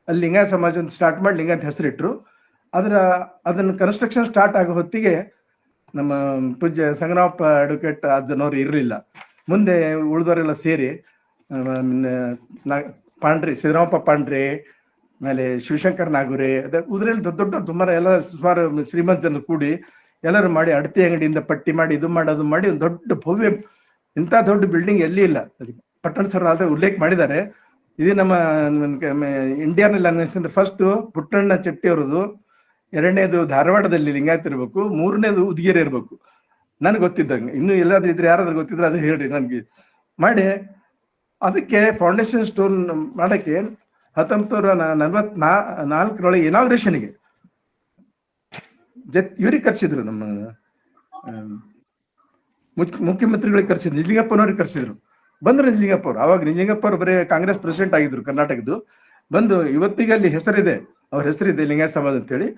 ಅಲ್ಲಿ ಲಿಂಗಾಯತ್ ಸಮಾಜ ಅಂತ ಸ್ಟಾರ್ಟ್ ಮಾಡಿ ಲಿಂಗಾಯತ್ ಹೆಸರಿಟ್ರು. ಅದನ್ನ ಕನ್ಸ್ಟ್ರಕ್ಷನ್ ಸ್ಟಾರ್ಟ್ ಆಗೋ ಹೊತ್ತಿಗೆ ನಮ್ಮ ಪೂಜ್ಯ ಸಂಗನಪ್ಪ ಅಡ್ವೊಕೇಟ್ ಅಜ್ಜನವ್ರು ಇರಲಿಲ್ಲ. ಮುಂದೆ ಉಳಿದವರೆಲ್ಲ ಸೇರಿ ಪಾಂಡ್ರೆ, ಸಿದ್ದರಾಮಪ್ಪ ಪಾಂಡ್ರೆ, ಆಮೇಲೆ ಶಿವಶಂಕರ್ ನಾಗುರೆ, ಉದ್ರಲ್ಲಿ ದೊಡ್ಡ ದೊಡ್ಡ ಸುಮಾರು ಎಲ್ಲ ಸುಮಾರು ಶ್ರೀಮಂತ ಜನರು ಕೂಡಿ ಎಲ್ಲರೂ ಮಾಡಿ ಅಡತಿ ಅಂಗಡಿಯಿಂದ ಪಟ್ಟಿ ಮಾಡಿ ಇದು ಮಾಡಿ ಒಂದು ದೊಡ್ಡ ಭವ್ಯ, ಇಂಥ ದೊಡ್ಡ ಬಿಲ್ಡಿಂಗ್ ಎಲ್ಲಿ ಇಲ್ಲ. ಪಟ್ಟಣ ಸರ್ ಆದ್ರೆ ಉಲ್ಲೇಖ ಮಾಡಿದ್ದಾರೆ. ಇದು ನಮ್ಮ ಇಂಡಿಯಾನಲ್ಲಿ ಅನ್ನಿಸಿದ ಫಸ್ಟ್ ಪುಟ್ಟಣ್ಣ ಚೆಟ್ಟಿ ಅವರದು, ಎರಡನೇದು ಧಾರವಾಡದಲ್ಲಿ ಲಿಂಗಾಯತ್ ಇರ್ಬೇಕು, ಮೂರನೇದು ಉದಗಿರಿ ಇರ್ಬೇಕು ನನ್ಗೆ ಗೊತ್ತಿದ್ದಂಗೆ. ಇನ್ನು ಎಲ್ಲಾದ್ರೂ ಇದ್ರೆ ಯಾರಾದ್ರೂ ಗೊತ್ತಿದ್ರೆ ಅದು ಹೇಳ್ರಿ ನನ್ಗೆ ಮಾಡಿ. ಅದಕ್ಕೆ ಫೌಂಡೇಶನ್ ಸ್ಟೋನ್ ಮಾಡಕ್ಕೆ 1944ರೊಳಗೆ ಇನಾಗ್ರೇಷನ್ಗೆ ಇವ್ರಿಗೆ ಕರ್ಸಿದ್ರು, ನಮ್ಮ ಮುಖ್ಯಮಂತ್ರಿಗಳಿಗೆ ಕರ್ಸಿದ್ರು, ನಿಜಲಿಂಗಪ್ಪನವ್ರಿಗೆ ಕರ್ಸಿದ್ರು. ಬಂದ್ರು ನಿಜಲಿಂಗಪ್ಪ ಅವ್ರು. ಅವಾಗ ನಿಜಲಿಂಗಪ್ಪ ಅವ್ರು ಬರೀ ಕಾಂಗ್ರೆಸ್ ಪ್ರೆಸಿಡೆಂಟ್ ಆಗಿದ್ರು ಕರ್ನಾಟಕದ್ದು. ಬಂದು ಇವತ್ತಿಗೆ ಅಲ್ಲಿ ಹೆಸರಿದೆ, ಅವ್ರ ಹೆಸರಿದೆ ಲಿಂಗಾಯತ್ ಸಮಾಜ ಅಂತೇಳಿ.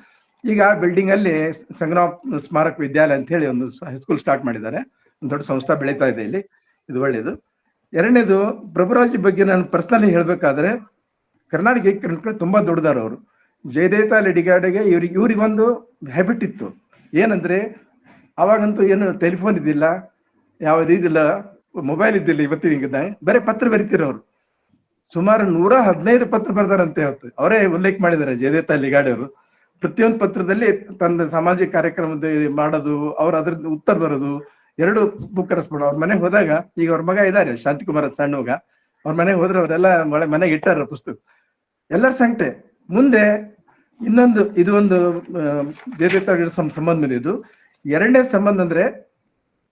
ಈಗ ಆ ಬಿಲ್ಡಿಂಗ್ ಅಲ್ಲಿ ಸಂಗ್ರಾಮ್ ಸ್ಮಾರಕ ವಿದ್ಯಾಲಯ ಅಂತ ಹೇಳಿ ಒಂದು ಹೈಸ್ಕೂಲ್ ಸ್ಟಾರ್ಟ್ ಮಾಡಿದ್ದಾರೆ. ಒಂದು ದೊಡ್ಡ ಸಂಸ್ಥೆ ಬೆಳೀತಾ ಇದೆ ಇಲ್ಲಿ, ಇದು ಒಳ್ಳೇದು. ಎರಡನೇದು ಪ್ರಭುರಾಜ್ ಬಗ್ಗೆ ನಾನು ಪರ್ಸನಲಿ ಹೇಳ್ಬೇಕಾದ್ರೆ, ಕರ್ನಾಟಕ ತುಂಬಾ ದೊಡ್ಡದಾರ ಅವರು. ಜಯದೇವ ಲಿಡಿಗಾಡೆಗೆ ಇವ್ರಿಗೊಂದು ಹ್ಯಾಬಿಟ್ ಇತ್ತು. ಏನಂದ್ರೆ ಅವಾಗಂತೂ ಏನು ಟೆಲಿಫೋನ್ ಇದ್ದಿಲ್ಲ, ಯಾವ್ದು ಇದಿಲ್ಲ, ಮೊಬೈಲ್ ಇದ್ದಿಲ್ಲ. ಇವತ್ತಿನ ಬರೀ ಪತ್ರ ಬರೀತಿರೋರು. ಸುಮಾರು 115 ಪತ್ರ ಬರ್ದಾರಂತೆ. ಇವತ್ತು ಅವರೇ ಉಲ್ಲೇಖ ಮಾಡಿದ್ದಾರೆ ಜಯದೇವ ಲಿಗಾಡೆ ಅವರು. ಪ್ರತಿಯೊಂದು ಪತ್ರದಲ್ಲಿ ತನ್ನ ಸಾಮಾಜಿಕ ಕಾರ್ಯಕ್ರಮದ ಮಾಡೋದು, ಅವ್ರ ಅದ್ರ ಉತ್ತರ ಬರೋದು, 2 ಬುಕ್ ಕರೆಸ್ಬಿಡೋ. ಅವ್ರ ಮನೆಗೆ ಹೋದಾಗ, ಈಗ ಅವ್ರ ಮಗ ಇದ್ದಾರೆ ಶಾಂತಿಕುಮಾರ್ ಸಣ್ಣ ಮಗ, ಅವ್ರ ಮನೆಗೆ ಹೋದ್ರೆ ಅವರೆಲ್ಲ ಮನೆಗೆ ಇಟ್ಟಾರ ಪುಸ್ತಕ, ಎಲ್ಲರ ಸಂಕಟೆ. ಮುಂದೆ ಇನ್ನೊಂದು ಇದು ಒಂದು ಜಯದೇವ ಸಂಬಂಧ ಮೇಲೆ ಇದು. ಎರಡನೇ ಸಂಬಂಧ ಅಂದ್ರೆ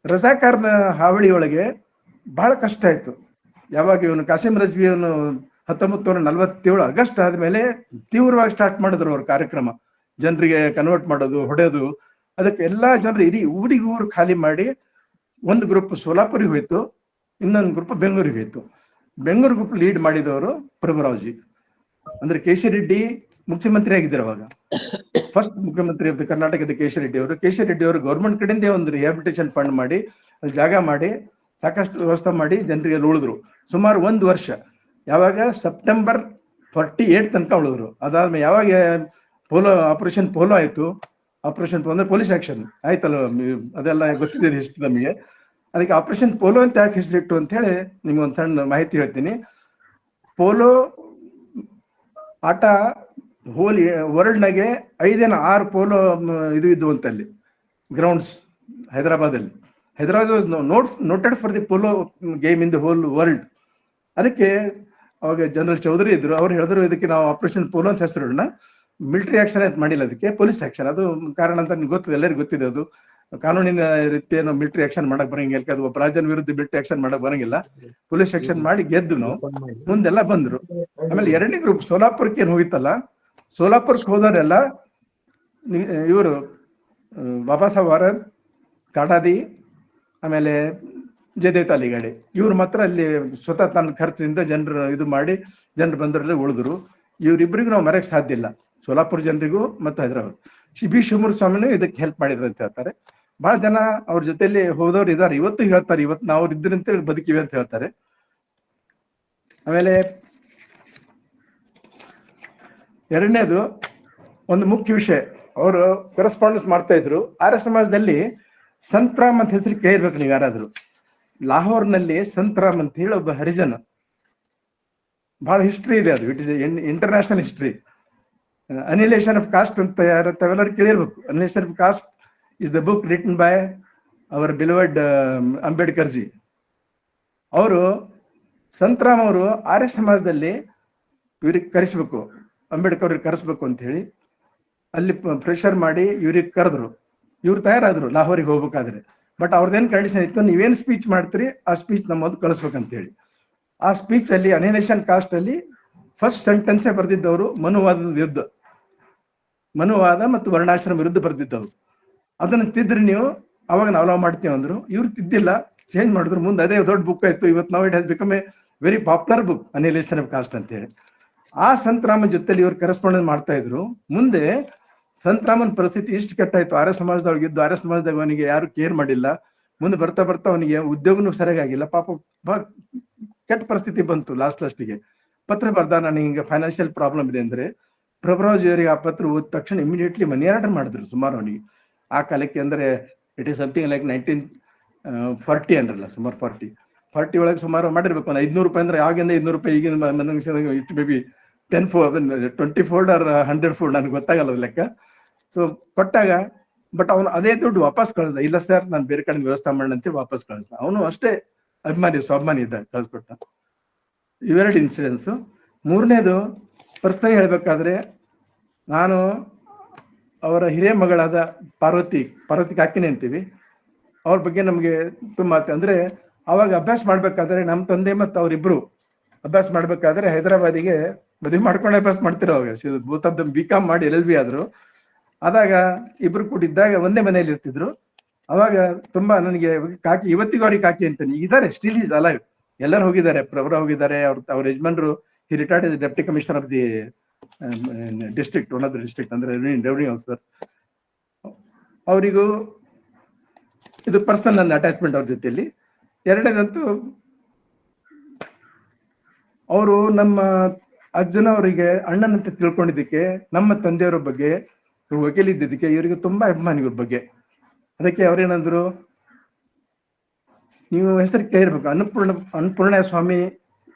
ರಜಾಕಾರ್ನ ಹಾವಳಿ ಒಳಗೆ ಬಹಳ ಕಷ್ಟ ಆಯ್ತು. ಯಾವಾಗ ಇವನು ಕಾಸಿಂ ರಜ್ವಿಯವನು 1947 ಆಗಸ್ಟ್ ಆದ್ಮೇಲೆ ತೀವ್ರವಾಗಿ ಸ್ಟಾರ್ಟ್ ಮಾಡಿದ್ರು ಅವ್ರ ಕಾರ್ಯಕ್ರಮ, ಜನರಿಗೆ ಕನ್ವರ್ಟ್ ಮಾಡೋದು, ಹೊಡೆಯೋದು. ಅದಕ್ಕೆ ಎಲ್ಲಾ ಜನರು ಇಡೀ ಊರು ಖಾಲಿ ಮಾಡಿ ಒಂದು ಗ್ರೂಪ್ ಸೋಲಾಪುರಿಗೆ ಹೋಯ್ತು, ಇನ್ನೊಂದು ಗ್ರೂಪ್ ಬೆಂಗಳೂರಿಗೆ ಹೋಯ್ತು. ಬೆಂಗಳೂರು ಗ್ರೂಪ್ ಲೀಡ್ ಮಾಡಿದವರು ಪ್ರಭುರಾವ್ಜಿ. ಅಂದ್ರೆ ಕೆ.ಸಿ. ರೆಡ್ಡಿ ಮುಖ್ಯಮಂತ್ರಿ ಆಗಿದ್ದಾರೆ ಅವಾಗ, ಫಸ್ಟ್ ಮುಖ್ಯಮಂತ್ರಿ ಆಫ್ ಕರ್ನಾಟಕದ ಕೆ.ಸಿ. ರೆಡ್ಡಿ ಅವರು. ಕೆ.ಸಿ. ರೆಡ್ಡಿ ಅವರು ಗೌರ್ಮೆಂಟ್ ಕಡೆಯಿಂದ ಒಂದು ರಿಹ್ಯಾಬಿಲಿಟೇಷನ್ ಫಂಡ್ ಮಾಡಿ ಅಲ್ಲಿ ಜಾಗ ಮಾಡಿ ಸಾಕಷ್ಟು ವ್ಯವಸ್ಥೆ ಮಾಡಿ ಜನರಿಗೆ ಉಳಿದ್ರು ಸುಮಾರು 1 ವರ್ಷ. ಯಾವಾಗ ಸೆಪ್ಟೆಂಬರ್ 48 ತನಕ ಉಳಿದ್ರು. ಅದಾದ್ಮೇಲೆ ಯಾವಾಗ ಆಪರೇಷನ್ ಪೋಲೋ ಆಯ್ತು, ಆಪರೇಷನ್ ಅಂದ್ರೆ ಪೊಲೀಸ್ ಆಕ್ಷನ್ ಆಯ್ತಲ್ಲ, ಅದೆಲ್ಲ ಗೊತ್ತಿದೆ ಹಿಸ್ಟ್ರಿ ನಮಗೆ. ಅದಕ್ಕೆ ಆಪರೇಷನ್ ಪೋಲೋ ಅಂತ ಯಾಕೆ ಹೆಸರಿಟ್ಟು ಅಂತ ಹೇಳಿ ನಿಮ್ಗೆ ಒಂದು ಸಣ್ಣ ಮಾಹಿತಿ ಹೇಳ್ತೀನಿ. ಪೋಲೋ ಆಟ ಹೋಲ್ ವರ್ಲ್ಡ್ನಾಗೆ 5-6 ಪೋಲೋ ಇದು ಇದ್ವು ಅಂತ ಅಲ್ಲಿ ಗ್ರೌಂಡ್ಸ್ ಹೈದರಾಬಾದಲ್ಲಿ. Hyderabad was noted for the polo game in the whole world. ಅದಕ್ಕೆ ಅವಾಗ ಜನರಲ್ ಚೌಧರಿ ಇದ್ರು, ಅವ್ರು ಹೇಳಿದ್ರು ಇದಕ್ಕೆ ನಾವು ಆಪರೇಷನ್ ಪೋಲೋ ಅಂತ ಹೆಸರಿಡೋಣ, ಮಿಲಿಟರಿ ಆಕ್ಷನ್ ಅಂತ ಮಾಡಿಲ್ಲ, ಅದಕ್ಕೆ ಪೊಲೀಸ್ ಆಕ್ಷನ್. ಅದು ಕಾರಣ ಅಂತ ಗೊತ್ತಿದೆ, ಎಲ್ಲರಿಗೂ ಗೊತ್ತಿದೆ. ಅದು ಕಾನೂನಿನ ರೀತಿ ಏನೋ ಮಿಲಿಟರಿ ಆಕ್ಷನ್ ಮಾಡಕ್ ಬರಂಗಿಲ್ಲ, ಅದು ಒಬ್ಬ ರಾಜನ ವಿರುದ್ಧ ಮಿಲಿಟರಿ ಆಕ್ಷನ್ ಮಾಡಕ್ ಬರಂಗಿಲ್ಲ. ಪೊಲೀಸ್ ಆಕ್ಷನ್ ಮಾಡಿ ಗೆದ್ದು ನಾವು ಮುಂದೆಲ್ಲ ಬಂದ್ರು. ಆಮೇಲೆ ಎರಡನೇ ಗ್ರೂಪ್ ಸೋಲಾಪುರಕ್ಕೆ ಏನ್ ಹೋಗಿತ್ತಲ್ಲ, ಸೋಲಾಪುರಕ್ಕೆ ಹೋದವರೆಲ್ಲ ಇವರು ಬಾಬಾ ಸಾಹೇಬ್ ವಾರನ್, ಕಾಡಾದಿ, ಆಮೇಲೆ ಜಯದೇವ ಲಿಗಾಡೆ, ಇವ್ರು ಮಾತ್ರ ಅಲ್ಲಿ ಸ್ವತಃ ತನ್ನ ಖರ್ಚಿನಿಂದ ಜನರು ಇದು ಮಾಡಿ ಜನರು ಬಂದರಲ್ಲಿ ಉಳಿದ್ರು. ಇವ್ರಿಬ್ರಿಗೂ ನಾವು ಮರೆಯಕ್ ಸಾಧ್ಯ ಇಲ್ಲ, ಸೋಲಾಪುರ ಜನರಿಗೂ ಮತ್ತು ಹೈದರಾಬಾದ್. ಬಿ ಶಿವಮೂರ್ತಿ ಸ್ವಾಮಿನೂ ಇದಕ್ಕೆ ಹೆಲ್ಪ್ ಮಾಡಿದ್ರು ಅಂತ ಹೇಳ್ತಾರೆ. ಬಹಳ ಜನ ಅವ್ರ ಜೊತೆಲಿ ಹೋದವ್ರು ಇದಾರೆ, ಇವತ್ತು ಹೇಳ್ತಾರೆ, ಇವತ್ತು ನಾವು ಇದ್ರಂತ ಬದುಕಿವಿ ಅಂತ ಹೇಳ್ತಾರೆ. ಆಮೇಲೆ ಎರಡನೇದು ಒಂದು ಮುಖ್ಯ ವಿಷಯ, ಅವರು ಕರೆಸ್ಪಾಂಡೆನ್ಸ್ ಮಾಡ್ತಾ ಇದ್ರು. ಆರ್ಯ ಸಮಾಜದಲ್ಲಿ ಸಂತರಾಮ್ ಅಂತ ಹೆಸರು ಕೇಳಿರ್ಬೇಕು ನೀವು ಯಾರಾದ್ರು. ಲಾಹೋರ್ನಲ್ಲಿ ಸಂತರಾಮ್ ಅಂತ ಹೇಳಿ ಒಬ್ಬ ಹರಿಜನ, ಬಹಳ ಹಿಸ್ಟ್ರಿ ಇದೆ ಅದು, it is international history. Annihilation of caste ಅಂತ ತಾವೆಲ್ಲರೂ ಕೇಳಿರ್ಬೇಕು. Annihilation of caste is the book written by our beloved Ambedkarji. ಅವರು ಸಂತರಾಮ್ ಅವರು ಆರ್ಯ ಸಮಾಜದಲ್ಲಿ ಇವ್ರಿಗೆ ಕರೆಸ್ಬೇಕು, ಅಂಬೇಡ್ಕರ್ ಅವ್ರಿಗೆ ಕರೆಸ್ಬೇಕು ಅಂತ ಹೇಳಿ ಅಲ್ಲಿ ಪ್ರೆಷರ್ ಮಾಡಿ ಇವ್ರಿಗೆ ಕರೆದ್ರು. ಇವ್ರು ತಯಾರಾದ್ರು ಲಾಹೋರಿಗೆ ಹೋಗ್ಬೇಕಾದ್ರೆ. ಬಟ್ ಅವ್ರದ್ದೇನ್ ಕಂಡೀಷನ್ ಇತ್ತು, ನೀವೇನ್ ಸ್ಪೀಚ್ ಮಾಡ್ತೀರಿ ಆ ಸ್ಪೀಚ್ ನಮ್ಮದು ಕಳಿಸ್ಬೇಕಂತ ಹೇಳಿ. ಆ ಸ್ಪೀಚ್ ಅಲ್ಲಿ ಅನಿಲೇಷನ್ ಕಾಸ್ಟ್ ಅಲ್ಲಿ ಫಸ್ಟ್ ಸೆಂಟೆನ್ಸೇ ಬರೆದಿದ್ದವರು ಮನುವಾದದ ವಿರುದ್ಧ, ಮನುವಾದ ಮತ್ತು ವರ್ಣಾಶ್ರಮ ವಿರುದ್ಧ ಬರೆದಿದ್ದವರು. ಅದನ್ನ ತಿದ್ರಿ ನೀವು ಅವಾಗ ನಾವು ಅಲೋ ಮಾಡ್ತೀವಿ ಅಂದ್ರು. ಇವ್ರು ತಿದ್ದಿಲ್ಲ, ಚೇಂಜ್ ಮಾಡಿದ್ರು. ಮುಂದೆ ಅದೇ ದೊಡ್ಡ ಬುಕ್ ಆಯ್ತು. ಇವತ್ತು ನಾವು it has become A very popular book, ಅನಿಲೇಷನ್ of caste ಅಂತ ಹೇಳಿ. ಆ ಸಂತರಾಮನ್ ಜೊತೆಲಿ ಇವ್ರು ಕರೆಸ್ಪಾಂಡೆನ್ಸ್ ಮಾಡ್ತಾ ಇದ್ರು. ಮುಂದೆ ಸಂತರಾಮನ್ ಪರಿಸ್ಥಿತಿ ಇಷ್ಟು ಕೆಟ್ಟಾಯ್ತು, ಆರ್ಯ ಸಮಾಜದೊಳಗೆ ಇದ್ದು ಆರ್ಯ ಸಮಾಜದಾಗ ಅವನಿಗೆ ಯಾರು ಕೇರ್ ಮಾಡಿಲ್ಲ. ಮುಂದೆ ಬರ್ತಾ ಬರ್ತಾ ಅವನಿಗೆ ಉದ್ಯೋಗನೂ ಸರಿಯಾಗಿಲ್ಲ, ಪಾಪ ಕೆಟ್ಟ ಪರಿಸ್ಥಿತಿ ಬಂತು. ಲಾಸ್ಟಿಗೆ ಪತ್ರ ಬರ್ದ, ನನಗೆ ಹಿಂಗೆ ಫೈನಾನ್ಷಿಯಲ್ ಪ್ರಾಬ್ಲಮ್ ಇದೆ ಅಂದ್ರೆ ಪ್ರಭುರಾಜ್ ಅವರಿಗೆ ಆ ಪತ್ರ ಓದಿದ ತಕ್ಷಣ ಇಮಿಡಿಯೇಟ್ಲಿ ಮನಿ ಆರ್ಡರ್ ಮಾಡಿದ್ರು ಸುಮಾರು ಅವನಿಗೆ. ಆ ಕಾಲಕ್ಕೆ ಅಂದ್ರೆ ಇಟ್ ಈಸ್ ಸಮಥಿಂಗ್ ಲೈಕ್ 1940 ಅಂದ್ರಲ್ಲ, ಸುಮಾರು 40 ಒಳಗೆ ಸುಮಾರು ಮಾಡಿರ್ಬೇಕು. ಒಂದು 500 ರೂಪಾಯಿ ಅಂದ್ರೆ ಆಗಿಂದ 500 ರೂಪಾಯಿ ಈಗಿನ ಇಷ್ಟು maybe 20 fold or 100 fold, ನನಗೆ ಗೊತ್ತಾಗಲ್ಲ ಲೆಕ್ಕ. ಸೊ ಕೊಟ್ಟಾಗ ಬಟ್ ಅವನು ಅದೇ ದುಡ್ಡು ವಾಪಸ್ ಕಳಿಸ್ದ. ಇಲ್ಲ ಸರ್, ನಾನು ಬೇರೆ ಕಡೆ ವ್ಯವಸ್ಥೆ ಮಾಡಂತೆ ವಾಪಸ್ ಕಳಿಸ್ದ. ಅವನು ಅಷ್ಟೇ ಸ್ವಾಭಿಮಾನಿ ಇದ್ದ, ಕಳಿಸ್ಕೊಟ್ಟ. ಇವೆರಡು ಇನ್ಸಿಡೆನ್ಸು. ಮೂರನೇದು ಪರ್ಸನಲಿ ಹೇಳ್ಬೇಕಾದ್ರೆ, ನಾನು ಅವರ ಹಿರಿಯ ಮಗಳಾದ ಪಾರ್ವತಿ ಕಾಕಿನೇ ಅಂತೀವಿ, ಅವ್ರ ಬಗ್ಗೆ ನಮಗೆ ತುಂಬಾ ಅಂದ್ರೆ ಅವಾಗ ಅಭ್ಯಾಸ ಮಾಡ್ಬೇಕಾದ್ರೆ ನಮ್ಮ ತಂದೆ ಮತ್ತು ಅವರಿಬ್ರು ಅಭ್ಯಾಸ ಮಾಡ್ಬೇಕಾದ್ರೆ ಹೈದರಾಬಾದಿಗೆ ಮದುವೆ ಮಾಡ್ಕೊಂಡು ಅಭ್ಯಾಸ ಮಾಡ್ತಿರೋ. ಅವಾಗ ಬೋತ್ ಆಫ್ ದಮ್ BCom ಮಾಡಿ LLB ಆದ್ರು. ಆದಾಗ ಇಬ್ರು ಕೂಡಿದ್ದಾಗ ಒಂದೇ ಮನೆಯಲ್ಲಿ ಇರ್ತಿದ್ರು. ಅವಾಗ ತುಂಬಾ ನನಗೆ ಕಾಕಿ, ಇವತ್ತಿಗೂ ಅವ್ರಿಗೆ ಕಾಕಿ ಅಂತಾನೆ ಇದಾರೆ, ಸ್ಟಿಲ್ ಈಸ್ ಅಲೈವ್. ಎಲ್ಲರೂ ಹೋಗಿದ್ದಾರೆ, ಪ್ರವರ ಹೋಗಿದ್ದಾರೆ. ಅವ್ರ ಯಜಮಾನ್ರು he retired is deputy commissioner of the district, one of the district ಅಂದ್ರೆ ರೆವಿನ್ಯೂ ಆಫೀಸರ್. ಅವರಿಗೂ ಇದು ಪರ್ಸನಲ್ ನನ್ನ ಅಟ್ಯಾಚ್ಮೆಂಟ್ ಅವ್ರ ಜೊತೆಯಲ್ಲಿ. ಎರಡನೇದಂತೂ ಅವರು ನಮ್ಮ ಅಜ್ಜನವರಿಗೆ ಅಣ್ಣನಂತೆ ತಿಳ್ಕೊಂಡಿದ್ದಕ್ಕೆ, ನಮ್ಮ ತಂದೆಯವರ ಬಗ್ಗೆ ವಕೀಲಿದ್ದಕ್ಕೆ ಇವರಿಗೆ ತುಂಬಾ ಅಭಿಮಾನಿ ಇವ್ರ ಬಗ್ಗೆ. ಅದಕ್ಕೆ ಅವ್ರೇನಂದ್ರು, ನೀವು ಹೆಸರು ಕೇಳಿರ್ಬೇಕು, ಅನ್ನಪೂರ್ಣ ಸ್ವಾಮಿ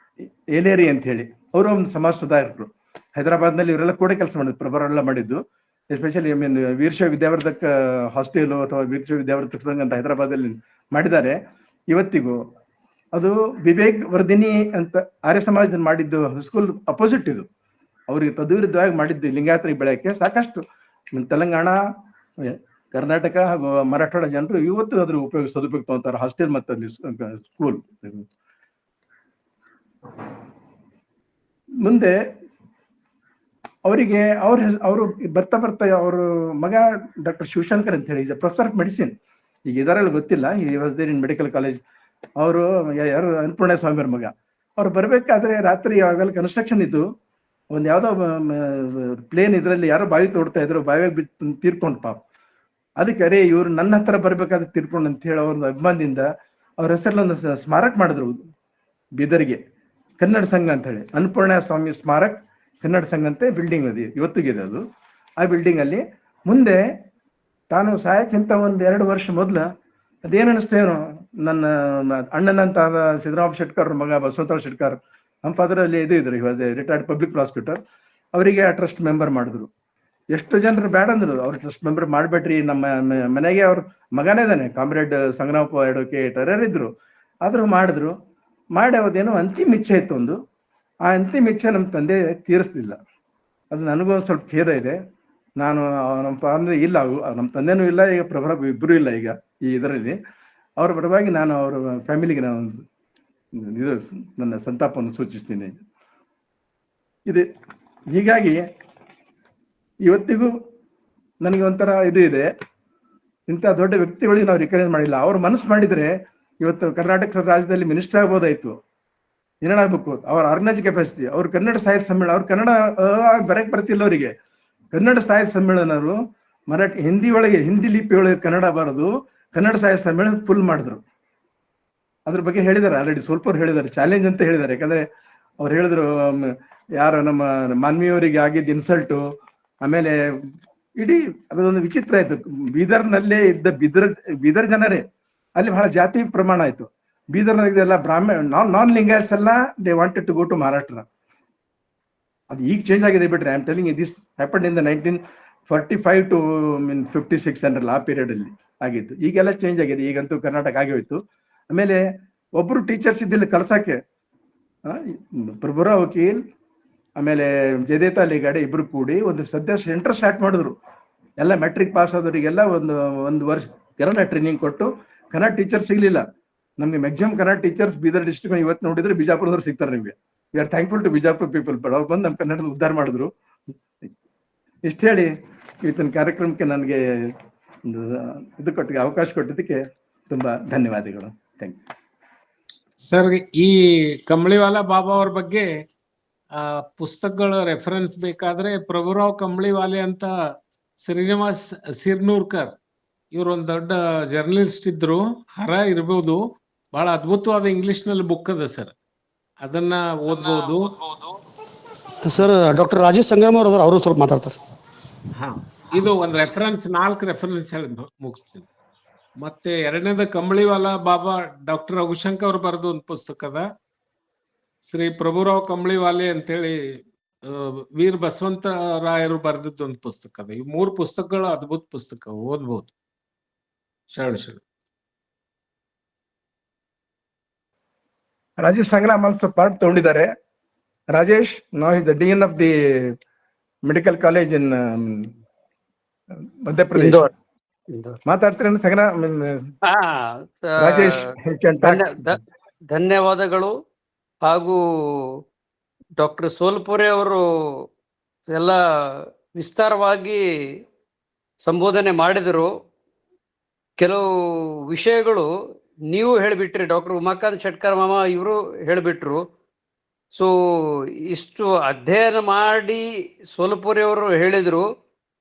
ಏಲೇರಿ ಅಂತ ಹೇಳಿ. ಅವರು ಒಂದು ಸಮಾಜ ಸುಧಾರಕರು. ಹೈದರಾಬಾದ್ನಲ್ಲಿ ಇವರೆಲ್ಲ ಕೂಡ ಕೆಲಸ ಮಾಡಿದ್ರು, ಪ್ರಭರೆಲ್ಲ ಮಾಡಿದ್ದು. ಎಸ್ಪೆಷಲಿ ವೀರಶೈವ ವಿದ್ಯಾವರ್ಧಕ ಹಾಸ್ಟೆಲು ಅಥವಾ ವೀರಶೈವ ವಿದ್ಯಾವರ್ಧಕ ಸಂಘ ಅಂತ ಹೈದರಾಬಾದಲ್ಲಿ ಮಾಡಿದ್ದಾರೆ ಇವತ್ತಿಗೂ. ಅದು ವಿವೇಕ್ ವರ್ಧಿನಿ ಅಂತ ಆರ್ಯ ಸಮಾಜದಲ್ಲಿ ಮಾಡಿದ್ದು ಸ್ಕೂಲ್ ಅಪೋಸಿಟ್. ಇದು ಅವ್ರಿಗೆ ತದ್ವಿರುದ್ಧವಾಗಿ ಮಾಡಿದ್ದು ಲಿಂಗಾಯತರಿಗೆ ಬೆಳೆಯಕ್ಕೆ. ಸಾಕಷ್ಟು ತೆಲಂಗಾಣ, ಕರ್ನಾಟಕ ಹಾಗೂ ಮರಾಠವಾಡ ಜನರು ಇವತ್ತು ಅದ್ರ ಸದುಪಯೋಗ ತಗೊಂತಾರೆ, ಹಾಸ್ಟೆಲ್ ಮತ್ತು ಅಲ್ಲಿ ಸ್ಕೂಲ್. ಮುಂದೆ ಅವರಿಗೆ ಅವರು ಬರ್ತಾ ಅವರು ಮಗ ಡಾಕ್ಟರ್ ಶಿವಶಂಕರ್ ಅಂತ ಹೇಳಿ, ಪ್ರೊಫೆಸರ್ ಆಫ್ ಮೆಡಿಸಿನ್, ಈಗ ಇದರಲ್ಲಿ ಗೊತ್ತಿಲ್ಲ, ಈ was there in medical college. ಅವರು ಯಾರು ಅನ್ನಪೂರ್ಣ ಸ್ವಾಮಿ ಅವ್ರ ಮಗ. ಅವ್ರು ಬರ್ಬೇಕಾದ್ರೆ ರಾತ್ರಿ ಯಾವಾಗಲ್ಲ ಕನ್ಸ್ಟ್ರಕ್ಷನ್ ಇದ್ದು, ಒಂದ್ ಯಾವ್ದೋ ಪ್ಲೇನ್ ಇದ್ರಲ್ಲಿ ಯಾರೋ ಬಾವಿ ತೋಡ್ತಾ ಇದ್ರು, ಬಾವಿಯಾಗ ತೀರ್ಕೊಂಡು ಪಾಪ. ಅದಕ್ಕೆ ಅರೇ ಇವ್ರು ನನ್ನ ಹತ್ರ ಬರ್ಬೇಕಾದ್ರೆ ತೀರ್ಕೊಂಡು ಅಂತ ಹೇಳಿ ಅವ್ರ ಅಭಿಮಾನದಿಂದ ಅವ್ರ ಹೆಸರಲ್ಲೊಂದು ಸ್ಮಾರಕ ಮಾಡಿದ್ರು ಬೀದರ್ಗೆ, ಕನ್ನಡ ಸಂಘ ಅಂತ ಹೇಳಿ. ಅನ್ನಪೂರ್ಣ ಸ್ವಾಮಿ ಸ್ಮಾರಕ್ ಕನ್ನಡ ಸಂಘ ಅಂತ ಬಿಲ್ಡಿಂಗ್ ಅದು ಇವತ್ತಿಗಿದೆ. ಅದು ಆ ಬಿಲ್ಡಿಂಗ್ ಅಲ್ಲಿ ಮುಂದೆ ತಾನು ಸಾಯಕ್ಕಿಂತ 1-2 ವರ್ಷ ಮೊದ್ಲ ಅದೇನ್ ಅನಿಸ್ತೇನೋ, ನನ್ನ ಅಣ್ಣನಂತ ಸಿದ್ದರಾಮ ಶೆಟ್ಕರ್ ಮಗ ಬಸವಂತರಾವ್ ಶೆಟ್ಕರ್, ನಮ್ಮ ಫಾದರ್ ಅಲ್ಲಿ ಇದು ಇದ್ರು, ಇವಾಗ ರಿಟೈರ್ಡ್ ಪಬ್ಲಿಕ್ ಪ್ರಾಸಿಕ್ಯೂಟರ್. ಅವರಿಗೆ ಆ ಟ್ರಸ್ಟ್ ಮೆಂಬರ್ ಮಾಡಿದ್ರು. ಎಷ್ಟು ಜನರು ಬೇಡ ಅಂದ್ರು, ಅವ್ರ ಟ್ರಸ್ಟ್ ಮೆಂಬರ್ ಮಾಡ್ಬೇಡ್ರಿ, ನಮ್ಮ ಮನೆಗೆ ಅವ್ರ ಮಗನೇ ಇದ್ದಾನೆ, ಕಾಮ್ರೇಡ್ ಸಂಗ್ರಾಮಪ್ಪ ಅಡ್ವೊಕೇಟ್ ಇದ್ರು. ಆದ್ರೂ ಮಾಡಿದ್ರು. ಮಾಡಿ ಅವದೇನೋ ಅಂತಿಮ ಇಚ್ಛೆ ಇತ್ತು ಒಂದು. ಆ ಅಂತಿಮ ಇಚ್ಛೆ ನಮ್ಮ ತಂದೆ ತೀರಿಸ್ಲಿಲ್ಲ. ಅದು ನನಗೂ ಒಂದು ಸ್ವಲ್ಪ ಖೇದ ಇದೆ. ನಾನು ನಮ್ಮ ಅಂದ್ರೆ ಇಲ್ಲ, ನಮ್ಮ ತಂದೆನೂ ಇಲ್ಲ, ಈಗ ಪ್ರಭರ ಇಬ್ಬರು ಇಲ್ಲ ಈಗ ಈ ಇದರಲ್ಲಿ. ಅವ್ರ ಪರವಾಗಿ ನಾನು ಅವ್ರ ಫ್ಯಾಮಿಲಿಗೆ ನಾನು ಇದು ನನ್ನ ಸಂತಾಪವನ್ನು ಸೂಚಿಸ್ತೀನಿ. ಇದು ಹೀಗಾಗಿ ಇವತ್ತಿಗೂ ನನಗೆ ಒಂಥರ ಇದು ಇದೆ, ಇಂಥ ದೊಡ್ಡ ವ್ಯಕ್ತಿಗಳಿಗೆ ನಾವು ರಿಕಗ್ನೈಸ್ ಮಾಡಿಲ್ಲ. ಅವ್ರು ಮನಸ್ಸು ಮಾಡಿದ್ರೆ ಇವತ್ತು ಕರ್ನಾಟಕ ರಾಜ್ಯದಲ್ಲಿ ಮಿನಿಸ್ಟರ್ ಆಗ್ಬೋದಾಯ್ತು. ಏನಾಗಬೇಕು ಅವ್ರ ಆರ್ಗನೈಸ್ ಕೆಪಾಸಿಟಿ. ಅವ್ರು ಕನ್ನಡ ಸಾಹಿತ್ಯ ಸಮ್ಮೇಳನ, ಅವ್ರು ಕನ್ನಡ ಬರಕ್ ಬರ್ತಿಲ್ಲ ಅವರಿಗೆ. ಕನ್ನಡ ಸಾಹಿತ್ಯ ಸಮ್ಮೇಳನರು ಮರಾಠಿ ಹಿಂದಿ ಲಿಪಿ ಒಳಗೆ ಕನ್ನಡ ಬರೋದು, ಕನ್ನಡ ಸಾಹಿತ್ಯ ಸಮ್ಮೇಳನ ಫುಲ್ ಮಾಡಿದ್ರು. ಅದ್ರ ಬಗ್ಗೆ ಹೇಳಿದಾರೆ ಆಲ್ರೆಡಿ, ಸ್ವಲ್ಪ ಅವ್ರು ಹೇಳಿದ್ದಾರೆ, ಚಾಲೆಂಜ್ ಅಂತ ಹೇಳಿದ್ದಾರೆ. ಯಾಕಂದ್ರೆ ಅವ್ರು ಹೇಳಿದ್ರು, ಯಾರು ನಮ್ಮ ಮಾನ್ವಿಯವರಿಗೆ ಆಗಿದ್ದ ಇನ್ಸಲ್ಟು, ಆಮೇಲೆ ಇಡೀ ಅದೊಂದು ವಿಚಿತ್ರ ಆಯ್ತು. ಬೀದರ್ನಲ್ಲೇ ಇದ್ದ ಬೀದರ್ ಜನರೇ ಅಲ್ಲಿ ಬಹಳ ಜಾತಿ ಪ್ರಮಾಣ ಆಯ್ತು. ಬೀದರ್ನಾಗೆಲ್ಲ ಬ್ರಾಹ್ಮಣ ನಾನ್ ಲಿಂಗಾಯತ್ಸ್ ಎಲ್ಲ they wanted to go to Maharashtra. ಅದು ಈಗ ಚೇಂಜ್ ಆಗಿದೆ ಬಿಟ್ರೆ, I am telling this happened in the 1945 to 56 ಅಂದ್ರಲ್ಲ, ಆ ಪೀರಿಯಡ್ ಅಲ್ಲಿ ಆಗಿತ್ತು. ಈಗೆಲ್ಲ ಚೇಂಜ್ ಆಗಿದೆ, ಈಗಂತೂ ಕರ್ನಾಟಕ ಆಗಿ ಹೋಯ್ತು. ಆಮೇಲೆ ಒಬ್ರು ಟೀಚರ್ಸ್ ಇದ್ದಿಲ್ಲ ಕಲ್ಸಕ್ಕೆ, ಪ್ರಭುರಾವ್ ವಕೀಲ್ ಆಮೇಲೆ ಜಯದೇತ ಅಲಿಗಾಡೆ ಇಬ್ರು ಕೂಡಿ ಒಂದು ಸದ್ಯ ಸೆಂಟರ್ ಸ್ಟಾರ್ಟ್ ಮಾಡಿದ್ರು. ಎಲ್ಲ ಮೆಟ್ರಿಕ್ ಪಾಸ್ ಆದವರಿಗೆಲ್ಲ ಒಂದು ವರ್ಷ ಕನ್ನಡ ಟ್ರೈನಿಂಗ್ ಕೊಟ್ಟು. ಕನ್ನಡ ಟೀಚರ್ ಸಿಗ್ಲಿಲ್ಲ ನಮ್ಗೆ, maximum Kannada teachers Bidar district ಇವತ್ತು ನೋಡಿದ್ರೆ ಬಿಜಾಪುರದವ್ರು ಸಿಗ್ತಾರೆ ನಿಮ್ಗೆ. We are thankful to Bijapur people. But ಅವ್ರು ಬಂದು ನಮ್ಮ ಕನ್ನಡದ ಉದ್ಧಾರ ಮಾಡಿದ್ರು. ಇಷ್ಟು ಹೇಳಿ ಇವತ್ತಿನ ಕಾರ್ಯಕ್ರಮಕ್ಕೆ ನನಗೆ ಒಂದು ಇದು ಕೊಟ್ಟಿಗೆ ಅವಕಾಶ ಕೊಟ್ಟಿದ್ದಕ್ಕೆ ತುಂಬಾ ಧನ್ಯವಾದಗಳು. Thank you sir. ಈ ಕಂಬಳಿವಾಲ ಬಾಬಾ ಅವ್ರ ಬಗ್ಗೆ ಆ ಪುಸ್ತಕಗಳ ರೆಫರೆನ್ಸ್ ಬೇಕಾದ್ರೆ ಪ್ರಭುರಾವ್ ಕಂಬಳಿವಾಲೆ ಅಂತ ಶ್ರೀನಿವಾಸ್ ಸಿರ್ನೂರ್ಕರ್ ಇವ್ರು ಒಂದ್ ದೊಡ್ಡ ಜರ್ನಲಿಸ್ಟ್ ಇದ್ರು. ಹರ ಇರ್ಬೋದು, ಬಹಳ ಅದ್ಭುತವಾದ ಇಂಗ್ಲಿಷ್ ನಲ್ಲಿ ಬುಕ್ ಅದ ಸರ್, ಅದನ್ನ ಓದ್ಬೋದು. ಸರ್ ಡಾಕ್ಟರ್ ರಾಜೇಶ್ ಸಂಗಮ್ ಅವರು ಅವರು ಸ್ವಲ್ಪ ಮಾತಾಡ್ತಾರೆ. ಹಾ, ಇದು ಒಂದ್ ರೆಫರೆನ್ಸ್, 4 ರೆಫರೆನ್ಸ್ ಹೇಳಿ ಮುಗಿಸ್ತೀನಿ. ಮತ್ತೆ ಎರಡನೇದ ಕಂಬಳಿವಾಲ ಬಾಬಾ ಡಾಕ್ಟರ್ ರಘುಶಂಕರ್ ಅವ್ರು ಬರೆದ ಒಂದು ಪುಸ್ತಕ ಅದ, ಶ್ರೀ ಪ್ರಭುರಾವ್ ಕಂಬಳಿವಾಲೆ ಅಂತೇಳಿ ವೀರ್ ಬಸವಂತ ರಾಯರು ಬರೆದಿದ್ದ ಒಂದು ಪುಸ್ತಕ ಅದ. ಈ 3 ಪುಸ್ತಕಗಳು ಅದ್ಭುತ ಪುಸ್ತಕ, ಓದ್ಬೋದು. ಶರಣ ರಾಜೇಶ್ ಸಂಗ್ರಾಮ್ ಆಲ್ಸೋ ಪಾರ್ಟ್ ತಗೊಂಡಿದ್ದಾರೆ. Rajesh now is the dean of the medical college ಇನ್ ಮಧ್ಯಪ್ರದೇಶ. ಮಾತಾಡ್ತೀರ ಸಂಗ್ರಾಮ್? ರಾಜೇಶ್, ಧನ್ಯವಾದಗಳು. ಹಾಗೂ ಡಾಕ್ಟರ್ ಸೋಲ್ಪುರೆ ಅವರು ಎಲ್ಲ ವಿಸ್ತಾರವಾಗಿ ಸಂಬೋಧನೆ ಮಾಡಿದರು. ಕೆಲವು ವಿಷಯಗಳು ನೀವು ಹೇಳಿಬಿಟ್ರಿ, ಡಾಕ್ಟರ್ ಉಮಾಕಾಂತ್ ಶೆಟ್ಕರ್ ಮಾಮ ಇವರು ಹೇಳಿಬಿಟ್ರು. ಸೊ ಇಷ್ಟು ಅಧ್ಯಯನ ಮಾಡಿ ಸೋಲ್ಪುರೆ ಅವರು ಹೇಳಿದರು,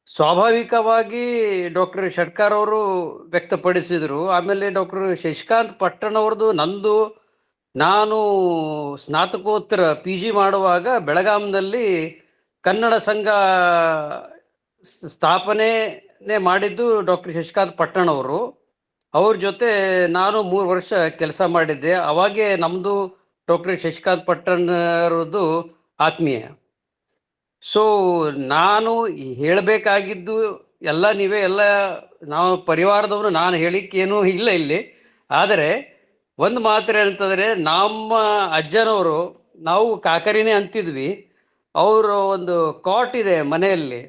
ಸ್ವಾಭಾವಿಕವಾಗಿ ಡಾಕ್ಟರ್ ಶೆಟ್ಕರ್ ಅವರು ವ್ಯಕ್ತಪಡಿಸಿದರು. ಆಮೇಲೆ ಡಾಕ್ಟರ್ ಶಶಿಕಾಂತ್ ಪಟ್ಟಣ್ ಅವ್ರದ್ದು, ನಂದು, ನಾನು ಸ್ನಾತಕೋತ್ತರ PG ಮಾಡುವಾಗ ಬೆಳಗಾಂನಲ್ಲಿ ಕನ್ನಡ ಸಂಘ ಸ್ಥಾಪನೆ ಮಾಡಿದ್ದು ಡಾಕ್ಟರ್ ಶಶಿಕಾಂತ್ ಪಟ್ಟಣ್ ಅವರು. ಅವ್ರ ಜೊತೆ ನಾನು 3 ವರ್ಷ ಕೆಲಸ ಮಾಡಿದ್ದೆ. ಅವಾಗೆ ನಮ್ಮದು ಡಾಕ್ಟರ್ ಶಶಿಕಾಂತ್ ಪಟ್ಟಣ್ ಅವರದ್ದು ಆತ್ಮೀಯ. ಸೊ ನಾನು ಹೇಳಬೇಕಾಗಿದ್ದು ಎಲ್ಲ ನೀವೇ ಎಲ್ಲ, ನಾವು ಪರಿವಾರದವರು, ನಾನು ಹೇಳಿಕ್ಕೇನೂ ಇಲ್ಲ ಇಲ್ಲಿ. ಆದರೆ ಒಂದು ಮಾತ್ರ ಅಂತಂದರೆ, ನಮ್ಮ ಅಜ್ಜನವರು, ನಾವು ಕಾಕರಿನೇ ಅಂತಿದ್ವಿ, ಅವರು ಒಂದು ಕಾಟ್ ಇದೆ ಮನೆಯಲ್ಲಿ,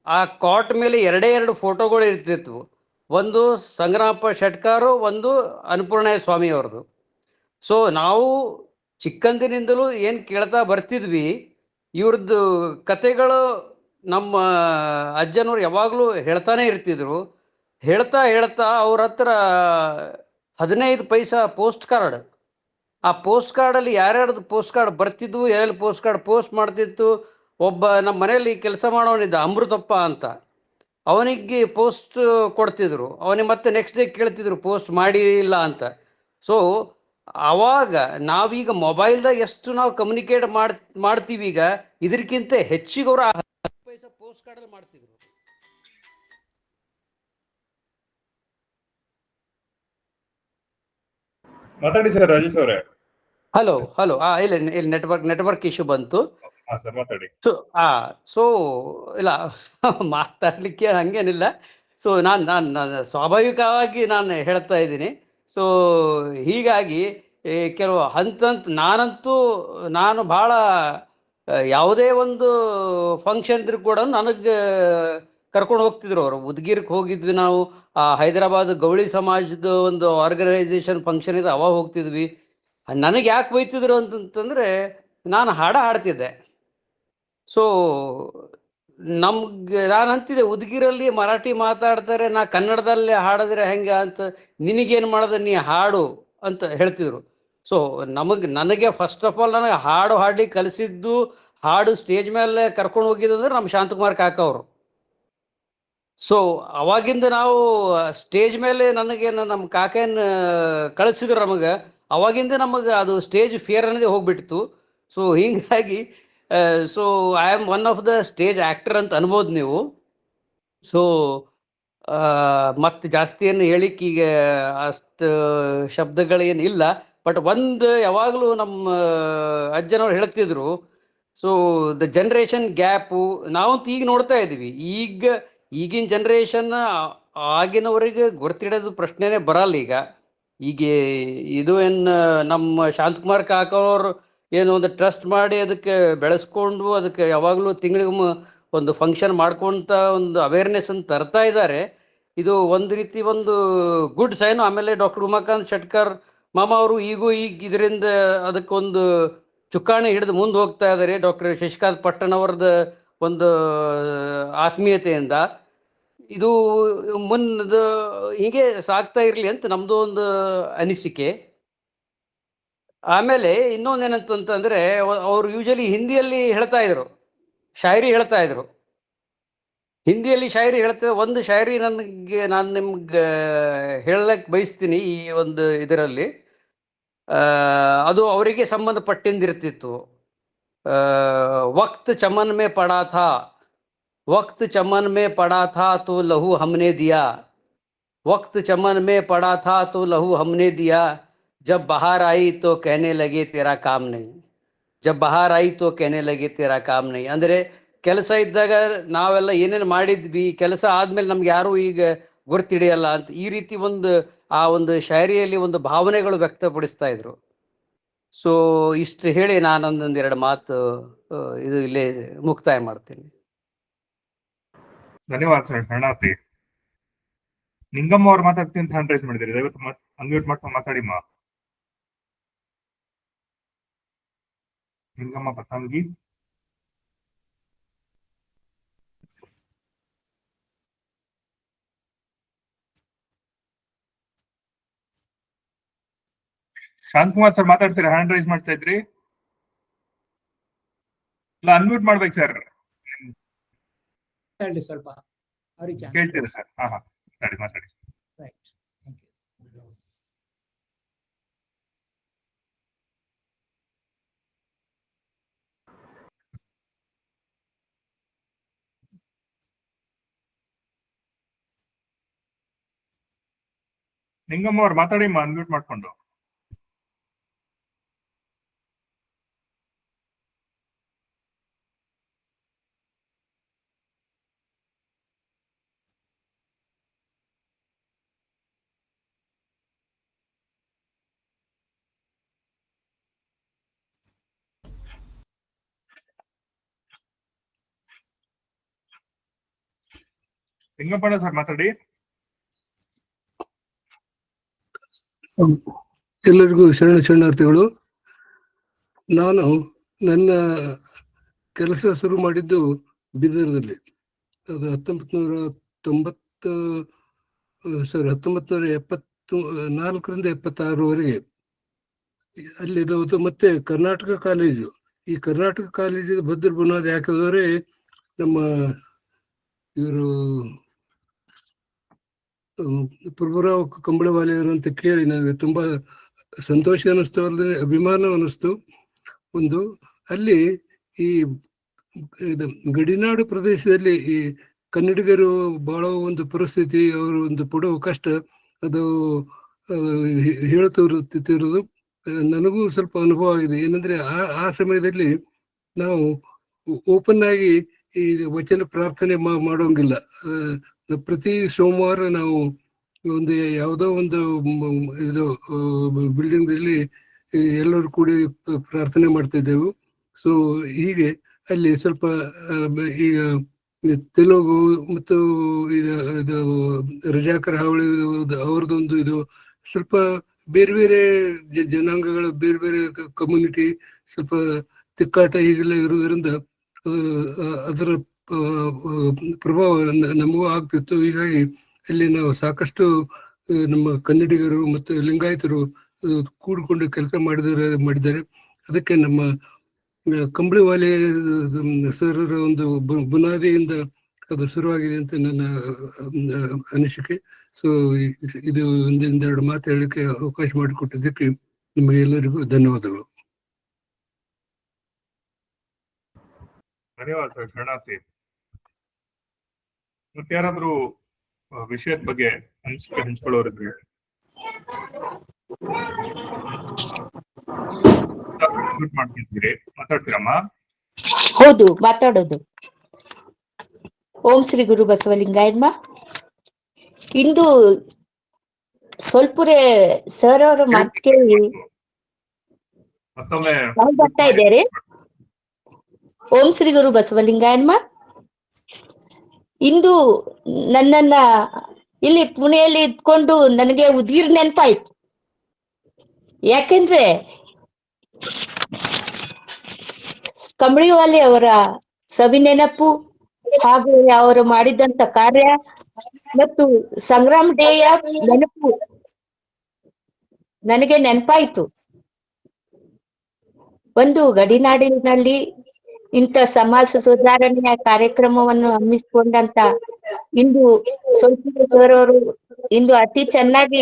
ಆ ಕಾಟ್ ಮೇಲೆ 2 ಫೋಟೋಗಳು ಇರ್ತಿದ್ವು. ಒಂದು ಸಂಗ್ರಾಮಪ್ಪ ಶೆಟ್ಕಾರು, ಒಂದು ಅನ್ನಪೂರ್ಣಯ್ಯ ಸ್ವಾಮಿ ಅವ್ರದ್ದು. ಸೊ ನಾವು ಚಿಕ್ಕಂದಿನಿಂದಲೂ ಏನು ಕೇಳ್ತಾ ಬರ್ತಿದ್ವಿ, ಇವ್ರದ್ದು ಕತೆಗಳು ನಮ್ಮ ಅಜ್ಜನವ್ರು ಯಾವಾಗಲೂ ಹೇಳ್ತಾನೆ ಇರ್ತಿದ್ರು. ಹೇಳ್ತಾ ಅವ್ರ ಹತ್ರ 15 ಪೈಸಾ ಪೋಸ್ಟ್ ಕಾರ್ಡ್, ಆ ಪೋಸ್ಟ್ ಕಾರ್ಡಲ್ಲಿ ಯಾರ್ಯಾರ್ದು ಪೋಸ್ಟ್ ಕಾರ್ಡ್ ಬರ್ತಿದ್ವು, ಎಲ್ಲಿ ಪೋಸ್ಟ್ ಕಾರ್ಡ್ ಪೋಸ್ಟ್ ಮಾಡ್ತಿತ್ತು. ಒಬ್ಬ ನಮ್ಮ ಮನೆಯಲ್ಲಿ ಕೆಲಸ ಮಾಡೋನಿದ್ದ ಅಮೃತಪ್ಪ ಅಂತ, ಅವನಿಗೆ ಪೋಸ್ಟ್ ಕೊಡ್ತಿದ್ರು. ಅವನಿಗೆ ಮತ್ತೆ ನೆಕ್ಸ್ಟ್ ಡೇ ಕೇಳ್ತಿದ್ರು ಪೋಸ್ಟ್ ಮಾಡಿಲ್ಲ ಅಂತ. ಸೊ ಆವಾಗ ನಾವೀಗ ಮೊಬೈಲ್ದಾಗ ಎಷ್ಟು ನಾವು ಕಮ್ಯುನಿಕೇಟ್ ಮಾಡ್ತೀವಿ, ಈಗ ಇದಕ್ಕಿಂತ ಹೆಚ್ಚಿಗೆ ಅವರು 10 ಪೈಸಾ ಪೋಸ್ಟ್ ಕಾರ್ಡಲ್ಲಿ ಮಾಡ್ತಿದ್ರು. ಮಾತಾಡಿ ಸರ್ ರಾಜೇಶ್ ಅವರೇ. ಹಲೋ ಇಲ್ಲಿ ನೆಟ್ವರ್ಕ್ ಇಶ್ಯೂ ಬಂತು. ಮಾತಾಡಿ. ಸೊ ಇಲ್ಲ ಮಾತಾಡ್ಲಿಕ್ಕೆ ಹಂಗೇನಿಲ್ಲ. ಸೊ ನಾನು ಸ್ವಾಭಾವಿಕವಾಗಿ ನಾನು ಹೇಳ್ತಾ ಇದ್ದೀನಿ. ಸೊ ಹೀಗಾಗಿ ಕೆಲವು ನಾನು ಭಾಳ ಯಾವುದೇ ಒಂದು ಫಂಕ್ಷನ್ ಇದ್ರೂ ಕೂಡ ನನಗೆ ಕರ್ಕೊಂಡು ಹೋಗ್ತಿದ್ರು ಅವರು. ಉದ್ಗಿರ್ಗೆ ಹೋಗಿದ್ವಿ ನಾವು, ಹೈದರಾಬಾದ್ ಗೌಳಿ ಸಮಾಜದ ಒಂದು ಆರ್ಗನೈಸೇಷನ್ ಫಂಕ್ಷನ್ ಇದೆ, ಅವಾಗ ಹೋಗ್ತಿದ್ವಿ. ನನಗೆ ಯಾಕೆ ಬೈತಿದ್ರು ಅಂತಂತಂದರೆ, ನಾನು ಹಾಡ್ತಿದ್ದೆ. ಸೊ ನಾನು ಅಂತಿದ್ದೆ, ಉದ್ಗಿರಲ್ಲಿ ಮರಾಠಿ ಮಾತಾಡ್ತಾರೆ, ನಾ ಕನ್ನಡದಲ್ಲಿ ಹಾಡಿದ್ರೆ ಹೆಂಗೆ ಅಂತ, ನಿನಗೇನು ಮಾಡೋದು, ನೀ ಹಾಡು ಅಂತ ಹೇಳ್ತಿದ್ರು. ಸೊ ನನಗೆ ಫಸ್ಟ್ ಆಫ್ ಆಲ್ ನನಗೆ ಹಾಡ್ಲಿಕ್ಕೆ ಕಲಿಸಿದ್ದು, ಹಾಡು ಸ್ಟೇಜ್ ಮೇಲೆ ಕರ್ಕೊಂಡು ಹೋಗಿದ್ದು ಅಂದ್ರೆ ನಮ್ಮ ಶಾಂತಕುಮಾರ್ ಕಾಕ ಅವರು. ಸೊ ಅವಾಗಿಂದ ನಾವು ಸ್ಟೇಜ್ ಮೇಲೆ ನನಗೆ ನಮ್ಮ ಕಾಕೇನು ಕಳಿಸಿದ್ರು ನಮಗೆ, ಅವಾಗಿಂದ ನಮಗೆ ಅದು ಸ್ಟೇಜ್ ಫಿಯರ್ ಅನ್ನೋದೇ ಹೋಗ್ಬಿಟ್ಟಿತ್ತು. ಸೊ ಹೀಗಾಗಿ so I am one of the stage actor ಅಂತ ಅನ್ಬೋದು ನೀವು. ಸೊ ಮತ್ತೆ ಜಾಸ್ತಿ ಏನು ಹೇಳಿಕ್ಕೆ ಈಗ ಅಷ್ಟು ಶಬ್ದಗಳೇನು ಇಲ್ಲ. ಬಟ್ ಒಂದು ಯಾವಾಗಲೂ ನಮ್ಮ ಅಜ್ಜನವ್ರು ಹೇಳ್ತಿದ್ರು, ಸೊ ದ ಜನ್ರೇಷನ್ ಗ್ಯಾಪು ನಾವಂತೂ ಈಗ ನೋಡ್ತಾ ಇದ್ದೀವಿ. ಈಗಿನ ಜನ್ರೇಷನ್ ಆಗಿನವರಿಗೆ ಗೊತ್ತಿಡೋದು ಪ್ರಶ್ನೆನೇ ಬರಲ್ಲ ಈಗ ಇದು ಏನು ನಮ್ಮ ಶಾಂತಕುಮಾರ್ ಕಾಕವ್ರು ಏನು ಒಂದು ಟ್ರಸ್ಟ್ ಮಾಡಿ ಅದಕ್ಕೆ ಬೆಳೆಸ್ಕೊಂಡು ಅದಕ್ಕೆ ಯಾವಾಗಲೂ ತಿಂಗಳಿಗೆ ಒಂದು ಫಂಕ್ಷನ್ ಮಾಡ್ಕೊಂತ ಒಂದು ಅವೇರ್ನೆಸ್ ಅಂತ ತರ್ತಾ ಇದ್ದಾರೆ. ಇದು ಒಂದು ರೀತಿ ಒಂದು ಗುಡ್ ಸೈನು. ಆಮೇಲೆ ಡಾಕ್ಟರ್ ಉಮಾಕಾಂತ್ ಶೆಟ್ಕರ್ ಮಾಮ ಅವರು ಈಗ ಇದರಿಂದ ಅದಕ್ಕೊಂದು ಚುಕ್ಕಾಣಿ ಹಿಡಿದು ಮುಂದೆ ಹೋಗ್ತಾ ಇದ್ದಾರೆ. ಡಾಕ್ಟರ್ ಶಶಿಕಾಂತ್ ಪಟ್ಟಣ್ ಅವ್ರದ್ದು ಒಂದು ಆತ್ಮೀಯತೆಯಿಂದ ಇದು ಮುಂದೆ ಹೀಗೆ ಸಾಗ್ತಾ ಇರಲಿ ಅಂತ ನಮ್ಮದು ಒಂದು ಅನಿಸಿಕೆ. ಆಮೇಲೆ ಇನ್ನೊಂದೇನಂತಂದ್ರೆ ಅವ್ರು ಯೂಶಲಿ ಹಿಂದಿಯಲ್ಲಿ ಹೇಳ್ತಾ ಇದ್ರು, ಶಾಯರಿ ಹೇಳ್ತಾ ಇದ್ರು. ಹಿಂದಿಯಲ್ಲಿ ಶಾಯರಿ ಹೇಳ್ತಾ, ಒಂದು ಶಾಯರಿ ನಾನು ನಿಮ್ಗೆ ಹೇಳಕ್ ಬಯಸ್ತೀನಿ ಈ ಒಂದು ಇದರಲ್ಲಿ. ಅದು ಅವರಿಗೆ ಸಂಬಂಧಪಟ್ಟಿಂದಿರ್ತಿತ್ತು. ವಕ್ತ್ ಚಮನ್ ಮೇ ಪಡಾ ಥಾ, वक्त चमन में पड़ा था तो लहू हमने दिया, वक्त चमन में पड़ा था तो लहू हमने दिया, जब बाहर आई तो कहने लगे तेरा काम नहीं, जब बाहर आई तो कहने लगे तेरा काम नहीं. ಅಂದರೆ ಕೆಲಸ ಇದ್ದಾಗ ನಾವೆಲ್ಲ ಏನೇನು ಮಾಡಿದ್ವಿ, ಕೆಲಸ ಆದ್ಮೇಲೆ ನಮ್ಗೆ ಯಾರು ಈಗ ಗುರ್ತಿಡಿಯಲ್ಲ ಅಂತ, ಈ ರೀತಿ ಆ ಒಂದು ಶಾಯರಿಯಲ್ಲಿ ಒಂದು ಭಾವನೆಗಳು ವ್ಯಕ್ತಪಡಿಸ್ತಾ ಇದ್ರು. ಸೊ ಇಷ್ಟು ಹೇಳಿ ನಾನೊಂದೆರಡು ಮಾತು ಇದು ಇಲ್ಲೇ ಮುಕ್ತಾಯ ಮಾಡ್ತೀನಿ. ಧನ್ಯವಾದ ಸರ್ ಶರಣಾರ್ಥಿ. ನಿಂಗಮ್ಮ ಅವ್ರು ಮಾತಾಡ್ತೀನಿ ಅಂತ ಹ್ಯಾಂಡ್ ರೈಸ್ ಮಾಡಿದಿರಿ, ದಯವಿಟ್ಟು ಅನ್ಮ್ಯೂಟ್ ಮಾಡ್ಕೊಂಡು ಮಾತಾಡಿಮ್ಮ. ನಿಂಗಮ್ಮ ಪತಂಗಿ. ಶಾಂತಕುಮಾರ್ ಸರ್ ಮಾತಾಡ್ತೀರಾ? ಹ್ಯಾಂಡ್ ರೈಸ್ ಮಾಡ್ತಾ ಇದ್ರಿ, ಇಲ್ಲ ಅನ್ಮ್ಯೂಟ್ ಮಾಡ್ಬೇಕು ಸರ್. ಹೇಳಿ ಸ್ವಲ್ಪ ಅವ್ರಿಗೆ ಚಾನ್ಸ್ ಕೇಳ್ತೀರಾ ಸರ್? ಹಾ ಮಾತಾಡಿ. Right, thank you. ನಿಂಗಮ್ಮ ಅವ್ರು ಮಾತಾಡಿಮ್ಮ ಅನ್ಮ್ಯೂಟ್ ಮಾಡ್ಕೊಂಡು. ನಿಂಗಪ್ಪಣ್ಣ ಸರ್ ಮಾತಾಡಿ. ಎಲ್ಲರಿಗೂ ಶರಣಾರ್ಥಿಗಳು. ನಾನು ನನ್ನ ಕೆಲಸ ಶುರು ಮಾಡಿದ್ದು ಬೀದರ್ದಲ್ಲಿ. ಅದು 1974ರಿಂದ 76ವರೆಗೆ ಅಲ್ಲಿದ್ದು. ಮತ್ತೆ ಕರ್ನಾಟಕ ಕಾಲೇಜು, ಈ ಕರ್ನಾಟಕ ಕಾಲೇಜಿನ ಭದ್ರ ಬುನಾದಿ ಹಾಕಿದವರೇ ನಮ್ಮ ಇವರು ಪ್ರಭುರಾವ್ ಕಂಬಳವಾಲಿಯವರು ಅಂತ ಕೇಳಿ ನನಗೆ ತುಂಬಾ ಸಂತೋಷ ಅನ್ನಿಸ್ತು, ಅಲ್ಲದೆ ಅಭಿಮಾನ ಅನ್ನಿಸ್ತು. ಒಂದು ಅಲ್ಲಿ ಈ ಗಡಿನಾಡು ಪ್ರದೇಶದಲ್ಲಿ ಈ ಕನ್ನಡಿಗರು ಬಹಳ ಒಂದು ಪರಿಸ್ಥಿತಿ, ಅವರು ಒಂದು ಪಡುವ ಕಷ್ಟ ಅದು ಹೇಳುತ್ತಿರುವುದು ನನಗೂ ಸ್ವಲ್ಪ ಅನುಭವ ಆಗಿದೆ. ಏನಂದ್ರೆ ಆ ಸಮಯದಲ್ಲಿ ನಾವು ಓಪನ್ ಆಗಿ ಈ ವಚನ ಪ್ರಾರ್ಥನೆ ಮಾಡೋಂಗಿಲ್ಲ. ಪ್ರತಿ ಸೋಮವಾರ ನಾವು ಒಂದು ಯಾವುದೋ ಒಂದು ಇದು ಬಿಲ್ಡಿಂಗ್ ದಲ್ಲಿ ಎಲ್ಲರೂ ಕೂಡಿ ಪ್ರಾರ್ಥನೆ ಮಾಡ್ತಾ ಇದ್ದೆವು. ಸೊ ಹೀಗೆ ಅಲ್ಲಿ ಸ್ವಲ್ಪ ಈಗ ತೆಲುಗು ಮತ್ತು ಇದು ರಜಾಕರ್ ಹಾವಳಿ ಅವ್ರದ್ದೊಂದು ಇದು ಸ್ವಲ್ಪ ಬೇರೆ ಬೇರೆ ಜನಾಂಗಗಳ ಬೇರೆ ಬೇರೆ ಕಮ್ಯುನಿಟಿ ಸ್ವಲ್ಪ ತಿಕ್ಕಾಟ ಹೀಗೆಲ್ಲ ಇರುವುದರಿಂದ ಅದರ ಪ್ರಭಾವ ನಮಗೂ ಆಗ್ತಿತ್ತು. ಹೀಗಾಗಿ ಅಲ್ಲಿ ನಾವು ಸಾಕಷ್ಟು ನಮ್ಮ ಕನ್ನಡಿಗರು ಮತ್ತು ಲಿಂಗಾಯತರು ಕೂಡಿಕೊಂಡು ಕೆಲಸ ಮಾಡಿದ್ದಾರೆ. ಅದಕ್ಕೆ ನಮ್ಮ ಕಂಬಳಿವಾಲೆ ಸರರ ಒಂದು ಬುನಾದಿಯಿಂದ ಅದು ಶುರುವಾಗಿದೆ ಅಂತ ನನ್ನ ಅನಿಸಿಕೆ. ಸೊ ಇದು ಒಂದೆರಡು ಮಾತು ಹೇಳಲಿಕ್ಕೆ ಅವಕಾಶ ಮಾಡಿಕೊಟ್ಟಿದ್ದಕ್ಕೆ ನಿಮಗೆ ಎಲ್ಲರಿಗೂ ಧನ್ಯವಾದಗಳು. ಧನ್ಯವಾದ ಸರ್ ಶರಣಾರ್ಥಿ. ಮತ್ತೆ ಯಾರಾದ್ರೂ ವಿಷಯದ ಬಗ್ಗೆ ಅನಿಸಿಕೆ ಹಂಚ್ಕೊಳ್ಳೋರಿದ್ರೆ ಮಾಡ್ತಿದ್ದೀರಿ, ಮಾತಾಡ್ತೀರಮ್ಮ? ಹೌದು, ಮಾತಾಡೋದು. ಓಂ ಶ್ರೀ ಗುರು ಬಸವಲಿಂಗಾಯನ್ಮ. ಇಂದು ಸ್ವಲ್ಪರೇ ಸರ್ ಅವರ ಮಾತು ಕೇಳಿ ಮತ್ತೊಮ್ಮೆ ಬರ್ತಾ ಇದ್ದಾರೆ. ಓಂ ಶ್ರೀ ಗುರು ಬಸವಲಿಂಗಾಯನ್ಮ. ಇಂದು ನನ್ನನ್ನ ಇಲ್ಲಿ ಪುಣೆಯಲ್ಲಿ ಇದ್ಕೊಂಡು ನನಗೆ ಉದಿರ್ ನೆನಪಾಯ್ತು. ಯಾಕೆಂದ್ರೆ ಕಂಬಳಿವಾಲೆ ಅವರ ಸವಿ ನೆನಪು ಹಾಗೂ ಅವರು ಮಾಡಿದಂತ ಕಾರ್ಯ ಮತ್ತು ಸಂಗ್ರಾಮ್ ಡೇಯ ನೆನಪು ನನಗೆ ನೆನಪಾಯ್ತು. ಒಂದು ಗಡಿನಾಡಿನಲ್ಲಿ ಇಂಥ ಸಮಾಜ ಸುಧಾರಣೆಯ ಕಾರ್ಯಕ್ರಮವನ್ನು ಹಮ್ಮಿಸಿಕೊಂಡಂತ ಇಂದು ಅವರು ಇಂದು ಅತಿ ಚೆನ್ನಾಗಿ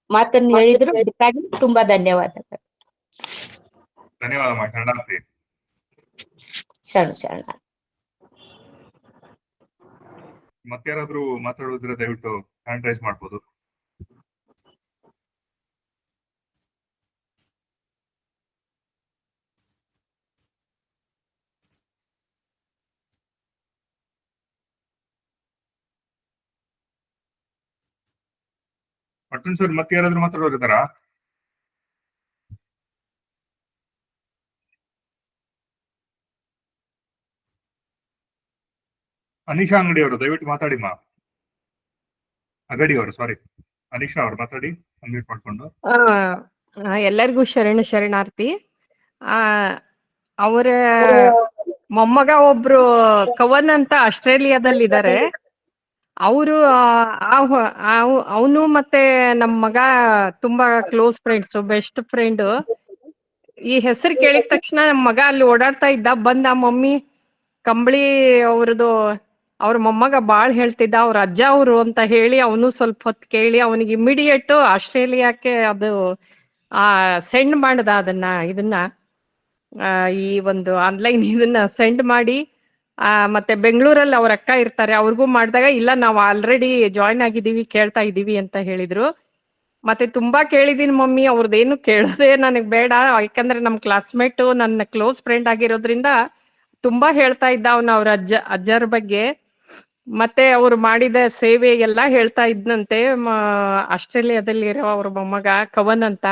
ಮಾತನ್ನು ಹೇಳಿದ್ರು. ಅದಕ್ಕಾಗಿ ತುಂಬಾ ಧನ್ಯವಾದಗಳು. ಧನ್ಯವಾದ ಶರಣಾರ್ಥಿ. ಶರಣ. ಮತ್ತಾರಾದ್ರೂ ಮಾತಾಡೋದ್ರೆ ದಯವಿಟ್ಟು ಹ್ಯಾಂಡ್ ರೈಸ್ ಮಾಡ್ಬೋದು. ಪಟ್ಟಣ್ ಸರ್ ಮತ್ತೆ ಯಾರಾದ್ರೂ ಮಾತಾಡೋರು ಇದ್ದಾರಾ? ಅನಿಶಾ ಅಂಗಡಿ ಅವರು ದಯವಿಟ್ಟು ಮಾತಾಡಿಮ್ಮ. ಅಗಡಿ ಅವರು, ಸಾರಿ, ಅನಿಶಾ ಅವರು ಮಾತಾಡಿ, ಅನ್ಮ್ಯೂಟ್ ಮಾಡ್ಕೊಂಡು. ಎಲ್ಲರಿಗೂ ಶರಣಾರ್ಥಿ. ಅವರ ಮೊಮ್ಮಗ ಒಬ್ರು ಕವನ್ ಅಂತ ಆಸ್ಟ್ರೇಲಿಯಾದಲ್ಲಿದ್ದಾರೆ. ಅವರು ಅವನು ಮತ್ತೆ ನಮ್ಮ ಮಗ ತುಂಬಾ ಕ್ಲೋಸ್ ಫ್ರೆಂಡ್ಸ್, ಬೆಸ್ಟ್ ಫ್ರೆಂಡ್. ಈ ಹೆಸರು ಕೇಳಿದ ತಕ್ಷಣ ನಮ್ಮ ಮಗ ಅಲ್ಲಿ ಓಡಾಡ್ತಾ ಇದ್ದ, ಬಂದ ಮಮ್ಮಿ ಕಂಬಳಿ ಅವ್ರ ಮೊಮ್ಮಗ ಬಾಳ್ ಹೇಳ್ತಿದ್ದ, ಅವ್ರ ಅಜ್ಜ ಅವರು ಅಂತ ಹೇಳಿ ಅವನು ಸ್ವಲ್ಪ ಹೊತ್ತು ಕೇಳಿ ಅವನಿಗೆ ಇಮಿಡಿಯೇಟ್ ಆಸ್ಟ್ರೇಲಿಯಾಕ್ಕೆ ಅದು ಸೆಂಡ್ ಮಾಡ್ದ ಇದನ್ನ ಈ ಒಂದು ಆನ್ಲೈನ್ ಇದನ್ನ ಸೆಂಡ್ ಮಾಡಿ, ಮತ್ತೆ ಬೆಂಗಳೂರಲ್ಲಿ ಅವ್ರ ಅಕ್ಕ ಇರ್ತಾರೆ, ಅವ್ರಿಗೂ ಮಾಡಿದಾಗ ಇಲ್ಲ ನಾವು ಆಲ್ರೆಡಿ ಜಾಯಿನ್ ಆಗಿದ್ದೀವಿ, ಕೇಳ್ತಾ ಇದ್ದೀವಿ ಅಂತ ಹೇಳಿದ್ರು. ಮತ್ತೆ ತುಂಬಾ ಕೇಳಿದೀನಿ ಮಮ್ಮಿ, ಅವ್ರದ್ದೇನು ಕೇಳೋದೇ ನನಗ್ ಬೇಡ, ಯಾಕಂದ್ರೆ ನಮ್ ಕ್ಲಾಸ್ಮೇಟ್ ನನ್ನ ಕ್ಲೋಸ್ ಫ್ರೆಂಡ್ ಆಗಿರೋದ್ರಿಂದ ತುಂಬಾ ಹೇಳ್ತಾ ಇದ್ದ ಅವನು ಅವ್ರ ಅಜ್ಜರ ಬಗ್ಗೆ, ಮತ್ತೆ ಅವ್ರು ಮಾಡಿದ ಸೇವೆ ಎಲ್ಲಾ ಹೇಳ್ತಾ ಇದ್ನಂತೆ. ಆಸ್ಟ್ರೇಲಿಯಾದಲ್ಲಿರೋ ಅವ್ರ ಮೊಮ್ಮಗ ಕವನ್ ಅಂತ.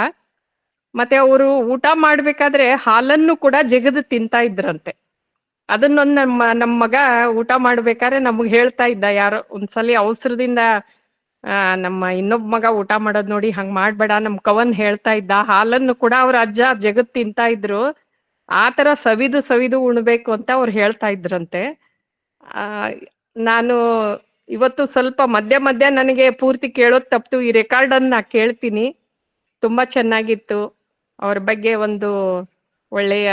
ಮತ್ತೆ ಅವರು ಊಟ ಮಾಡ್ಬೇಕಾದ್ರೆ ಹಾಲನ್ನು ಕೂಡ ಜಗದು ತಿಂತಾ ಇದ್ರಂತೆ. ಅದನ್ನೊಂದು ನಮ್ಮ ಮಗ ಊಟ ಮಾಡ್ಬೇಕಾದ್ರೆ ನಮಗ್ ಹೇಳ್ತಾ ಇದ್ದ, ಯಾರೋ ಒಂದ್ಸಲಿ ಅವಸರದಿಂದ ನಮ್ಮ ಇನ್ನೊಬ್ಬ ಮಗ ಊಟ ಮಾಡೋದ್ ನೋಡಿ ಹಂಗ್ ಮಾಡ್ಬೇಡ, ನಮ್ ಕವನ್ ಹೇಳ್ತಾ ಇದ್ದ, ಹಾಲನ್ನು ಕೂಡ ಅವ್ರ ಅಜ್ಜ ಜಗದ್ ತಿಂತಾ ಇದ್ರು, ಆತರ ಸವಿದು ಉಣ್ಬೇಕು ಅಂತ ಅವ್ರು ಹೇಳ್ತಾ ಇದ್ರಂತೆ. ನಾನು ಇವತ್ತು ಸ್ವಲ್ಪ ಮಧ್ಯ ನನಗೆ ಪೂರ್ತಿ ಕೇಳೋದ್ ತಪ್ತು, ಈ ರೆಕಾರ್ಡ್ ಅನ್ನ ಕೇಳ್ತೀನಿ. ತುಂಬಾ ಚೆನ್ನಾಗಿತ್ತು. ಅವ್ರ ಬಗ್ಗೆ ಒಂದು ಒಳ್ಳೆಯ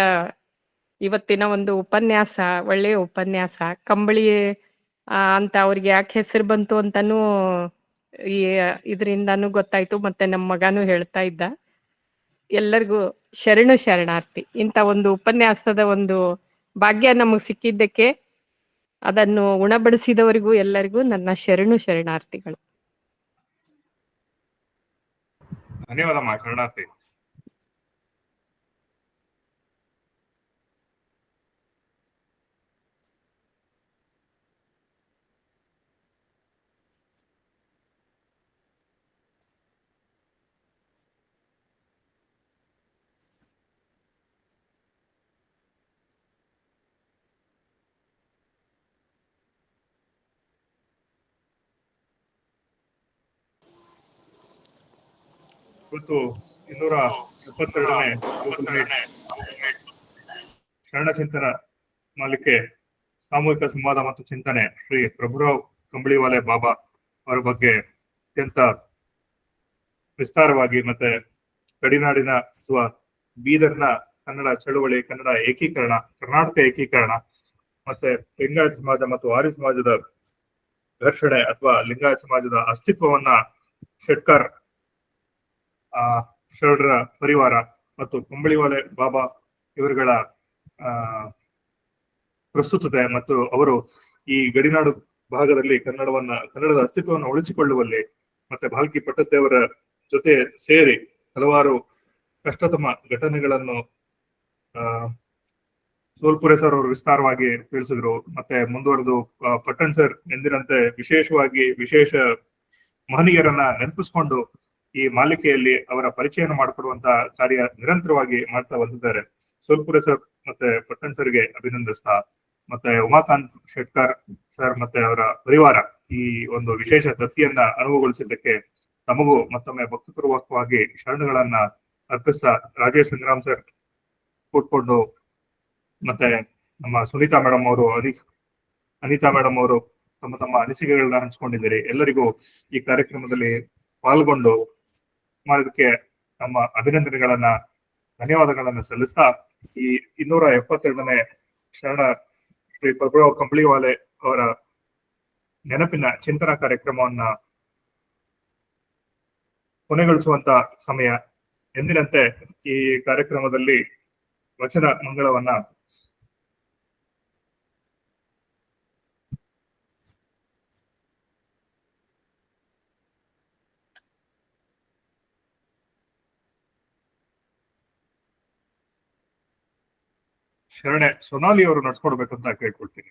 ಇವತ್ತಿನ ಒಂದು ಉಪನ್ಯಾಸ, ಒಳ್ಳೆಯ ಉಪನ್ಯಾಸ. ಕಂಬಳಿ ಅಂತ ಅವ್ರಿಗೆ ಯಾಕೆ ಹೆಸರು ಬಂತು ಅಂತಾನೂ ಇದರಿಂದಾನು ಗೊತ್ತಾಯ್ತು. ಮತ್ತೆ ನಮ್ಮ ಮಗನೂ ಹೇಳ್ತಾ ಇದ್ದ. ಎಲ್ಲರಿಗೂ ಶರಣಾರ್ಥಿ. ಇಂಥ ಒಂದು ಉಪನ್ಯಾಸದ ಒಂದು ಭಾಗ್ಯ ನಮಗ್ ಸಿಕ್ಕಿದ್ದಕ್ಕೆ, ಅದನ್ನು ಉಣಬಡಿಸಿದವರಿಗೂ ಎಲ್ಲರಿಗೂ ನನ್ನ ಶರಣಾರ್ಥಿಗಳು. ಧನ್ಯವಾದಮ್ಮ ಶರಣಾರ್ಥಿ. ಇವತ್ತು 272ನೇ ಶರಣ ಚಿಂತನ ಮಾಲಿಕೆ ಸಾಮೂಹಿಕ ಸಂವಾದ ಮತ್ತು ಚಿಂತನೆ ಶ್ರೀ ಪ್ರಭುರಾವ್ ಕಂಬಳಿವಾಲೆ ಬಾಬಾ ಅವರ ಬಗ್ಗೆ ಅತ್ಯಂತ ವಿಸ್ತಾರವಾಗಿ, ಮತ್ತೆ ಗಡಿನಾಡಿನ ಅಥವಾ ಬೀದರ್ನ ಕನ್ನಡ ಚಳವಳಿ, ಕನ್ನಡ ಏಕೀಕರಣ, ಕರ್ನಾಟಕ ಏಕೀಕರಣ, ಮತ್ತೆ ಲಿಂಗಾಯತ ಸಮಾಜ ಮತ್ತು ಆರ್ಯ ಸಮಾಜದ ಘರ್ಷಣೆ ಅಥವಾ ಲಿಂಗಾಯತ ಸಮಾಜದ ಅಸ್ತಿತ್ವವನ್ನ ಶೆಟ್ಕರ್ ಶರಣರ ಪರಿವಾರ ಮತ್ತು ಕಂಬಳಿವಾಲೆ ಬಾಬಾ ಇವರುಗಳ ಪ್ರಸ್ತುತತೆ ಮತ್ತು ಅವರು ಈ ಗಡಿನಾಡು ಭಾಗದಲ್ಲಿ ಕನ್ನಡದ ಅಸ್ತಿತ್ವವನ್ನು ಉಳಿಸಿಕೊಳ್ಳುವಲ್ಲಿ ಮತ್ತೆ ಭಾಲ್ಕಿ ಪಟ್ಟದೇವರ ಜೊತೆ ಸೇರಿ ಹಲವಾರು ಕಷ್ಟತಮ ಘಟನೆಗಳನ್ನು ಸೋಲ್ಪುರೆ ಸರ್ ಅವರು ವಿಸ್ತಾರವಾಗಿ ತಿಳಿಸಿದ್ರು. ಮತ್ತೆ ಮುಂದುವರೆದು ಪಟ್ಟಣ್ ಸರ್ ಎಂದಿನಂತೆ ವಿಶೇಷ ಮಹನೀಯರನ್ನ ನೆನಪಿಸ್ಕೊಂಡು ಈ ಮಾಲಿಕೆಯಲ್ಲಿ ಅವರ ಪರಿಚಯನ ಮಾಡಿಕೊಡುವಂತ ಕಾರ್ಯ ನಿರಂತರವಾಗಿ ಮಾಡ್ತಾ ಬಂದಿದ್ದಾರೆ. ಸೋಲ್ಪುರೆ ಸರ್ ಮತ್ತೆ ಪಟ್ಟಣ್ ಸರ್ಗೆ ಅಭಿನಂದಿಸ್ತಾ, ಮತ್ತೆ ಉಮಾಕಾಂತ್ ಶೆಟ್ಕರ್ ಸರ್ ಮತ್ತೆ ಅವರ ಪರಿವಾರ ಈ ಒಂದು ವಿಶೇಷ ದತ್ತಿಯನ್ನ ಅನುಭವಗೊಳಿಸಿದ್ದಕ್ಕೆ ತಮಗೂ ಮತ್ತೊಮ್ಮೆ ಭಕ್ತಿಪೂರ್ವಕವಾಗಿ ಶರಣಗಳನ್ನ ಅರ್ಪಿಸ್ತಾ, ರಾಜೇಶ್ ಸಂಗ್ರಾಮ್ ಸರ್ ಕೂತ್ಕೊಂಡು ಮತ್ತೆ ನಮ್ಮ ಸುನೀತಾ ಮೇಡಮ್ ಅವರು, ಅನಿತಾ ಮೇಡಮ್ ಅವರು ತಮ್ಮ ಅನಿಸಿಕೆಗಳನ್ನ ಹಂಚ್ಕೊಂಡಿದ್ದೀರಿ. ಎಲ್ಲರಿಗೂ ಈ ಕಾರ್ಯಕ್ರಮದಲ್ಲಿ ಪಾಲ್ಗೊಂಡು ಮಾಡೋದಕ್ಕೆ ನಮ್ಮ ಅಭಿನಂದನೆಗಳನ್ನ ಧನ್ಯವಾದಗಳನ್ನು ಸಲ್ಲಿಸ್ತಾ ಈ 272ನೇ ಶರಣ ಶ್ರೀ ಪ್ರಭುರಾವ್ ಕಂಬಳಿವಾಲೆ ಅವರ ನೆನಪಿನ ಚಿಂತನಾ ಕಾರ್ಯಕ್ರಮವನ್ನ ಕೊನೆಗೊಳಿಸುವಂತ ಸಮಯ. ಎಂದಿನಂತೆ ಈ ಕಾರ್ಯಕ್ರಮದಲ್ಲಿ ವಚನ ಮಂಗಳವನ್ನ ಶರಣೆ ಸೊನಾಲಿ ಅವರು ನಡ್ಸ್ಕೊಡ್ಬೇಕಂತ ಕೇಳ್ಕೊಳ್ತೀನಿ.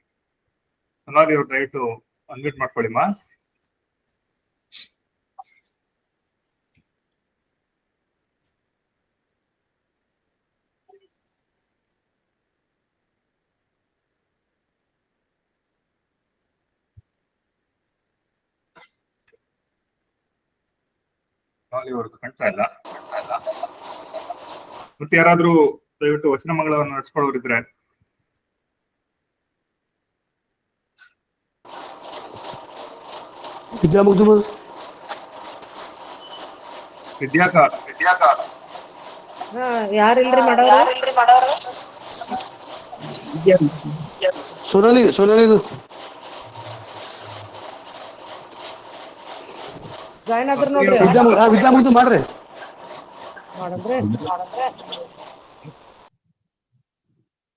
ಸೊನಾಲಿ ಅವ್ರ ದಯವಿಟ್ಟು ಅನ್ಮ್ಯೂಟ್ ಮಾಡ್ಕೊಳ್ಳಿಮ್ಮ. ಸೊನಾಲಿ ಅವ್ರಿಗೆ ಕಾಣ್ತಾ ಇಲ್ಲ. ಮತ್ತೆ ಯಾರಾದ್ರೂ ದಯವಿಟ್ಟು ವಚನ ಮಂಗಳವನ್ನು ನಡೆಸ್ಕೊಳ್ಳೋರಿದ್ರೆ ವಿದ್ಯಾಕ ಯಾರಿಲ್ರಿ ಮಾಡೋರು? ಸೋನಾಲಿ ಜಾಯ್ನ್ ಆದ್ರ ನೋಡ್ರಿ. ವಿದ್ಯಾಮುಗ್ಧ ಮಾಡ್ರಿ. ಮಾಡಿದ್ರೆ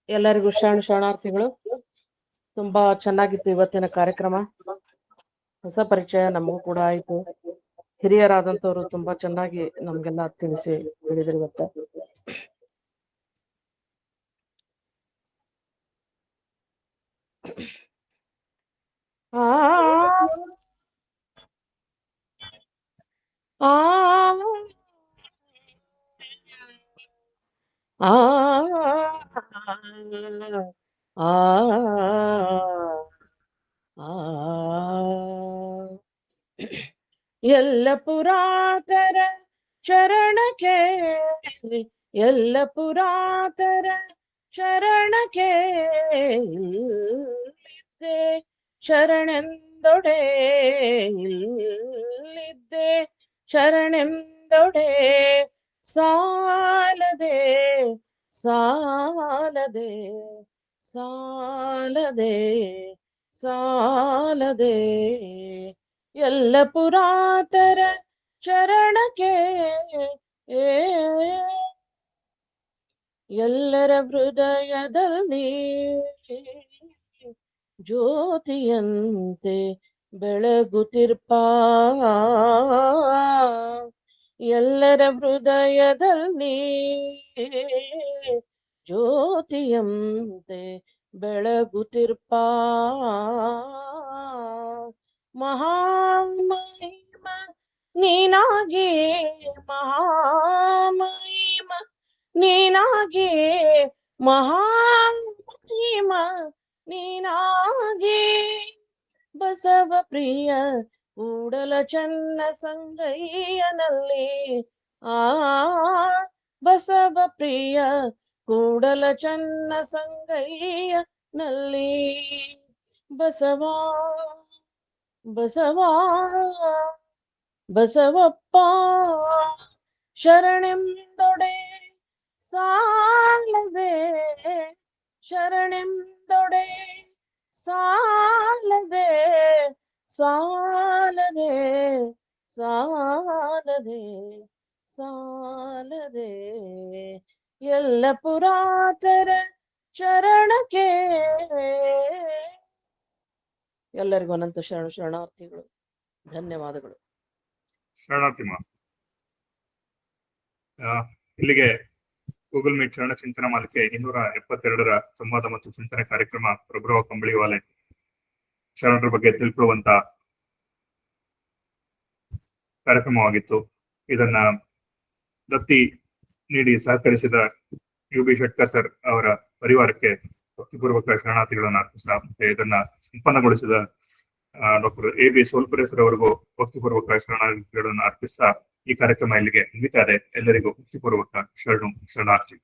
ಎಲ್ಲರಿಗೂ ಶರಣಾರ್ಥಿಗಳು. ತುಂಬಾ ಚೆನ್ನಾಗಿತ್ತು ಇವತ್ತಿನ ಕಾರ್ಯಕ್ರಮ. ಹೊಸ ಪರಿಚಯ ನಮಗೂ ಕೂಡ ಆಯ್ತು. ಹಿರಿಯರಾದಂತವ್ರು ತುಂಬಾ ಚೆನ್ನಾಗಿ ನಮ್ಗೆಲ್ಲ ತಿಳಿಸಿ ಹೇಳಿದ್ರು ಇವತ್ತ. ಆ ಆ ಆ ಆ ಎಲ್ಲ ಪುರಾತರ ಚರಣಕ್ಕೆ, ಎಲ್ಲ ಪುರಾತರ ಚರಣಕ್ಕೆ ಇಲ್ಲಿದ್ದೆ ಶರಣೆಂದೊಡೆ, ಇಲ್ಲಿದ್ದೆ ಶರಣೆಂದೊಡೆ. ಸಾಲದೆ ಸಾಲದೆ ಸಾಲದೆ ಸಾಲದೆ ಎಲ್ಲ ಪುರಾತರ ಚರಣಕ್ಕೆ, ಎಲ್ಲರ ಹೃದಯದಲ್ಲಿ ಜ್ಯೋತಿಯಂತೆ ಬೆಳಗುತ್ತಿರ್ಪ, ಎಲ್ಲರ ಹೃದಯದಲ್ಲಿ ಜ್ಯೋತಿಯಂತೆ ಬೆಳಗುತ್ತಿರ್ಪ. ಮಹಾಮಹಿಮ ನೀನಾಗಿ, ಮಹಾಮಹಿಮ ನೀನಾಗಿ, ಮಹಾಮಹಿಮ ನೀನಾಗಿ. ಬಸವ ಪ್ರಿಯ ಕೂಡಲ ಚನ್ನ ಸಂಗಯ್ಯನಲ್ಲಿ, ಆ ಬಸವ ಪ್ರಿಯ ಕೂಡಲ ಚನ್ನ ಸಂಗಯ್ಯನಲ್ಲಿ. ಬಸವ ಬಸವ ಬಸವಪ್ಪ ಶರಣೆಂದೊಡೆ, ಸಾಲದೆ ಶರಣೆಂದೊಡೆ, ಸಾಲದೆ ಸಾಲದೆ ಸಾಲದೆ ಸಾಲದೆ ಎಲ್ಲ ಪುರಾತರ ಚರಣಕ್ಕೆ. ಎಲ್ಲರಿಗೂ ಅನಂತ ಶರಣಾರ್ಥಿಗಳು. ಧನ್ಯವಾದಗಳು. ಶರಣಾರ್ಥಿಮ. ಇಲ್ಲಿಗೆ ಗೂಗಲ್ ಮೀಟ್ ಶರಣ ಚಿಂತನ ಮಾಲಿಕೆ 272ರ ಸಂವಾದ ಮತ್ತು ಚಿಂತನೆ ಕಾರ್ಯಕ್ರಮ ಪ್ರಭುರಾವ್ ಕಂಬಳಿವಾಲೆ ಶರಣರ ಬಗ್ಗೆ ತಿಳ್ಕೊಳ್ಳುವಂತ ಕಾರ್ಯಕ್ರಮವಾಗಿತ್ತು. ಇದನ್ನ ದತ್ತಿ ನೀಡಿ ಸಹಕರಿಸಿದ UB ಶೆಟ್ಕರ್ ಸರ್ ಅವರ ಪರಿವಾರಕ್ಕೆ ಭಕ್ತಿಪೂರ್ವಕ ಶರಣಾರ್ಥಿಗಳನ್ನು ಅರ್ಪಿಸ, ಇದನ್ನ ಸಂಪನ್ನಗೊಳಿಸಿದ ಡಾಕ್ಟರ್ AB ಸೋಲ್ಪುರೇಸರ್ ಅವರಿಗೂ ಭಕ್ತಿಪೂರ್ವಕ ಶರಣಾರ್ಥಿಗಳನ್ನು ಅರ್ಪಿಸ್ತಾ ಈ ಕಾರ್ಯಕ್ರಮ ಇಲ್ಲಿಗೆ ಮುಗಿತಾ ಇದೆ. ಎಲ್ಲರಿಗೂ ಭಕ್ತಿಪೂರ್ವಕ ಶರಣಾರ್ಥಿ.